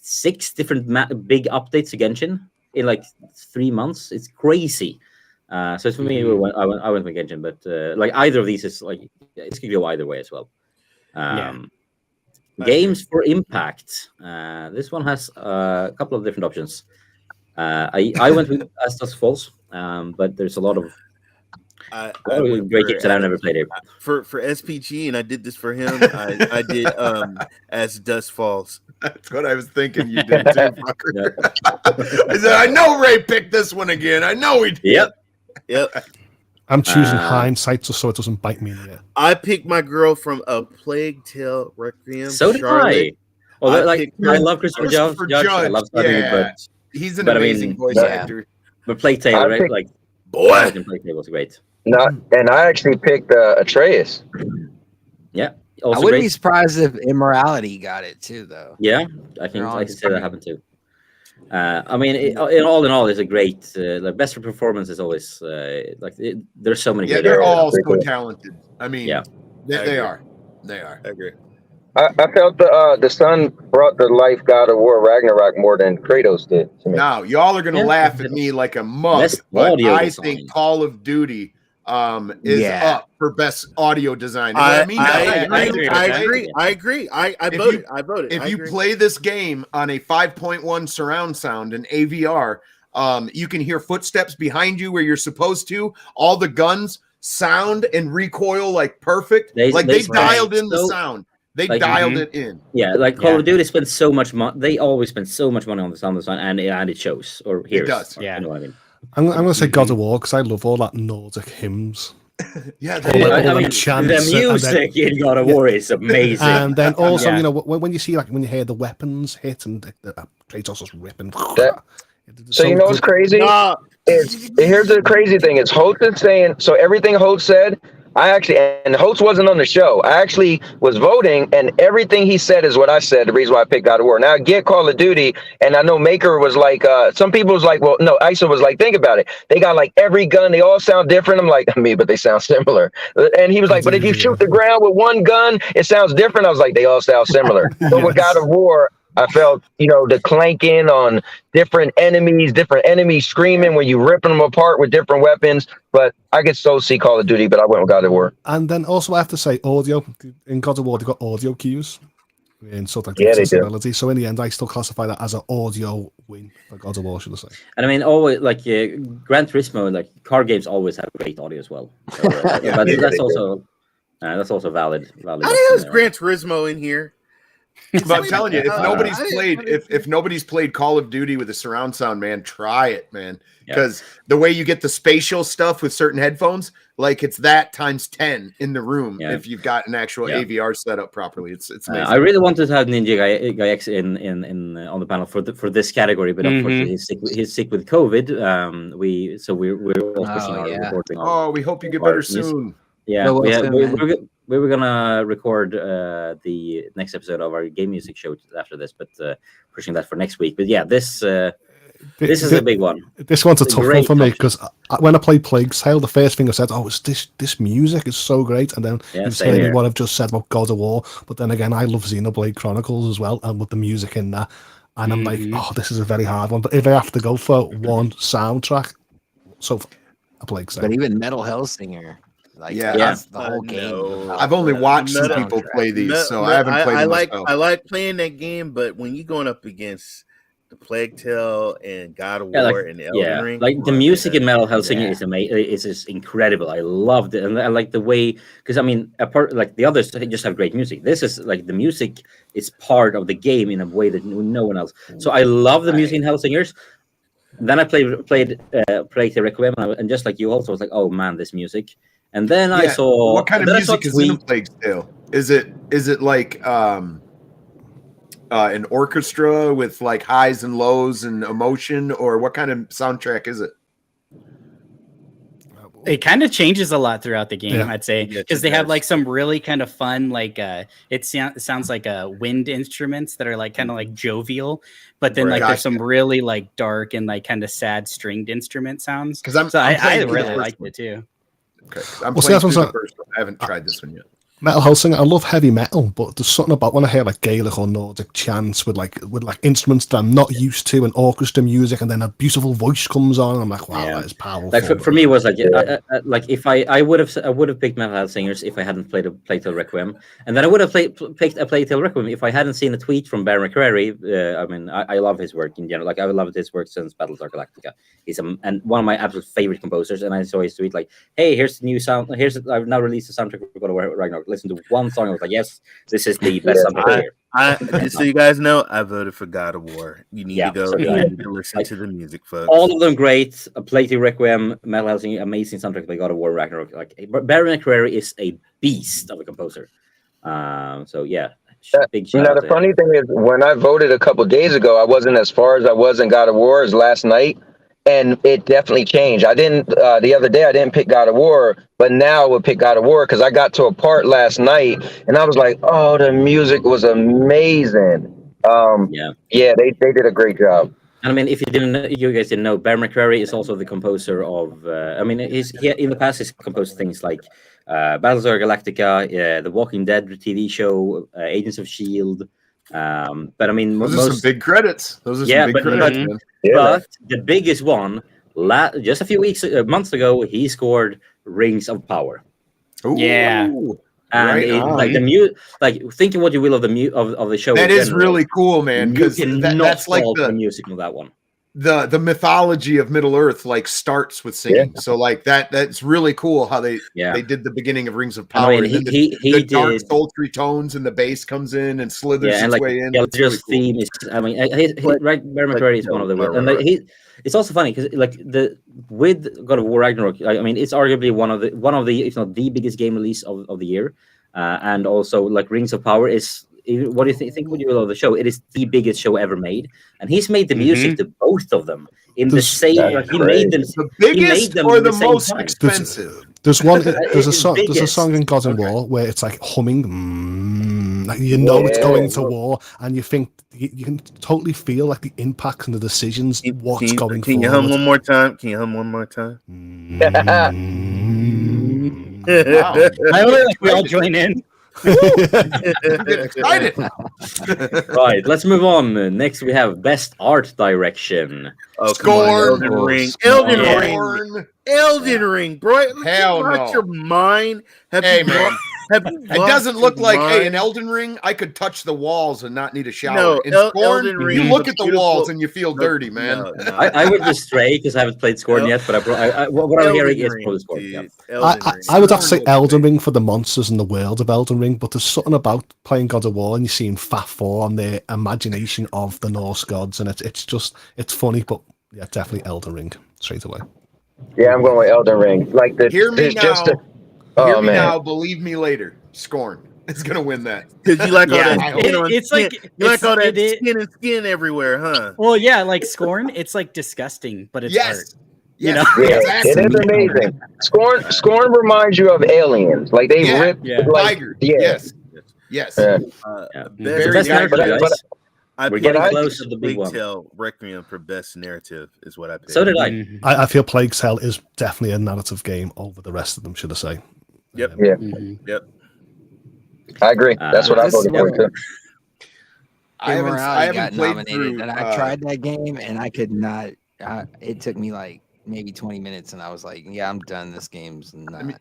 6 different big updates to Genshin in like 3 months. It's crazy. So it's for me, I went with Genshin, but like either of these is like it could go either way as well. Games for Impact. This one has a couple of different options. I went with As Dusk Falls, but there's a lot of great games that I've never played here. For SPG, and I did this for him. I did As Dusk Falls. That's what I was thinking you did too, fucker. Yeah. I said, I know Ray picked this one again. I know he did. Yep. I'm choosing hindsight just so it doesn't bite me in the ear. I picked my girl from A Plague Tale Requiem. So did Charlotte. I. Well, I like picked I love Christopher Judge. I love Starting yeah. but He's an But I amazing mean, voice yeah. actor. Plague Tale, I right? picked- Like Boy. Plague Tale was great. not. And I actually picked Atreus. Yeah. I Also wouldn't be great. surprised if Immorality got it too, though. Yeah, I They're can all say that happened too. I mean, in all, it's a great. Like best performance is always there's so many. Yeah, great they're areas. all so talented. I mean, Yeah. they are. They are. I agree. I felt the son brought to life God of War Ragnarok more than Kratos did to me. Now, y'all are gonna Yeah. laugh at me like a mug, Best but audio I design. think Call of Duty is Yeah. up for best audio design. And what I mean by that I is agree with I that. agree. I agree. I If voted. you- I voted. if I you agree. play this game on a 5.1 surround sound and AVR, you can hear footsteps behind you where you're supposed to. All the guns sound and recoil like perfect. They Dialed in the so- sound. They like- dialed it in. Yeah, like Call Yeah. of Duty spends so much money. They always spend so much money on the sound design, and it shows or hears. does. Yeah. You know what I mean? I'm going to say God of War because I love all that Nordic hymns. Yeah, All they, the- I all them mean, chants the and then- music in God of Yeah. War is amazing. And then also, Yeah. you know, when you see when you hear the weapons hit and Kratos just ripping. So you know what's crazy? Nah, Here's the crazy thing: is Holt is saying so. Everything Holt said, and Holt wasn't on the show. I actually was voting, and everything he said is what I said. The reason why I picked God of War. Now I get Call of Duty, and I know Maker was like, some people was like, well, no, ISO was like, think about it. They got like every gun. They all sound different. I'm like, but they sound similar. And he was like, but if you shoot the ground with one gun, it sounds different. I was like, they all sound similar. So with God of War, I felt, the clanking on different enemies screaming when you ripping them apart with different weapons. But I could so see Call of Duty, but I went with God of War. And then also I have to say audio. In God of War, they've got audio cues in sort of like the Yeah, they do. accessibility. So in the end, I still classify that as an audio win for God of War, should I say. And I mean, always like Gran Turismo, like car games always have great audio as well. So, but that's also valid. how the hell is Gran Turismo in here? but I'm telling you, if nobody's I didn't- played, I didn't- if nobody's played Call of Duty with a surround sound, man, try it, man. Yeah. Because the way you get the spatial stuff with certain headphones, like it's that times 10 in the room. Yeah. If you've got an actual Yeah. AVR set up properly, it's amazing. I really wanted to have Ninja Guy X in on the panel for this category, but unfortunately he's sick with COVID. We're all pushing our yeah. we recording. hope you get Or better music. soon. Yeah, No, well, we were gonna record the next episode of our game music show after this, but pushing that for next week. But yeah, this is a big one. This one's a It's a tough one great for me option. because when I played Plague Tale, the first thing I said, "Oh, it's this music is so great," and then Yeah, you've same heard here. what I've just said about God of War. But then again, I love Xenoblade Chronicles as well, and with the music in that, and I'm like, "Oh, this is a very hard one." But if I have to go for one soundtrack, so a Plague Tale. But even Metal Hellsinger, like Yeah. that's the whole game. No. I've only watched some Metal- people play these, No, so no, I haven't played I them like myself. I like playing that game, but when you're going up against the Plague Tale and God of Yeah, War like- and Elden Ring, like the come on, music in man. Metal Hellsinger Yeah. is amazing. It's just incredible. I loved it, and I like the way because I mean, apart like the others just have great music. This is like the music is part of the game in a way that no one else. So I love the music in Hellsingers. Then I played the Requiem, and just like you, also was like, oh man, this music. And then I Yeah, saw what kind of then I saw music is in a tweet- Plague Tale? Is it like an orchestra with like highs and lows and emotion, or what kind of soundtrack is it? It kind of changes a lot throughout the game, Yeah. I'd say, Yes, because it they have does. like some really kind of fun, like it sounds like wind instruments that are like kind of like jovial, but then Right. like there's Gotcha. some really like dark and like kind of sad stringed instrument sounds. Because I'm I playing through the really first liked one. it too. Okay. I'm Well, see, playing that's through what the I'm first one. I haven't tried this one yet. Metal Hellsinger, I love heavy metal, but there's something about when I hear like Gaelic or Nordic chants with like instruments that I'm not used to and orchestra music, and then a beautiful voice comes on, and I'm like, wow, Yeah. that is powerful. Like for me, it was like like if I would have picked Metal Hellsingers if I hadn't played a Plague Tale Requiem, and then I would have picked a Plague Tale Requiem if I hadn't seen a tweet from Baron McCreary. I mean, I love his work in general. Like I've loved his work since Battlestar Galactica. He's and one of my absolute favorite composers. And I saw his tweet like, "Hey, here's the new sound. I've now released a soundtrack for God of War Ragnarok. Listen to one song." I was like, "Yes, this is the best soundtrack here." Just so you guys know, I voted for God of War. You need Yeah, to go. so You did I. need to listen Like, to the music, folks. All of them great. A Plague Tale Requiem, Metal Hellsinger, amazing soundtrack by God of War Ragnarok. Like Baron McCreary is a beast of a composer. So yeah, big shout out The to him. funny thing is, when I voted a couple days ago, I wasn't as far as I was in God of War as last night, and it definitely changed. I didn't the other day. I didn't pick God of War, but now I would pick God of War because I got to a part last night, and I was like, "Oh, the music was amazing." Yeah. Yeah, they did a great job. And I mean, if you guys didn't know, Bear McCreary is also the composer of. I mean, in the past he's composed things like Battlestar Galactica, The Walking Dead TV show, Agents of Shield. But I mean, Those are some big credits. Those are some big credits, man. But the biggest one, just a few months ago, he scored Rings of Power. Ooh. Yeah. And like thinking what you will of the show. That is really cool, man. Because that's like the music of that one. The mythology of Middle Earth like starts with singing. So like that's really cool how they did the beginning of Rings of Power. I mean, the dark sultry tones and the bass comes in and slithers its way in. Yeah, just theme is. I mean, Bear McCreary is one of the and it's also funny because like with God of War Ragnarok, I mean, it's arguably one of the if not the biggest game release of the year, and also like Rings of Power is. What do you think? What do you love the show? It is the biggest show ever made, and he's made the music to both of them in the same. He made them the biggest or the most expensive. There's a song in God of War where it's like humming, like it's going to war, and you think you can totally feel like the impact and the decisions. What's going? Can you hum one more time? Can you hum one more time? Wow. I only like we all join in. Excited. Right, let's move on. Next, we have Best Art Direction. Scorn. Elden Ring. Elden Ring, bro. Hell no. Your mind. Hey, man. It doesn't look like, hey, in Elden Ring, I could touch the walls and not need a shower. No, in Scorn, you look at the walls and you feel dirty, man. No. I would just stray because I haven't played Scorn yet, but what I'm hearing is probably Scorn. Yeah. I would have to say Elden Ring for the monsters and the world of Elden Ring, but there's something about playing God of War and you're seeing Fat 4 and their imagination of the Norse gods, and it's funny, but yeah, definitely Elden Ring straight away. Yeah, I'm going with Elden Ring. Like Hear me now, believe me later. Scorn is gonna win that because you like all that. Skin and skin everywhere, huh? Well, yeah, like Scorn. It's like disgusting, but it's art. You know? It is amazing. Scorn reminds you of aliens. Like they rip like Tiger. Yes. Very nice. We're getting close to the big one. Tale Requiem for best narrative is what I picked. So did I. I feel Plague Tale is definitely a narrative game over the rest of them, should I say? Yep. Yep. I agree. That's what I voted for too. I haven't played nominated, through. And I tried that game, and I could not. It took me like maybe 20 minutes, and I was like, "Yeah, I'm done. This game's not." I mean,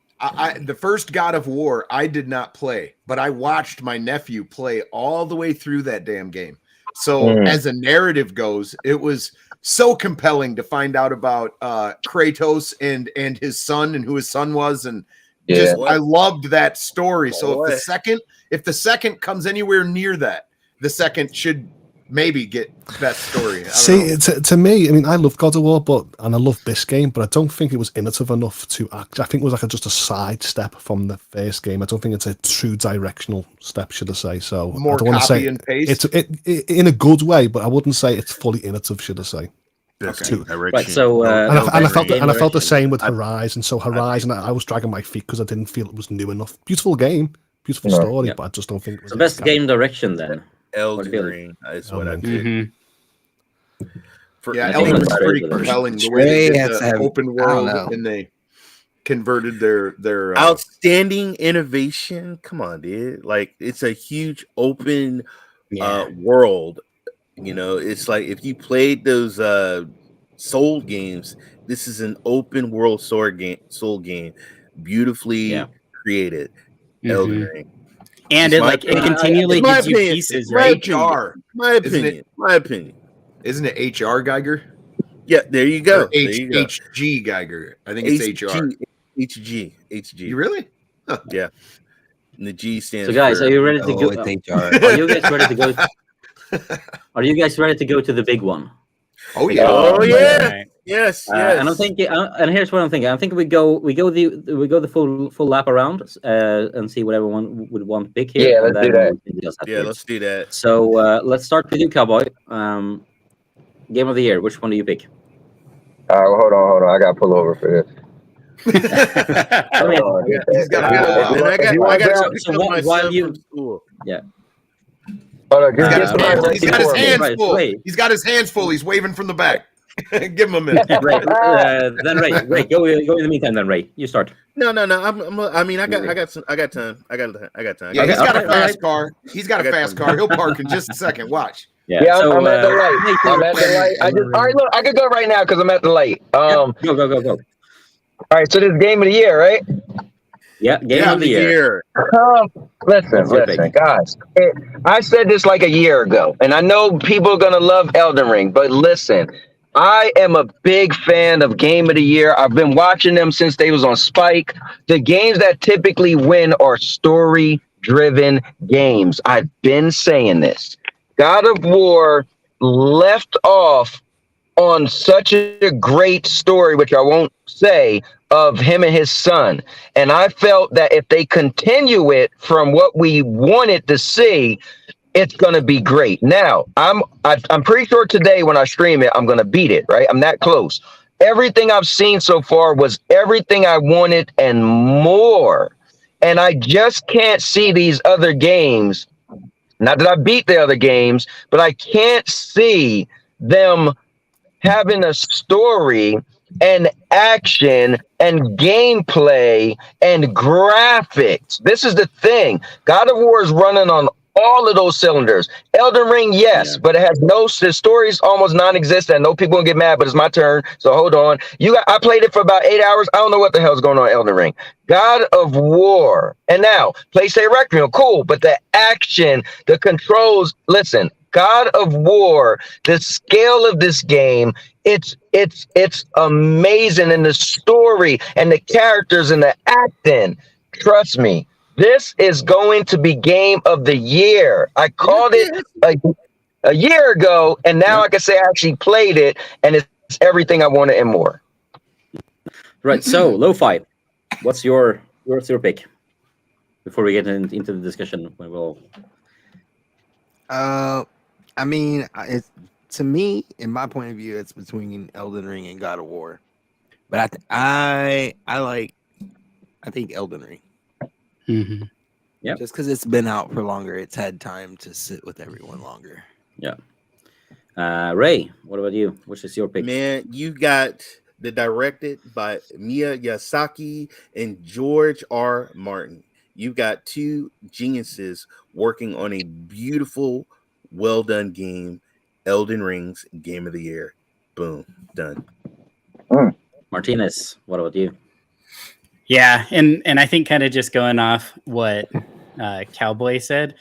the first God of War I did not play, but I watched my nephew play all the way through that damn game. So as a narrative goes, it was so compelling to find out about Kratos and his son and who his son was, and I loved that story. So if the second comes anywhere near that, the second should maybe get best story. See, to me, I mean, I love God of War, and I love this game, but I don't think it was innovative enough to act. I think it was like just a side step from the first game. I don't think it's a true directional step, should I say? So more I don't want to say and paste. It's in a good way, but I wouldn't say it's fully innovative, should I say? Right, so I felt the same with Horizon. So Horizon, I was dragging my feet because I didn't feel it was new enough. Beautiful game, beautiful story, but I just don't think it was the best game direction then. Elden Ring is what I picked. Elden Ring's pretty compelling. The way they did the open world and they converted their outstanding innovation. Come on, dude! Like it's a huge open world. You know, it's like if you played those Soul games, this is an open world Soul game, beautifully created. Elden Ring. And it continually gives you pieces, right? My opinion. Isn't it HR Geiger? Yeah, there you go. HG Geiger. I think it's HR. HG. You really? Huh. Yeah. And the G stands for... So guys, are you ready to go? It's HR. Are you guys ready to go? Are you guys ready to go to the big one? Oh yeah. Oh yeah. Right. Yes. And I'm thinking, and here's what I'm thinking. I think we go the full lap around and see what everyone would want to pick here. Yeah, let's do that. Let's do that. So let's start with you, Cowboy. Game of the year. Which one do you pick? Hold on. I got to pull over for this. He's got. While you. Oh No, He's got his just get hands, somebody he's got his for me. hands Right, full. wait. He's got his hands full. He's waving from the back. Give him a minute. Ray, then Ray, go in the meantime. Then Ray, you start. No. I mean, I got time. I got time. Yeah, Okay, he's got a alright, fast car. He's got I a got fast time. car. He'll park in just a second. Watch. Yeah, So, I'm at the light. make I'm your at the plan. light. All right, look, I could go right now because I'm at the light. Go. All right, so this game of the year, right? Yeah, game of the year. Listen, What's your pick? guys. I said this like a year ago, and I know people are gonna love Elden Ring, but listen, I am a big fan of Game of the Year. I've been watching them since they was on Spike. The games that typically win are story-driven games. I've been saying this. God of War left off on such a great story, which I won't say, of him and his son. And I felt that if they continue it from what we wanted to see, it's going to be great. Now, I'm pretty sure today when I stream it, I'm going to beat it, right? I'm that close. Everything I've seen so far was everything I wanted and more. And I just can't see these other games. Not that I beat the other games, but I can't see them having a story and action and gameplay and graphics. This is the thing. God of War is running on all of those cylinders. Elden Ring, yes, but it has no. The story's almost non-existent. I know people gonna get mad, but it's my turn. So hold on. I played it for about 8 hours. I don't know what the hell's going on in Elden Ring. God of War, and now PlayStation Requiem, cool, but the action, the controls. Listen, God of War, the scale of this game, it's amazing, and the story and the characters and the acting. Trust me, this is going to be game of the year. I called it a year ago, and now I can say I actually played it, and it's everything I wanted and more. Right. So, Lo-Fi, what's your pick? Before we get into the discussion, we will. I mean, it's to me, in my point of view, it's between Elden Ring and God of War. But I think Elden Ring. Mm-hmm. Yeah. Just because it's been out for longer, it's had time to sit with everyone longer. Yeah. Ray, what about you? Which is your pick? Man, you got the directed by Miyazaki and George R. Martin. You got two geniuses working on a beautiful, well done game. Elden Ring's Game of the Year. Boom, done. Martinez, what about you? Yeah, and I think kind of just going off what Cowboy said,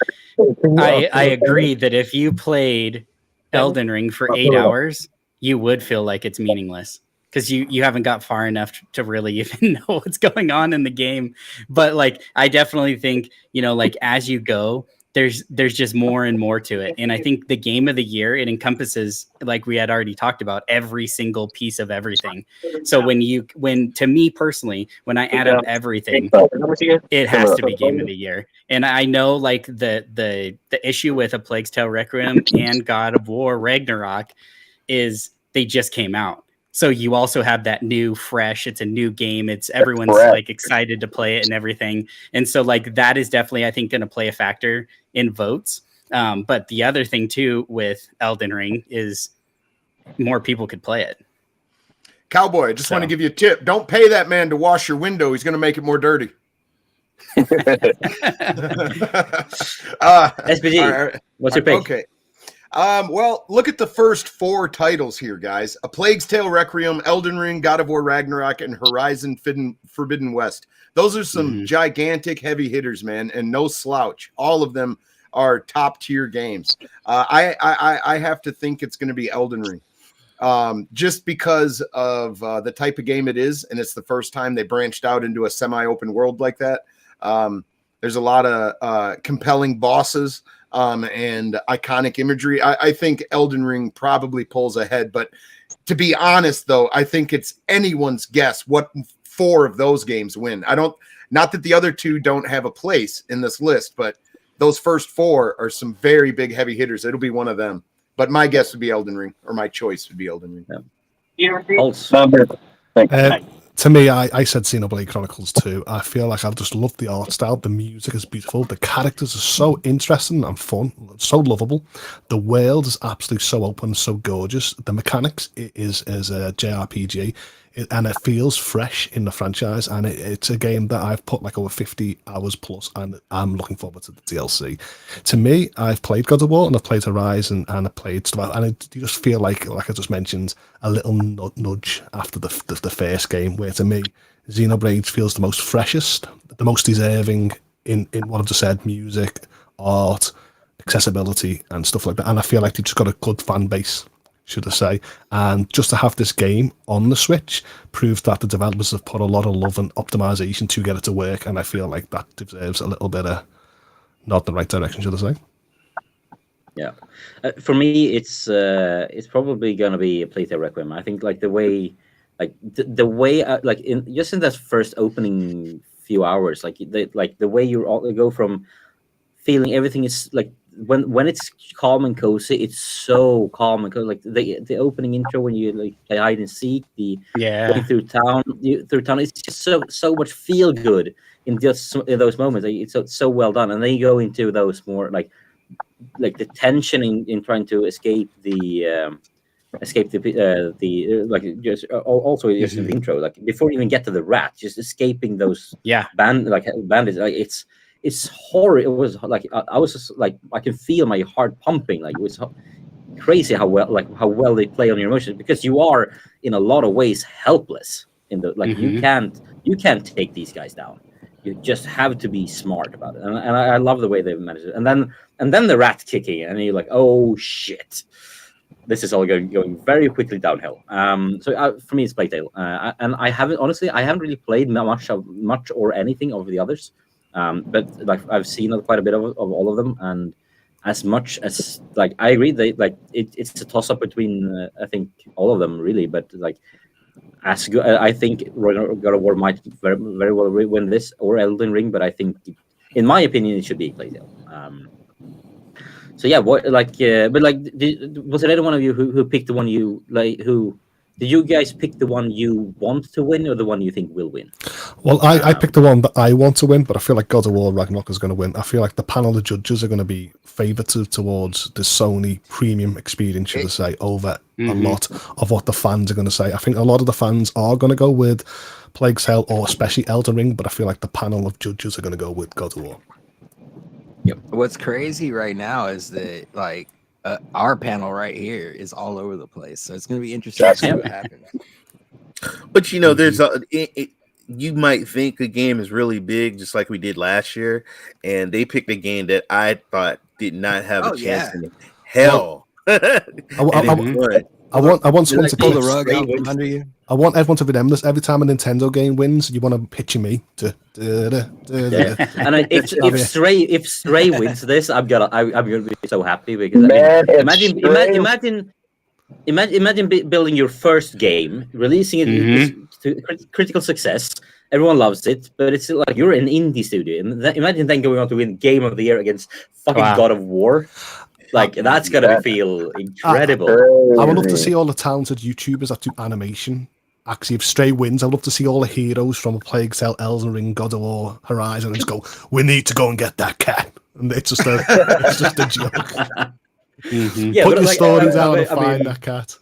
I agree that if you played Elden Ring for 8 hours, you would feel like it's meaningless because you haven't got far enough to really even know what's going on in the game. But like, I definitely think, like as you go, there's just more and more to it. And I think the game of the year, it encompasses, like we had already talked about, every single piece of everything. So when to me personally, when I add up everything, it has to be game of the year. And I know like the issue with A Plague's Tale Requiem and God of War Ragnarok is they just came out. So you also have that new fresh, it's a new game. It's everyone's like excited to play it and everything. And so like that is definitely, I think, going to play a factor in votes. But the other thing too with Elden Ring is more people could play it. Cowboy, I just want to give you a tip. Don't pay that man to wash your window. He's going to make it more dirty. SPG, what's your pick? Okay. Well, look at the first 4 titles here, guys. A Plague's Tale Requiem, Elden Ring, God of War Ragnarok, and Horizon Forbidden West. Those are some gigantic heavy hitters, man, and no slouch. All of them are top-tier games. I have to think it's going to be Elden Ring. Just because of the type of game it is, and it's the first time they branched out into a semi-open world like that. There's a lot of compelling bosses. And iconic imagery. I think Elden Ring probably pulls ahead, but to be honest, though, I think it's anyone's guess what 4 of those games win. Not that the other 2 don't have a place in this list, but those first 4 are some very big heavy hitters. It'll be one of them. But my guess would be Elden Ring, or my choice would be Elden Ring. Pulse. To To me, I said Xenoblade Chronicles 2. I feel like I've just loved the art style. The music is beautiful. The characters are so interesting and fun, so lovable. The world is absolutely so open, so gorgeous. The mechanics is a JRPG, and it feels fresh in the franchise. And it's a game that I've put like over 50 hours plus, and I'm looking forward to the DLC. To me, I've played God of War and I've played Horizon and I've played stuff, and you just feel like I just mentioned, a little nudge after the first game, where to me Xenoblade feels the most freshest, the most deserving in what I've just said: music, art, accessibility, and stuff like that. And I feel like they just got a good fan base, should I say. And just to have this game on the Switch proves that the developers have put a lot of love and optimization to get it to work, and I feel like that deserves a little bit of nod in the right direction, should I say. Yeah, for me, it's probably gonna be a Playtale Requiem. I think like the way, like the way, like in just in that first opening few hours, like the way you all go from feeling everything is like when it's calm and cozy, it's so calm and cozy. Like the opening intro when you like play hide and seek, the walking through town, it's just so much feel good in just in those moments. Like, it's so well done, and then you go into those more like the tension in trying to escape the like just also just in the intro, like before you even get to the rat, just escaping those bandits. Like it's horror. It was like I was just like I can feel my heart pumping. Like it was crazy how well they play on your emotions, because you are in a lot of ways helpless in the like you can't take these guys down. You just have to be smart about it, and I love the way they've managed it. And then the rat kicking, and you're like, oh shit, this is all going very quickly downhill. So for me, it's Playtale, and I haven't really played much or anything of the others, but like I've seen quite a bit of all of them, and as much as like I agree, it's a toss up between I think all of them really, but like. As good, I think God of War might very, very well win this, or Elden Ring, but I think, in my opinion, it should be Playtale. So yeah, but was there any one of you who picked the one you like? Who did you guys pick the one you want to win, or the one you think will win? Well, I picked the one that I want to win, but I feel like God of War Ragnarok is going to win. I feel like the panel of judges are going to be favoured towards the Sony premium experience, should I say, over a lot of what the fans are going to say. I think a lot of the fans are going to go with Plague Tale or especially Elden Ring, but I feel like the panel of judges are going to go with God of War. Yep. What's crazy right now is that like our panel right here is all over the place, so it's going to be interesting to see what happens. But you know, there's you might think a game is really big, just like we did last year, and they picked a game that I thought did not have a chance in hell. I want someone to pull the rug out from under you. I want everyone to remember this. Every time a Nintendo game wins, you want to picture me. And if Stray wins this, I'm gonna be so happy, because imagine building your first game, releasing it to critical success. Everyone loves it, but it's like you're an indie studio, and imagine then going on to win Game of the Year against fucking God of War. Like that's gonna feel incredible. I would love to see all the talented YouTubers that do animation. Actually, if Stray wins, I'd love to see all the heroes from A Plague Tale, Elden Ring, God of War, Horizon, and just go, "We need to go and get that cat," and it's just a joke. Yeah, put your story down and find that cat.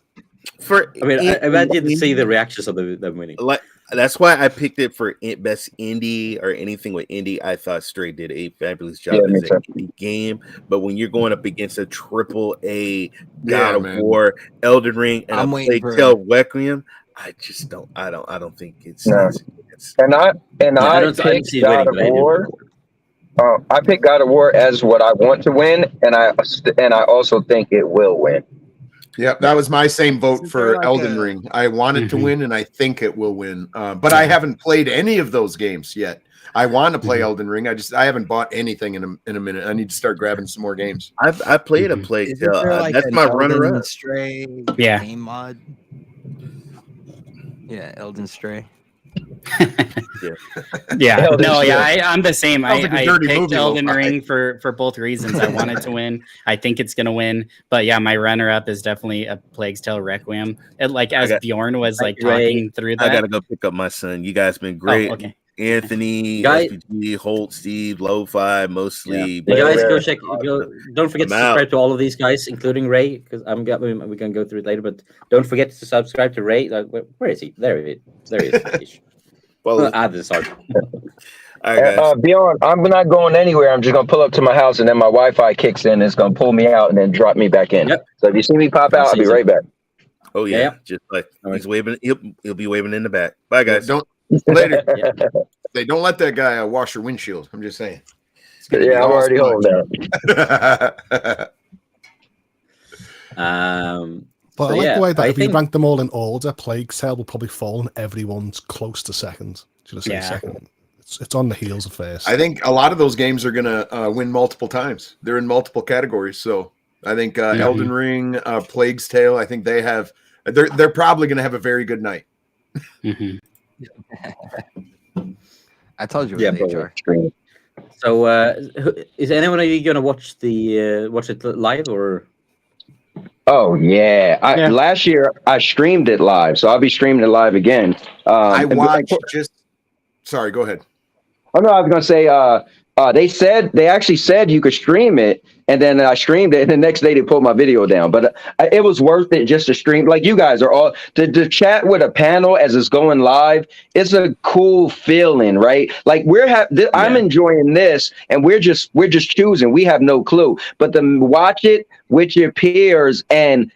Imagine to see the reactions of them winning. Like that's why I picked it for best indie or anything with indie. I thought Stray did a fabulous job as an indie game, but when you're going up against a AAA God of War, Elden Ring, and a Plague Tale Requiem, I just don't. I don't think it's. I picked God of War. I picked God of War as what I want to win, and I also think it will win. Yep, that was my same vote for Elden Ring. I wanted to win, and I think it will win. But I haven't played any of those games yet. I want to play Elden Ring. I haven't bought anything in a minute. I need to start grabbing some more games. I played a Plague Tale. That's my runner-up. Stray game mod. Yeah, Elden Stray. Yeah, Elden no, Ring. I'm the same. Sounds like a I dirty picked movie, Elden lo-fi. Ring for both reasons. I wanted to win. I think it's gonna win. But yeah, my runner-up is definitely a Plague's Tale Requiem. And like as Bjorn was like Ray, talking through I that. gotta go pick up my son. You guys been great. okay. Anthony, Guys- SPG, Holt, Steve, Lo-Fi, mostly. You guys go Ray. check. Don't forget I'm to out. subscribe to all of these guys, including Ray, because we can go through it later. But don't forget to subscribe to Ray. Where is he? There he is. Well, Add this on. all right, guys. Beyond, I'm not going anywhere. I'm just gonna pull up to my house, and then my Wi-Fi kicks in. It's gonna pull me out and then drop me back in. Yep. So if you see me pop I'll out, I'll see be you right back. Oh yeah, Yeah. just like All he's waving. He'll be waving in the back. Bye, guys. Don't later. They don't let that guy wash your windshield. I'm just saying. It's gonna be Yeah, I'm all already home now. smudged. But So, I like yeah, the way that I if we think- rank them all in order, Plague's Tale will probably fall and everyone's close to second. Should I say Yeah. second? It's on the heels of first. I think a lot of those games are gonna win multiple times. They're in multiple categories, so I think Elden Ring, Plague's Tale. I think they have. They're probably gonna have a very good night. Mhm. I told you it Yeah, was probably. HR. So, is anyone of you gonna watch it live or? Oh yeah. Yeah. Last year I streamed it live, so I'll be streaming it live again. I and- watched just. Sorry, go ahead. Oh no, I was gonna say they actually said you could stream it, and then I streamed it, and the next day they pulled my video down. But it was worth it just to stream. Like you guys are all to chat with a panel as it's going live. It's a cool feeling, right? Like I'm enjoying this, and we're just choosing. We have no clue, but to watch it with your peers and.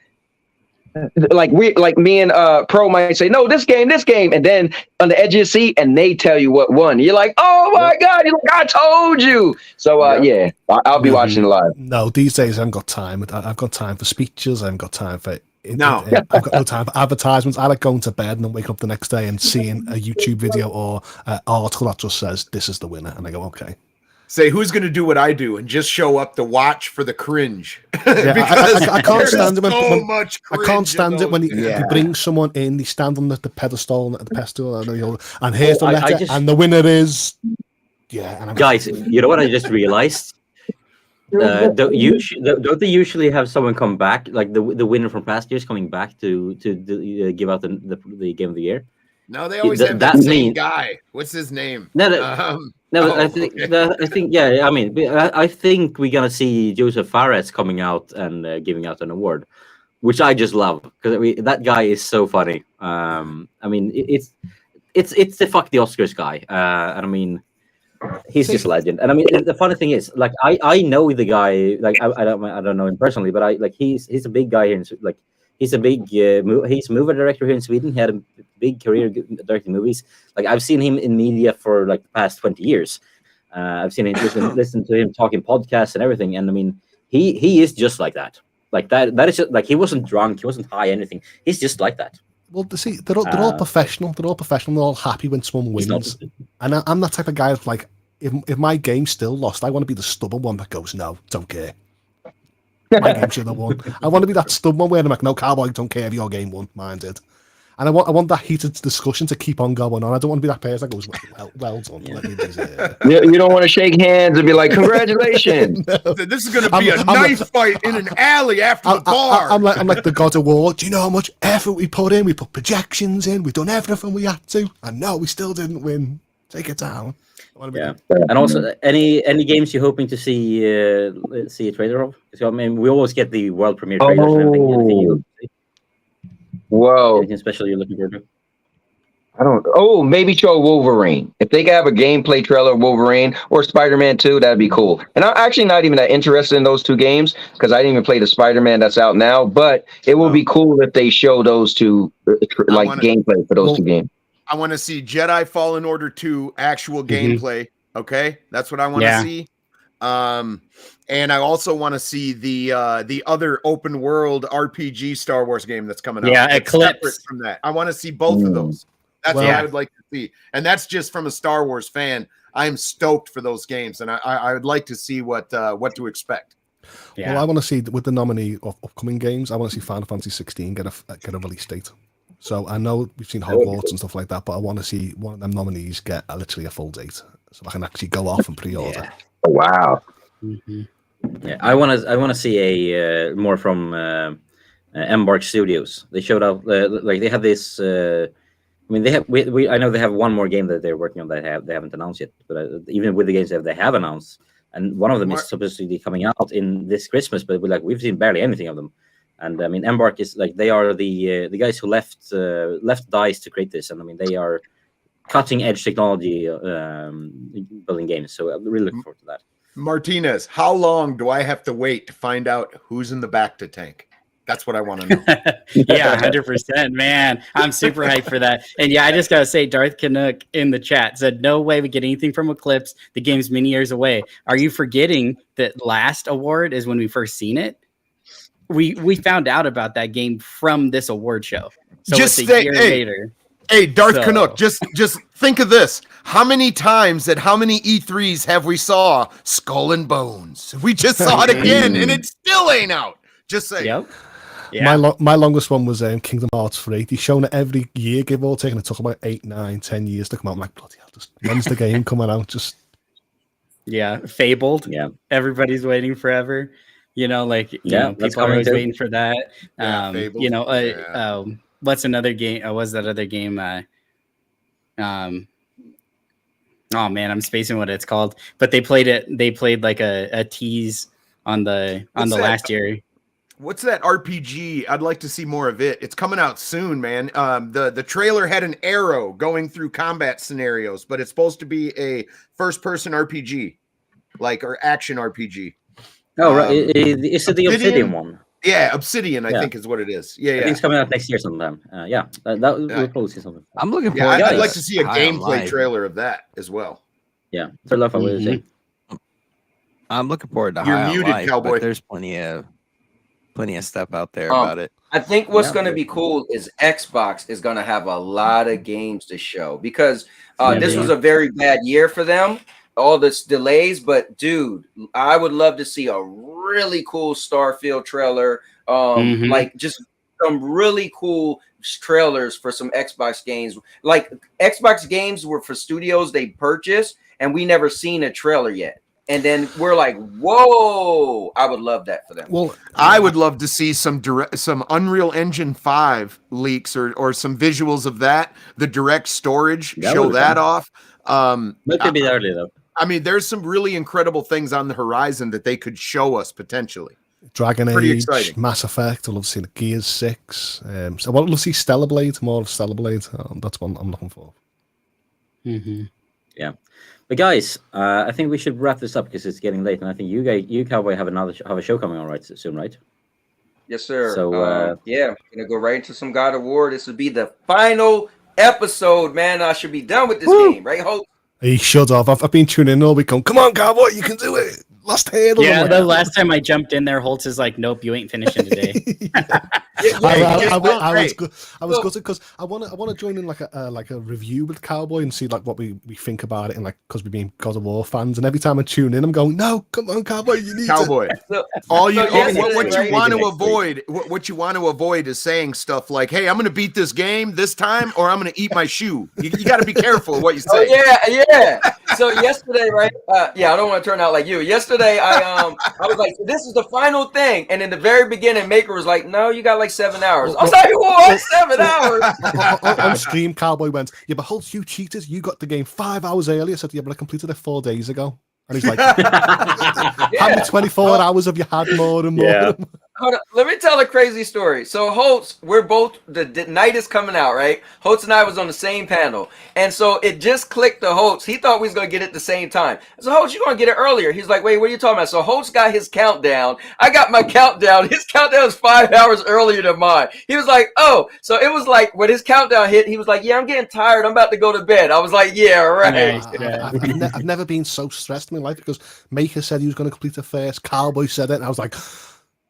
Like me and Pro might say, no, this game, and then on the edge of your seat, and they tell you what won. You're like, oh my God, you're like, I told you. So yeah, I'll be watching it live. No, these days I haven't got time. I've got time for speeches. I haven't got time for No. I've got no time for advertisements. I like going to bed and then wake up the next day and seeing a YouTube video or an article that just says this is the winner, and I go, okay. Say who's going to do what I do and just show up to watch for the cringe. Yeah, I can't stand it when, so when much I cringe can't stand in it when those you bring someone in, they stand on the pedestal, and here's the I letter, just- and the winner is and I'm Guys, you know what I just realized? Don't they usually have someone come back, like the winner from past years, coming back to give out the game of the year? No, they always That- have that that same mean- guy. What's his name? No, Oh, I think okay. I think yeah. I mean, I think we're gonna see Joseph Fares coming out and giving out an award, which I just love because that guy is so funny. I mean, it's the fuck the Oscars guy, and I mean, he's just a legend. And I mean, the funny thing is, like, I know the guy. Like, I don't know him personally, but he's a big guy here. Like, he's a big he's a movie director here in Sweden. He had a big career directing movies. Like, I've seen him in media for like the past 20 years. I've seen him listen to him talking podcasts and everything. And I mean, he is just like that. Like that is just like, he wasn't drunk, he wasn't high, anything. He's just like that. Well, see, they're all professional. They're all professional. They're all happy when someone He's not- wins. And I'm that type of guy that's like, if my game's still lost, I want to be the stubborn one that goes, no, don't care. My game should have won. I want to be that stubborn one where I'm like, no, Cowboy, don't care if your game won, mine did. And I want that heated discussion to keep on going on. I don't want to be that person that goes, well done. Let me deserve it. You don't want to shake hands and be like, congratulations. This is going to be a knife fight in an alley after the bar. I'm like the God of War. Do you know how much effort we put in? We put projections in. We've done everything we had to. And no, we still didn't win. Take it down. Yeah, and also any games you're hoping to see a trailer of? So, I mean, we always get the world premiere trailers. And everything. Whoa. Anything special you're looking forward to? I don't. Oh, maybe show Wolverine. If they could have a gameplay trailer of Wolverine or Spider-Man 2, that'd be cool. And I'm actually not even that interested in those two games because I didn't even play the Spider-Man that's out now. But it would be cool if they show those two, gameplay for those two games. I want to see Jedi Fallen Order 2 actual gameplay. Okay, that's what I want to see. And I also want to see the other open world RPG Star Wars game that's coming out. Yeah, It's Eclipse. separate from that. I want to see both of those. That's what I would like to see. And that's just from a Star Wars fan. I am stoked for those games, and I would like to see what to expect. Yeah. Well, I want to see with the nominee of upcoming games. I want to see Final Fantasy 16 get a release date. So I know we've seen Hogwarts and stuff like that, but I want to see one of them nominees get literally a full date, so I can actually go off and pre-order. Yeah. Wow. Mhm. Yeah, I want to see a more from Embark Studios. They showed out like they have this. I mean, they have. I know they have one more game that they're working on that they haven't announced yet. But even with the games that they have announced, and one of them is supposedly coming out in this Christmas, but we've seen barely anything of them. And I mean, Embark is like they are the guys who left DICE to create this, and I mean they are cutting edge technology building games. So I'm really looking forward to that. Martinez, how long do I have to wait to find out who's in the back to tank? That's what I want to know. Yeah, 100%, man. I'm super hyped for that. And yeah, I just gotta say, Darth Canuck in the chat said, "No way we get anything from Eclipse. The game's many years away." Are you forgetting that last award is when we first seen it? We found out about that game from this award show. So Just it's a think, year hey, later. Hey, Darth So- Canuck, just think of this. How many times at how many E3s have we saw Skull and Bones? We just saw it again, and it still ain't out. Just saying. Yep. Yeah. My longest one was Kingdom Hearts 3. He's shown it every year, give or take, and it took about 8, 9, 10 years to come out. I'm like, bloody hell, just when's the game coming out? Just Yeah. Fabled. Yeah. Everybody's waiting forever. You know, like Yeah, that's people are coming always too. waiting for that. Yeah, Fabled. You know, Yeah. What's another game? What's that other game? Oh man, I'm spacing what it's called. But they played it. They played like a tease on the What's that? last year. What's that RPG? I'd like to see more of it. It's coming out soon, man. The trailer had an arrow going through combat scenarios, but it's supposed to be a first-person RPG, or action RPG. Oh, right. Is it the Obsidian one? Yeah, Obsidian, I Yeah. think is what it is. Yeah, I yeah. think it's coming out next year sometime. Yeah, that we'll probably see something. I'm looking Yeah, forward. I'd to like this to see a high on gameplay life. trailer of that as well. Yeah, third love, I would Mhm. say. I'm looking forward to You're high on muted, life, cowboy. but there's plenty of stuff out there Um, about it. I think what's Yeah. going to be cool is Xbox is going to have a lot of games to show because Yeah, this they was a very bad year for them. All this delays, but dude, I would love to see a really cool Starfield trailer. Mhm. Like just some really cool trailers for some Xbox games. Like Xbox games were for studios they purchased, and we never seen a trailer yet. And then we're like, whoa! I would love that for them. well, I would love to see some Unreal Engine 5 leaks or some visuals of that. The direct storage, That show would be that fun. off. Might be a bit early though. I mean, there's some really incredible things on the horizon that they could show us potentially. Dragon Pretty Age, exciting. Mass Effect. I'd love to see the Gears 6. So I want to see Stellar Blade, more of Stellar Blade. That's one I'm looking for. Mhm. But guys, I think we should wrap this up because it's getting late, and I think you Cowboy, have a show coming on right soon, right? Yes, sir. So, yeah, gonna go right into some God of War. This would be the final episode, man. I should be done with this game, right? Hope. He should have. I've been tuning in all week. Come on, Cowboy, you can do it. Last hurdle. Yeah, I'm the like, last time I jumped in there, Holtz is like, "Nope, you ain't finishing today." I was Hey. good. I was good because I want to join in like a review with Cowboy and see like what we think about it, and like because we've been God of War fans, and every time I tune in, I'm going, no, come on, Cowboy, you need to. Cowboy. So, What yesterday, you right? want to Next week. avoid, what you want to avoid is saying stuff like, "Hey, I'm going to beat this game this time, or I'm going to eat my shoe." You got to be careful what you Oh say. yeah. So yesterday, right? Yeah, I don't want to turn out like you. Yesterday, I was like, this is the final thing, and in the very beginning, Maker was like, no, you got like 7 hours. I was like, what? 7 hours? on stream, Cowboy went, yeah, but Holtz, you cheaters, you got the game 5 hours early. I said, yeah, but I completed it 4 days ago. And he's like, how many 24 hours have you had more and more? Yeah. Hold on. Let me tell a crazy story. So Holtz, we're both the night is coming out, right? Holtz and I was on the same panel, and so it just clicked to Holtz. He thought we was gonna get it at the same time. So Holtz, you're gonna get it earlier. He's like, wait, what are you talking about? So Holtz got his countdown. I got my countdown. His countdown is 5 hours earlier than mine. He was like, oh, so it was like when his countdown hit, he was like, yeah, I'm getting tired. I'm about to go to bed. I was like, yeah, right. Nice. I've never been so stressed in my life because Maker said he was going to complete it first. Cowboy said it, and I was like,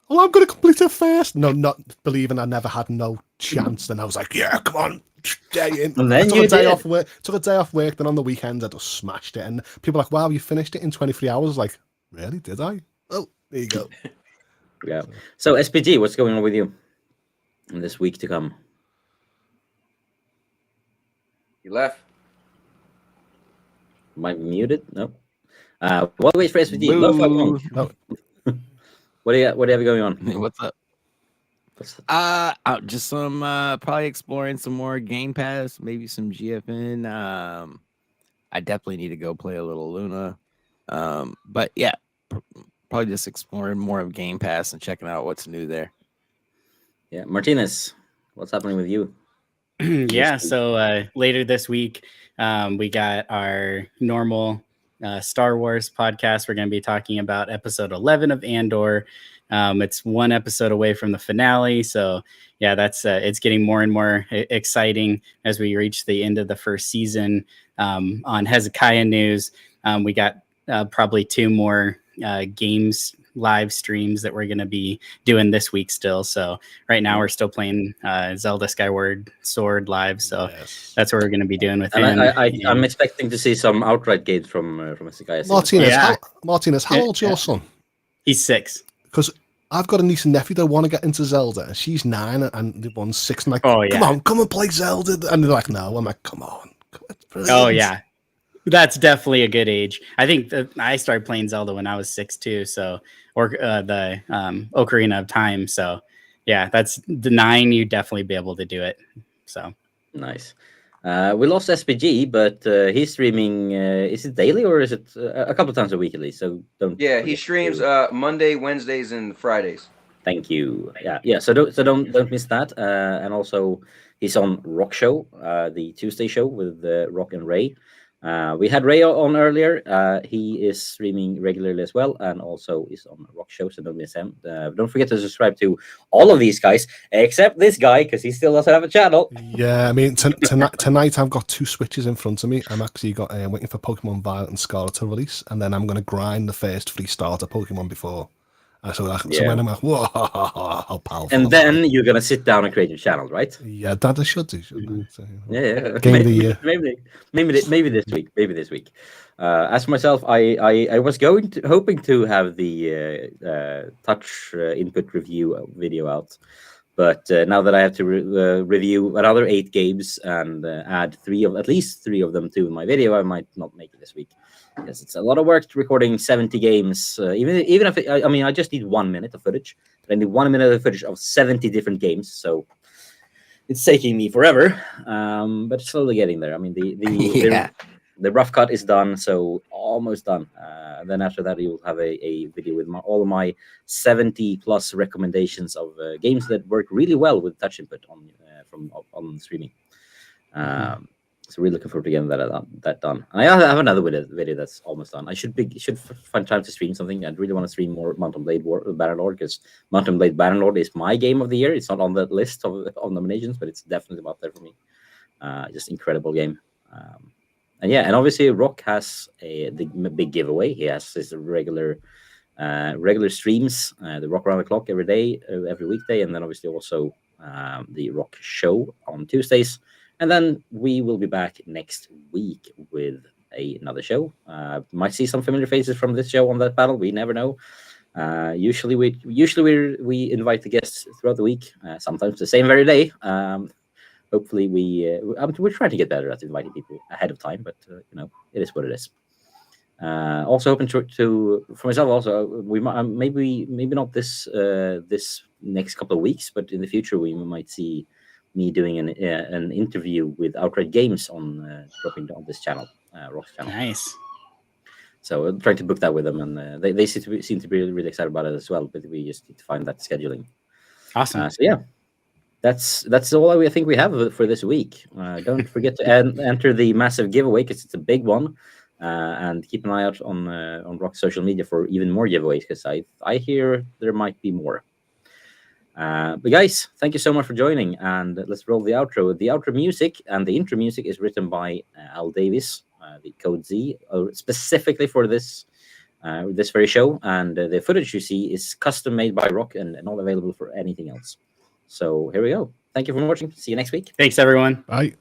"Oh, I'm going to complete it first." No, not believing I never had no chance. Then I was like, "Yeah, come on, day in." And then I took you a day did. off work. Took a day off work. Then on the weekend, I just smashed it. And people are like, "Wow, you finished it in 23 hours." I was like, really? Did I? Oh, there you go. Yeah. So SPG, what's going on with you in this week to come? You left. Might be muted. No. While we wait for SVG, Love Boo. No, what do you have going on? What's up? Just some probably exploring some more Game Pass, maybe some GFN. I definitely need to go play a little Luna. But yeah, probably just exploring more of Game Pass and checking out what's new there. Yeah, Martinez, what's happening with you? Yeah, so later this week, we got our normal Star Wars podcast. We're going to be talking about episode 11 of Andor. It's one episode away from the finale, so yeah, that's it's getting more and more exciting as we reach the end of the first season. On Hezekiah News, we got probably 2 more games live streams that we're going to be doing this week still. So right now we're still playing Zelda Skyward Sword live. So that's what we're going to be doing with him. I'm expecting to see some outright games from Hezekiah. Martinez, how old's your son? He's 6. Because I've got a niece and nephew that want to get into Zelda, and she's 9, and the one's 6. I'm like, come and play Zelda. And they're like, no. I'm like, come on. Oh, yeah. That's definitely a good age. I think I started playing Zelda when I was 6 too. So, or the Ocarina of Time. So, yeah, that's the 9. You'd definitely be able to do it. So nice. We lost SPG, but he's streaming. Is it daily or is it a couple of times a week at least? So don't. Yeah, he streams Monday, Wednesdays, and Fridays. Thank you. Yeah. So don't miss that. And also, he's on Rokk Show, the Tuesday show with Rokk and Ray. We had Ray on earlier. He is streaming regularly as well, and also is on Rokk Show, so don't miss him. Don't forget to subscribe to all of these guys, except this guy, because he still doesn't have a channel. Yeah, I mean, tonight I've got 2 Switches in front of me. I'm actually waiting for Pokemon Violet and Scarlet to release, and then I'm going to grind the first 3 starter Pokemon before. So when I'm like, whoa, how powerful. And then you're going to sit down and create your channel, right? Yeah, that I should do, shouldn't I? So, yeah. Game of the year. Maybe this week. As for myself, I was hoping to have the touch input review video out. But now that I have to review another 8 games and add at least 3 of them to my video, I might not make it this week. Because it's a lot of work recording 70 games. Even if I just need 1 minute of footage, but I need 1 minute of footage of 70 different games. So it's taking me forever, but it's slowly getting there. I mean, the rough cut is done, so almost done. Then after that, you'll have a video with all of my 70 plus recommendations of games that work really well with touch input on streaming. So really looking forward to getting that done. And I have another video that's almost done. I should find time to stream something. I'd really want to stream more Mountain Blade Bannerlord, because Mountain Blade Bannerlord is my game of the year. It's not on the list of nominations, but it's definitely up there for me. Just incredible game. And obviously Rokk has the big giveaway. He has his regular streams, the Rokk Around the Clock every day, every weekday, and then obviously also the Rokk Show on Tuesdays. And then we will be back next week with another show. Might see some familiar faces from this show on that panel. We never know. Usually we invite the guests throughout the week. Sometimes the same very day. Hopefully we're trying to get better at inviting people ahead of time, but it is what it is. Also hoping to for myself also, we might maybe not this next couple of weeks, but in the future we might see me doing an interview with Outright Games on dropping on this channel, Rock's channel. Nice. So we're trying to book that with them, and they seem to be really excited about it as well. But we just need to find that scheduling. Awesome. So yeah, that's all I think we have for this week. Don't forget to enter the massive giveaway, because it's a big one, and keep an eye out on Rock's social media for even more giveaways, because I hear there might be more. But guys, thank you so much for joining, and let's roll the outro. The outro music and the intro music is written by Al Davis, the Code Z, specifically for this very show, and the footage you see is custom made by Rokk and not available for anything else. So here we go. Thank you for watching. See you next week. Thanks, everyone. Bye.